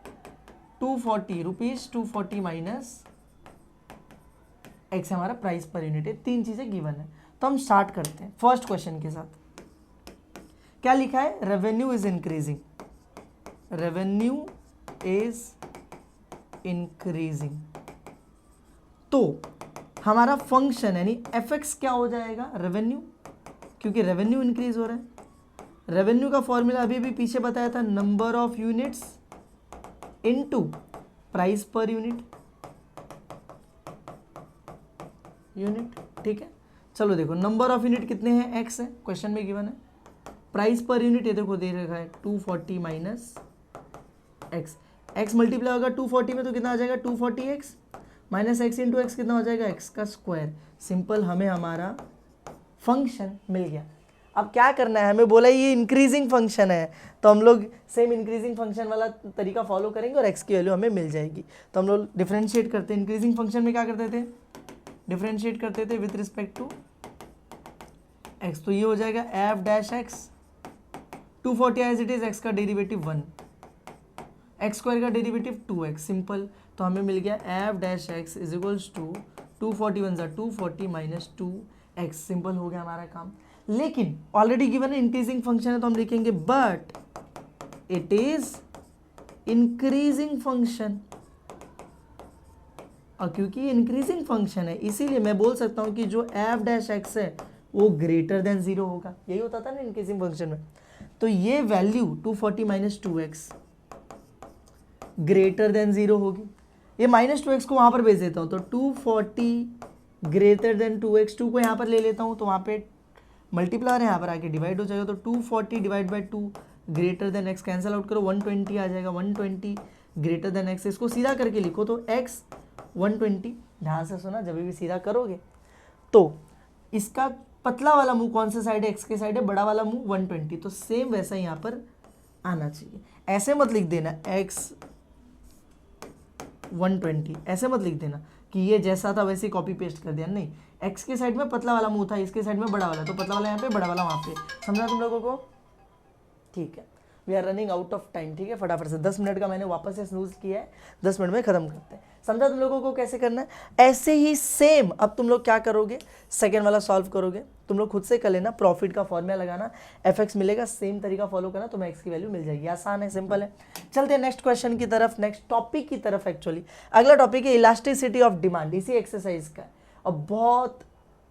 240 रुपीज, 240 माइनस x हमारा प्राइस पर यूनिट है। तीन चीजें गिवन है। तो हम स्टार्ट करते हैं फर्स्ट क्वेश्चन के साथ। क्या लिखा है? Revenue is increasing, revenue is increasing. तो हमारा फंक्शन यानी एफ एक्स क्या हो जाएगा? रेवेन्यू, क्योंकि रेवेन्यू इंक्रीज हो रहा है। रेवेन्यू का फॉर्मूला अभी भी पीछे बताया था, number of units into price per unit, ठीक है? चलो देखो नंबर ऑफ यूनिट कितने हैं? एक्स है, क्वेश्चन में गिवन है। प्राइस पर यूनिट ये देखो दे रखा है 240 माइनस एक्स, एक्स मल्टीप्लाई होगा 240 में तो कितना आ जाएगा? 240x minus x into x कितना हो जाएगा? एक्स का स्क्वायर। सिंपल, हमें हमारा फंक्शन मिल गया। अब क्या करना है? हमें बोला ये इंक्रीजिंग फंक्शन है, तो हम लोग सेम इंक्रीजिंग फंक्शन वाला तरीका फॉलो करेंगे और एक्स की वैल्यू हमें मिल जाएगी। तो हम लोग डिफरेंशिएट करते हैं। इंक्रीजिंग फंक्शन में क्या करते थे? डिफरेंशिएट करते थे विथ रिस्पेक्ट टू एक्स। तो ये हो जाएगा f dash x, 240 as it is, x का डेरिवेटिव 1, एक्स स्क्वायर का डेरिवेटिव 2x। सिंपल, तो हमें मिल गया f dash x is equals to 241 ज़ा 240 माइनस 2x। सिंपल हो गया हमारा काम। लेकिन ऑलरेडी गिवन है इंक्रीजिंग फंक्शन है, तो हम लिखेंगे but it is increasing function. और क्योंकि इंक्रीजिंग फंक्शन है इसीलिए मैं बोल सकता हूं कि जो एफ डैश एक्स है वो ग्रेटर देन 0 होगा। यही होता था ना इंक्रीजिंग फंक्शन में। तो ये value 240 minus 2x greater than 0 होगी। ये माइनस 2x को वहां पर भेज देता हूं, तो 240 ग्रेटर देन 2x, 2 को यहाँ पर ले लेता हूँ तो वहाँ पे मल्टीप्लायर है, यहाँ पर आके डिवाइड हो जाएगा। तो 240 divide by 2 greater than x, cancel out करो 120 आ जाएगा। 120 ग्रेटर देन x, इसको सीधा करके लिखो तो x 120। ध्यान से सुना, जब भी सीधा करोगे तो इसका पतला वाला मुंह कौन से साइड है? x के साइड है, बड़ा वाला मुंह 120। तो सेम वैसा यहाँ पर आना चाहिए। ऐसे मत लिख देना x 120, ऐसे मत लिख देना कि ये जैसा था वैसे कॉपी पेस्ट कर दिया। नहीं, x के साइड में पतला वाला मुंह था, इसके साइड में बड़ा वाला, तो पतला वाला यहाँ पे, बड़ा वाला वहाँ पे। समझा तुम लोगों को? ठीक है, we are running out of time. ठीक है, फटाफट से 10 मिनट का मैंने वापस से स्नूज किया है, 10 मिनट में खत्म करते हैं। समझा तुम लोगों को कैसे करना है? ऐसे ही सेम अब तुम लोग क्या करोगे, सेकेंड वाला सॉल्व करोगे, तुम लोग खुद से कर लेना, प्रॉफिट का फॉर्मूला लगाना, fx मिलेगा, सेम तरीका फॉलो करना, तुम्हें x की वैल्यू मिल जाएगी। आसान है, सिंपल है। चलते हैं नेक्स्ट क्वेश्चन की तरफ, नेक्स्ट टॉपिक की तरफ। एक्चुअली अगला टॉपिक है इलास्टिसिटी ऑफ डिमांड, इसी एक्सरसाइज का, और बहुत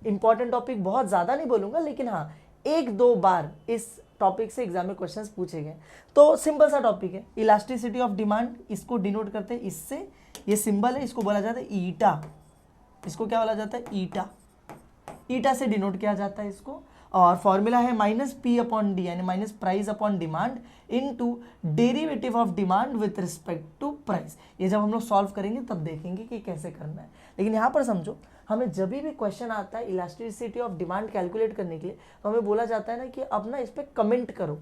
इंपॉर्टेंट टॉपिक, बहुत ज़्यादा नहीं बोलूँगा, लेकिन हाँ 1-2 बार इस टॉपिक से एग्जाम में क्वेश्चंस पूछे गए। तो सिंपल सा टॉपिक है, इलास्टिसिटी ऑफ डिमांड, इसको डिनोट करते हैं इससे, ये सिंबल है, इसको बोला जाता है ईटा, इसको क्या बोला जाता है, ईटा, ईटा से डिनोट किया जाता है इसको। और फॉर्मूला है -P/D, यानी minus price upon demand into derivative of demand with respect to price. ये जब हम लोग सॉल्व करेंगे तब देखेंगे कि कैसे करना है। लेकिन यहाँ पर समझो, हमें जब भी क्वेश्चन आता है इलास्टिसिटी ऑफ डिमांड कैलकुलेट करने के लिए, तो हमें बोला जाता है ना कि अब ना इस पर कमेंट करो।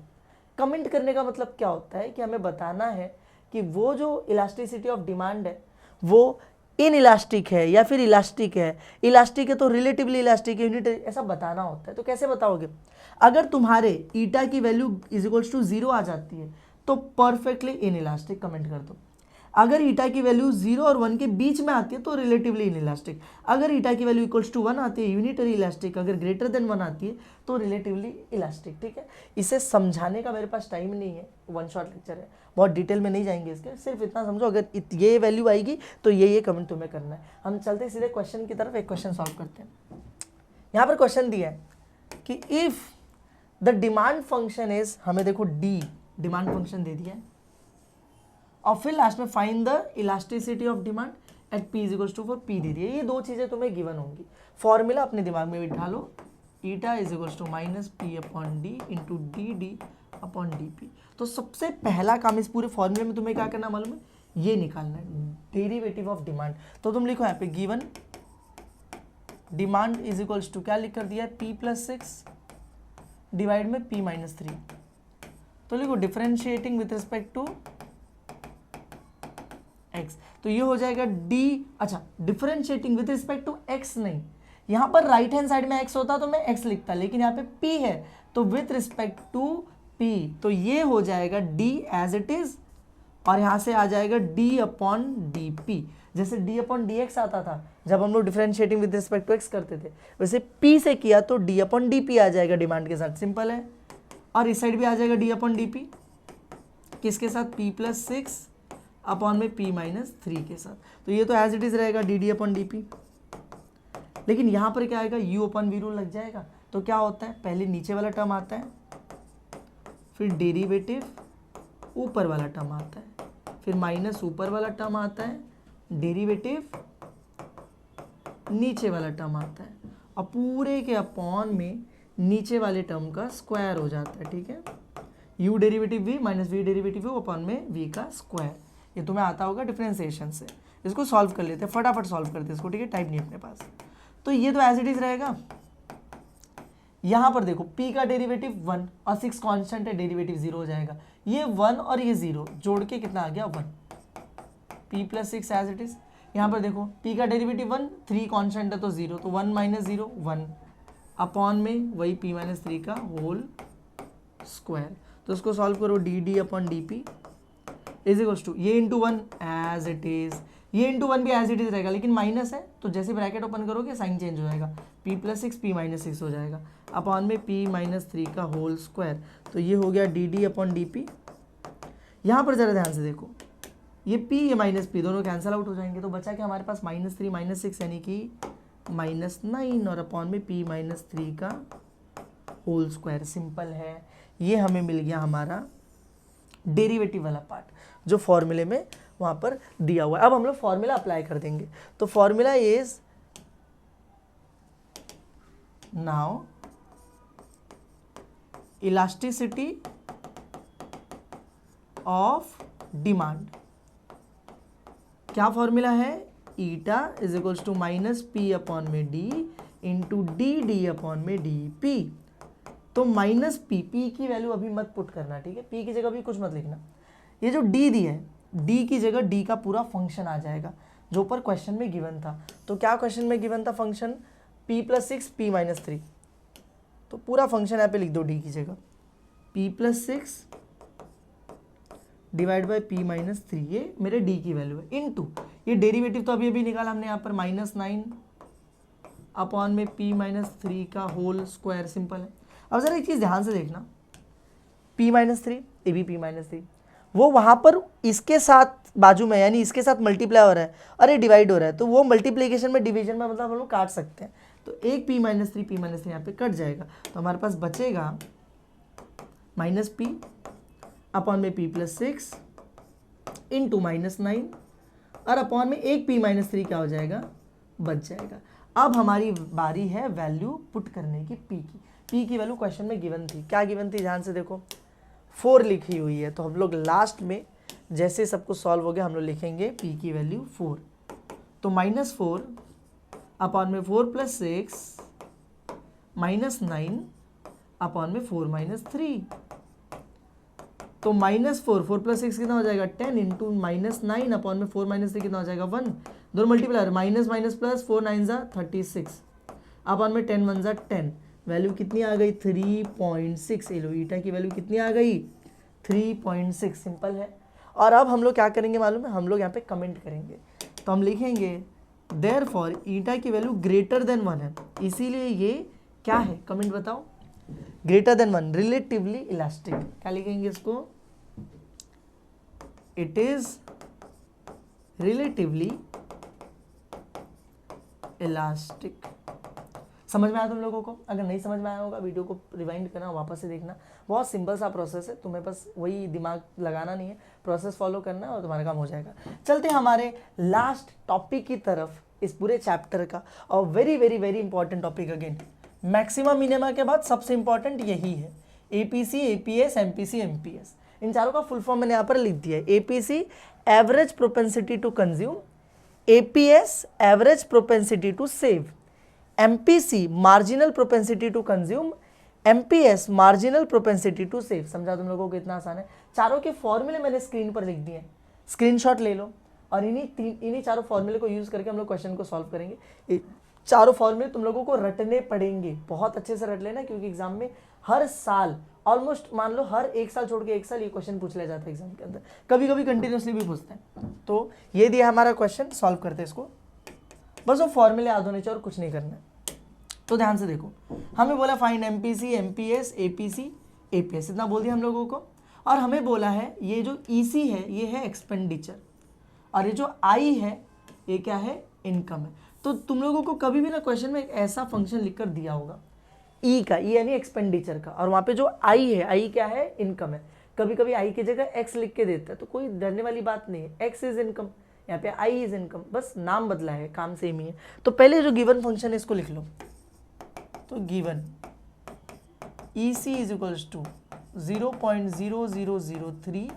कमेंट करने का मतलब क्या होता है कि हमें बताना है कि वो जो इलास्टिसिटी ऑफ डिमांड है वो इन इलास्टिक है या फिर इलास्टिक है, इलास्टिक है तो रिलेटिवली इलास्टिक है, यूनिट, ऐसा बताना होता है। तो कैसे बताओगे? अगर तुम्हारे ईटा की वैल्यू इज इक्वल्स टू 0 आ जाती है तो परफेक्टली इन इलास्टिक कमेंट कर दो। अगर ईटा की वैल्यू 0 और 1 के बीच में आती है तो रिलेटिवली इन इलास्टिक। अगर ईटा की वैल्यू इक्वल्स टू 1 आती है यूनिटरी इलास्टिक, अगर ग्रेटर देन 1 आती है तो रिलेटिवली इलास्टिक। ठीक है, इसे समझाने का मेरे पास टाइम नहीं है, वन शॉट लेक्चर है, बहुत डिटेल में नहीं जाएंगे इसके, सिर्फ इतना समझो अगर ये वैल्यू आएगी तो ये कमेंट तुम्हें करना है। हम चलते सीधे क्वेश्चन की तरफ, एक क्वेश्चन सॉल्व करते हैं। यहाँ पर क्वेश्चन दिया है कि if the demand function is, हमें देखो डी डिमांड फंक्शन दे दिया है, और फिर लास्ट में find the elasticity of demand at p is equals to four p दे दिया। ये दो चीजें तुम्हें गिवन होंगी, फॉर्मूला अपने दिमाग में बिठा लो, eta is equals to -P/D into d/dp। तो सबसे पहला काम इस पूरे फॉर्मूले में तुम्हें क्या करना मालूम है, ये निकालना है, डेरिवेटिव ऑफ डिमांड। तो तुम लिखो यहाँ पे given demand is equals to क्या लिख कर दिया है, p+6 डिवाइड में p-3। तो लिखो differentiating with respect to x, तो ये हो जाएगा d, अच्छा differentiating with respect to x नहीं, यहाँ पर राइट हैंड साइड में x होता तो मैं x लिखता, लेकिन यहाँ पे p है तो विथ रिस्पेक्ट टू p, तो ये हो जाएगा d एज इट इज, और यहाँ से आ जाएगा d/dp। जैसे d/dx आता था जब हम लोग differentiating with respect to x करते थे, वैसे p से किया तो d/dp आ जाएगा डिमांड के साथ, सिंपल है। और इस साइड भी आ जाएगा d/dp, किसके साथ, p+6 अपॉन में p-3 के साथ, तो ये तो एज इट इज रहेगा dd/dp। लेकिन यहाँ पर क्या आएगा, u/v रूल लग जाएगा। तो क्या होता है, पहले नीचे वाला टर्म आता है, फिर डेरिवेटिव ऊपर वाला टर्म आता है, फिर माइनस ऊपर वाला टर्म आता है, डेरिवेटिव नीचे वाला टर्म आता है, और पूरे के अपॉन में नीचे वाले टर्म का स्क्वायर हो जाता है। ठीक है, u derivative v minus v derivative u upon में v का स्क्वायर। ये तुम्हें आता होगा डिफरेंशिएशन से। इसको सॉल्व कर लेते हैं, फटाफट सॉल्व करते हैं इसको, ठीक है, टाइम नहीं अपने पास। तो ये तो एज इट इज रहेगा। यहाँ पर देखो p का डेरिवेटिव 1 और 6 कांस्टेंट है, डेरिवेटिव 0 हो जाएगा। ये 1 और ये 0 जोड़ के कितना आ गया, 1, p+6 एज इट इज। यहाँ पर देखो p का डेरिवेटिव 1, 3 कांस्टेंट है तो 0, तो 1 - 0 1 अपॉन में वही p-3 का होल स्क्वायर। तो इसको सॉल्व करो, dd/dp इज इक्वल्स टू ये इंटू 1 एज इट इज, ये इंटू 1 भी एज इट इज रहेगा, लेकिन माइनस है तो जैसे ब्रैकेट ओपन करोगे साइन चेंज हो जाएगा, p+6 p-6 हो जाएगा, अपॉन में p-3 का होल स्क्वायर। तो ये हो गया dd/dp। यहाँ पर जरा ध्यान से देखो, ये p ये -p दोनों कैंसिल आउट हो जाएंगे, तो बचा क्या हमारे पास, -3 -6 यानी कि -9 और अपॉन में p-3 का होल स्क्वायर। सिंपल है, ये हमें मिल गया हमारा डेरिवेटिव वाला पार्ट जो फॉर्मूले में वहाँ पर दिया हुआ है। अब हम लोग फॉर्मूला अप्लाई कर देंगे। तो formula is now elasticity of demand. क्या फॉर्मूला है, eta is equals to -p/d into d/dp। तो -p, p की वैल्यू अभी मत पुट करना, ठीक है, p की जगह भी कुछ मत लिखना। ये जो d दी है, d की जगह d का पूरा फंक्शन आ जाएगा जो ऊपर क्वेश्चन में गिवन था। तो क्या क्वेश्चन में गिवन था फंक्शन, p+6 p-3, तो पूरा फंक्शन यहाँ पे लिख दो d की जगह, p+6 divide by P minus three, ये मेरे डी की वैल्यू है, इनटू ये डेरिवेटिव तो अभी अभी निकाला हमने यहाँ पर -9 अपॉन में पी माइनस थ्री का होल स्क्वायर, सिंपल है। अब जरा एक चीज़ ध्यान से देखना, P minus three, A B P minus three, वो वहाँ पर इसके साथ बाजू में यानी इसके साथ मल्टीप्लाई हो रहा है और ये डिवाइड हो रहा है, तो वो मल्टीप्लिकेशन में डिवीजन में मतलब हम लोग काट सकते हैं। तो एक पी माइनस थ्री यहाँ पे कट जाएगा, तो हमारे पास बचेगा माइनस पी अपॉन में पी प्लस सिक्स इंटू -9 और अपॉन में एक पी माइनस थ्री क्या हो जाएगा, बच जाएगा। अब हमारी बारी है वैल्यू पुट करने की पी की वैल्यू क्वेश्चन में गिवन थी, क्या गिवन थी ध्यान से देखो, 4 लिखी हुई है। तो हम लोग लास्ट में जैसे सब कुछ सॉल्व हो गया हम लोग लिखेंगे पी की वैल्यू 4, तो -4 अपॉन में 4 प्लस 6 -9 अपॉन में 4 माइनस 3, तो -4 प्लस 6 कितना हो जाएगा 10 इंटू -9 अपॉन में 4 माइनस 3 कितना हो जाएगा 1, दोनों मल्टीप्लाई माइनस माइनस प्लस 4 9 जा 36 अपॉन में 10 1 जा 10, वैल्यू कितनी आ गई 3.6, एलो ईटा की वैल्यू कितनी आ गई 3.6, सिंपल है। और अब हम लोग क्या करेंगे मालूम है, हम लोग यहाँ पे कमेंट करेंगे, तो हम लिखेंगे देयरफॉर ईटा की वैल्यू ग्रेटर देन 1 है, इसीलिए ये क्या है, कमेंट बताओ, ग्रेटर देन 1, रिलेटिवली इलास्टिक, क्या लिखेंगे इसको, इट इज रिलेटिवली इलास्टिक। समझ में आया तुम लोगों को? अगर नहीं समझ में आया होगा वीडियो को रिवाइंड करना, वापस से देखना, बहुत सिंपल सा प्रोसेस है, तुम्हें बस वही दिमाग लगाना नहीं है, प्रोसेस फॉलो करना है और तुम्हारा काम हो जाएगा। चलते हैं हमारे लास्ट टॉपिक की तरफ इस पूरे चैप्टर का, और very very very important topic again, maxima minima के बाद सबसे इंपॉर्टेंट यही है, एपीसी, एपीएस, एमपीसी, एमपीएस। इन चारों का फुल फॉर्म मैंने यहाँ पर लिख दिया है, APC average propensity to consume, APS average propensity to save, MPC marginal propensity to consume, MPS marginal propensity to save. समझा तुम लोगों को? कितना आसान है। चारों के फॉर्मूले मैंने स्क्रीन पर लिख दिए हैं, स्क्रीनशॉट ले लो, और इन्हीं चारों फॉर्मूले को यूज करके हम लोग क्वेश्चन को सॉल्व करेंगे। चारों फॉर्मूले तुम लोगों को रटने पड़ेंगे, बहुत अच्छे से रट लेना, क्योंकि एग्जाम में हर साल ऑलमोस्ट मान लो हर एक साल छोड़ के एक साल ये क्वेश्चन पूछ लिया जाता है एग्जाम के अंदर, कभी कभी कंटिन्यूसली भी पूछते हैं। तो ये दिया हमारा क्वेश्चन, सॉल्व करते हैं इसको, बस वो फॉर्मूले याद होने चाहिए और कुछ नहीं करना है। तो ध्यान से देखो, हमें बोला find MPC, MPS, APC, APS, इतना बोल दिया हम लोगों को, और हमें बोला है ये जो ईसी है ये है एक्सपेंडिचर, और ये जो आई है ये क्या है, इनकम है। तो तुम लोगों को कभी भी ना क्वेश्चन में एक ऐसा फंक्शन लिखकर दिया होगा, ई का, ई यानी एक्सपेंडिचर का, और वहाँ पे जो आई है, आई क्या है, इनकम है। कभी कभी आई की जगह एक्स लिख के देता है, तो कोई डरने वाली बात नहीं है, एक्स इज इनकम, यहाँ पे आई इज इनकम, बस नाम बदला है, काम सेम ही है। तो पहले जो गिवन फंक्शन है इसको लिख लो, तो given EC is equals to 0.0003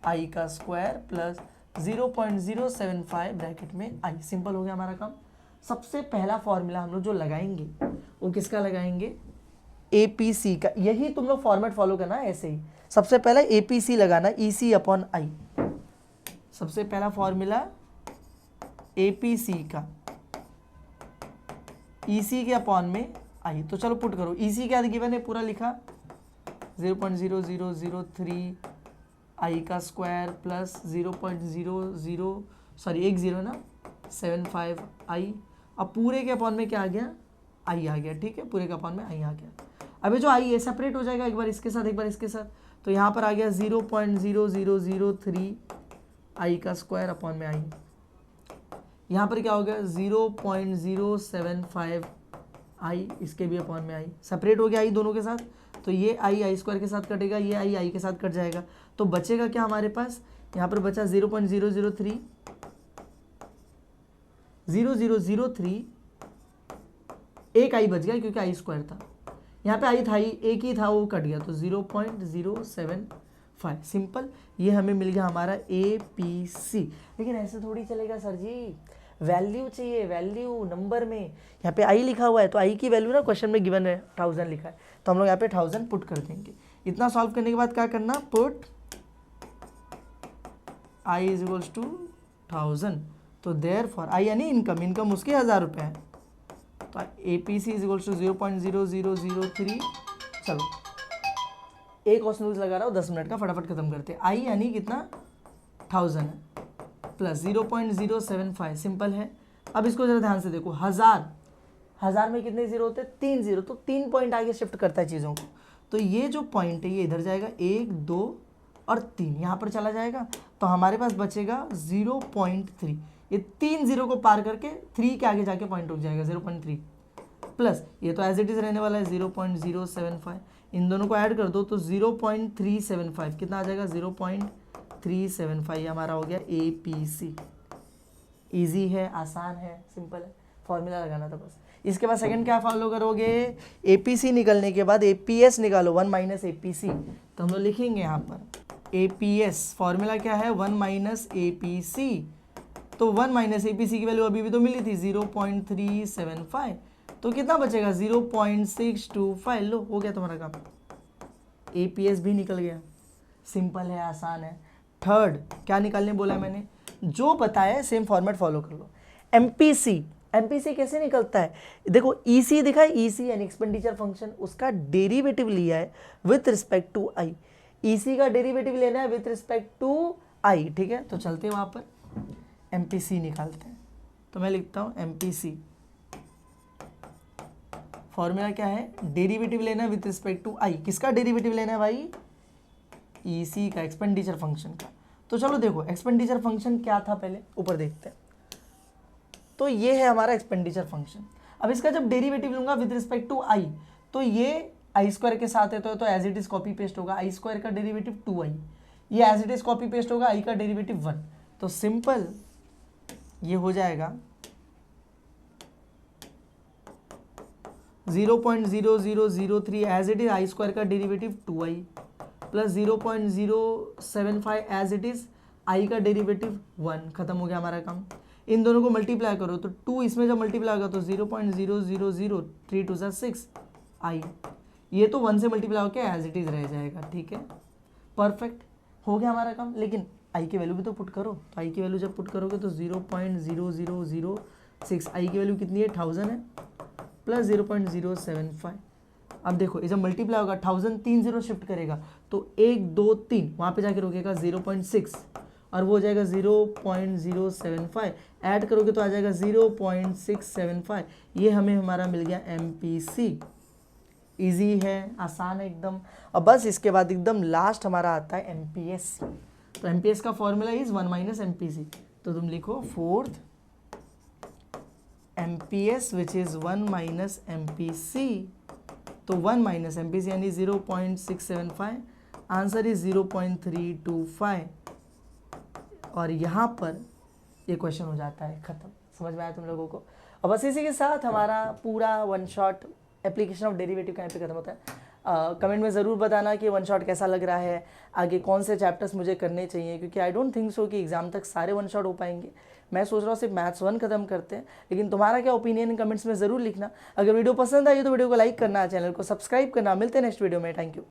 I का स्क्वायर प्लस 0.075 ब्रैकेट में आई। सिंपल हो गया हमारा काम। सबसे पहला फॉर्मूला हम लोग जो लगाएंगे वो किसका लगाएंगे, APC का। यही तुम लोग फॉर्मेट फॉलो करना है ऐसे ही, सबसे पहले APC लगाना, EC अपॉन आई। सबसे पहला फॉर्मूला APC का, EC के अपॉन में आई। तो चलो पुट करो, EC क्या गिवन है पूरा लिखा, 0.0003 आई का स्क्वायर प्लस 0.0075 आई। अब पूरे के अपॉन में क्या आ गया, आई आ गया, ठीक है, पूरे के अपॉन में आई आ गया। अब ये जो आई है सेपरेट हो जाएगा, एक बार इसके साथ एक बार इसके साथ, तो यहाँ पर आ गया 0.0003 आई का स्क्वायर अपॉन में आई। यहाँ पर क्या हो गया 0.075 आई, इसके भी अपॉन में आई, सेपरेट हो गया आई दोनों के साथ, तो ये आई स्क्वायर के साथ कटेगा, ये आई के साथ कट जाएगा, तो बचेगा क्या हमारे पास, यहाँ पर बचा 0.003 एक आई बच गया क्योंकि आई स्क्वायर था, यहाँ पे आई था, एक ही था वो कट गया, तो 0.075। सिंपल, ये हमें मिल गया हमारा APC। लेकिन ऐसे थोड़ी चलेगा सर जी, वैल्यू चाहिए, वैल्यू नंबर में। यहाँ पे आई लिखा हुआ है, तो आई की वैल्यू ना क्वेश्चन में गिवन है 1000 लिखा है, तो हम लोग यहाँ पे 1000 पुट कर देंगे। इतना सॉल्व करने के बाद क्या करना, put I is equals to 1000, तो देयरफॉर आई यानी इनकम, इनकम उसके 1000 रुपये है, तो APC इज इक्वल्स टू 0.0003। चलो एक और स्नूज लगा रहा हूँ 10 मिनट का, फटाफट खत्म करते हैं। आई यानी कितना 1000 है प्लस 0.075, सिंपल है। अब इसको जरा ध्यान से देखो, 1000 में कितने जीरो होते हैं 3 जीरो, तो 3 पॉइंट आगे शिफ्ट करता है चीज़ों को। तो ये जो पॉइंट है ये इधर जाएगा, 1 2 और 3 यहाँ पर चला जाएगा, तो हमारे पास बचेगा 0.3। ये 3 जीरो को पार करके 3 के आगे जाके पॉइंट रुक जाएगा 0.3 प्लस ये तो एज इट इज रहने वाला है 0.075। इन दोनों को ऐड कर दो तो 0.375 कितना आ जाएगा 0.375। हमारा हो गया APC। इजी है, आसान है, सिंपल है, फॉर्मूला लगाना था बस। इसके बाद सेकंड क्या फॉलो करोगे, APC निकलने के बाद APS निकालो, 1 माइनस APC। तो हम लोग लिखेंगे यहाँ पर APS, फॉर्मूला क्या है 1 माइनस APC। तो 1 माइनस APC की वैल्यू अभी भी तो मिली थी 0.375, तो कितना बचेगा 0.625। लो हो गया तुम्हारा काम, APS भी निकल गया। सिंपल है, आसान है। थर्ड क्या निकालने बोला है मैंने, जो बताया सेम फॉर्मेट फॉलो कर लो। MPC कैसे निकलता है, देखो EC दिखा है, EC यानी एक्सपेंडिचर फंक्शन, उसका डेरिवेटिव लिया है with respect to I. EC का डेरिवेटिव लेना है विथ रिस्पेक्ट टू आई, ठीक है। तो चलते हैं वहाँ पर MPC निकालते हैं। तो मैं लिखता हूँ MPC, फॉर्मूला क्या है, डेरिवेटिव लेना है विथ रिस्पेक्ट टू आई। किसका डेरिवेटिव लेना है भाई, EC का, एक्सपेंडिचर फंक्शन का। तो चलो देखो एक्सपेंडिचर फंक्शन क्या था पहले ऊपर देखते हैं। तो ये है हमारा एक्सपेंडिचर फंक्शन। अब इसका जब डेरिवेटिव लूंगा विद रिस्पेक्ट टू आई, तो ये आई स्क्वायर के साथ है तो as it is copy paste होगा, आई स्क्वायर का डेरिवेटिव 2i, ये as it is copy paste होगा, आई का डेरिवेटिव 1। तो सिंपल ये हो जाएगा 0.0003 as it is i square का derivative 2i plus 0.075 as it is i का डेरिवेटिव 1। खत्म हो गया हमारा काम। इन दोनों को मल्टीप्लाई करो तो 2 इसमें जब मल्टीप्लाई होगा तो 0.0003 2 6 आई, ये तो 1 से मल्टीप्लाई होकर एज इट इज रह जाएगा, ठीक है। परफेक्ट हो गया हमारा काम। लेकिन आई की वैल्यू भी तो पुट करो, तो आई की वैल्यू जब पुट करोगे तो 0.0006, आई की वैल्यू कितनी है 1000 है प्लस 0.075। अब देखो ये जब मल्टीप्लाई होगा 1000 3 जीरो शिफ्ट करेगा तो 1 2 3 वहाँ पे जाके रुकेगा 0.6 और वो हो जाएगा 0.075। ऐड करोगे तो आ जाएगा 0.675। ये हमें हमारा मिल गया MPC। इजी है, आसान है एकदम। और बस इसके बाद एकदम लास्ट हमारा आता है MPS। तो MPS का फॉर्मूला इज 1 माइनस MPC। तो तुम लिखो fourth MPS which is 1 minus MPC। तो 1 माइनस MPC यानी 0.675, आंसर इज 0.325। और यहाँ पर ये क्वेश्चन हो जाता है खत्म। समझ में आया तुम लोगों को। और बस इसी के साथ हमारा पूरा one shot application of derivative का यहाँ पे खत्म होता है। कमेंट में ज़रूर बताना कि वन शॉट कैसा लग रहा है, आगे कौन से चैप्टर्स मुझे करने चाहिए, क्योंकि आई डोंट थिंक सो कि एग्जाम तक सारे वन शॉट हो पाएंगे। मैं सोच रहा हूँ सिर्फ मैथ्स 1 खत्म करते हैं, लेकिन तुम्हारा क्या ओपिनियन कमेंट्स में ज़रूर लिखना। अगर वीडियो पसंद आई तो वीडियो को लाइक करना, चैनल को सब्सक्राइब करना। मिलते हैं नेक्स्ट वीडियो में। Thank you.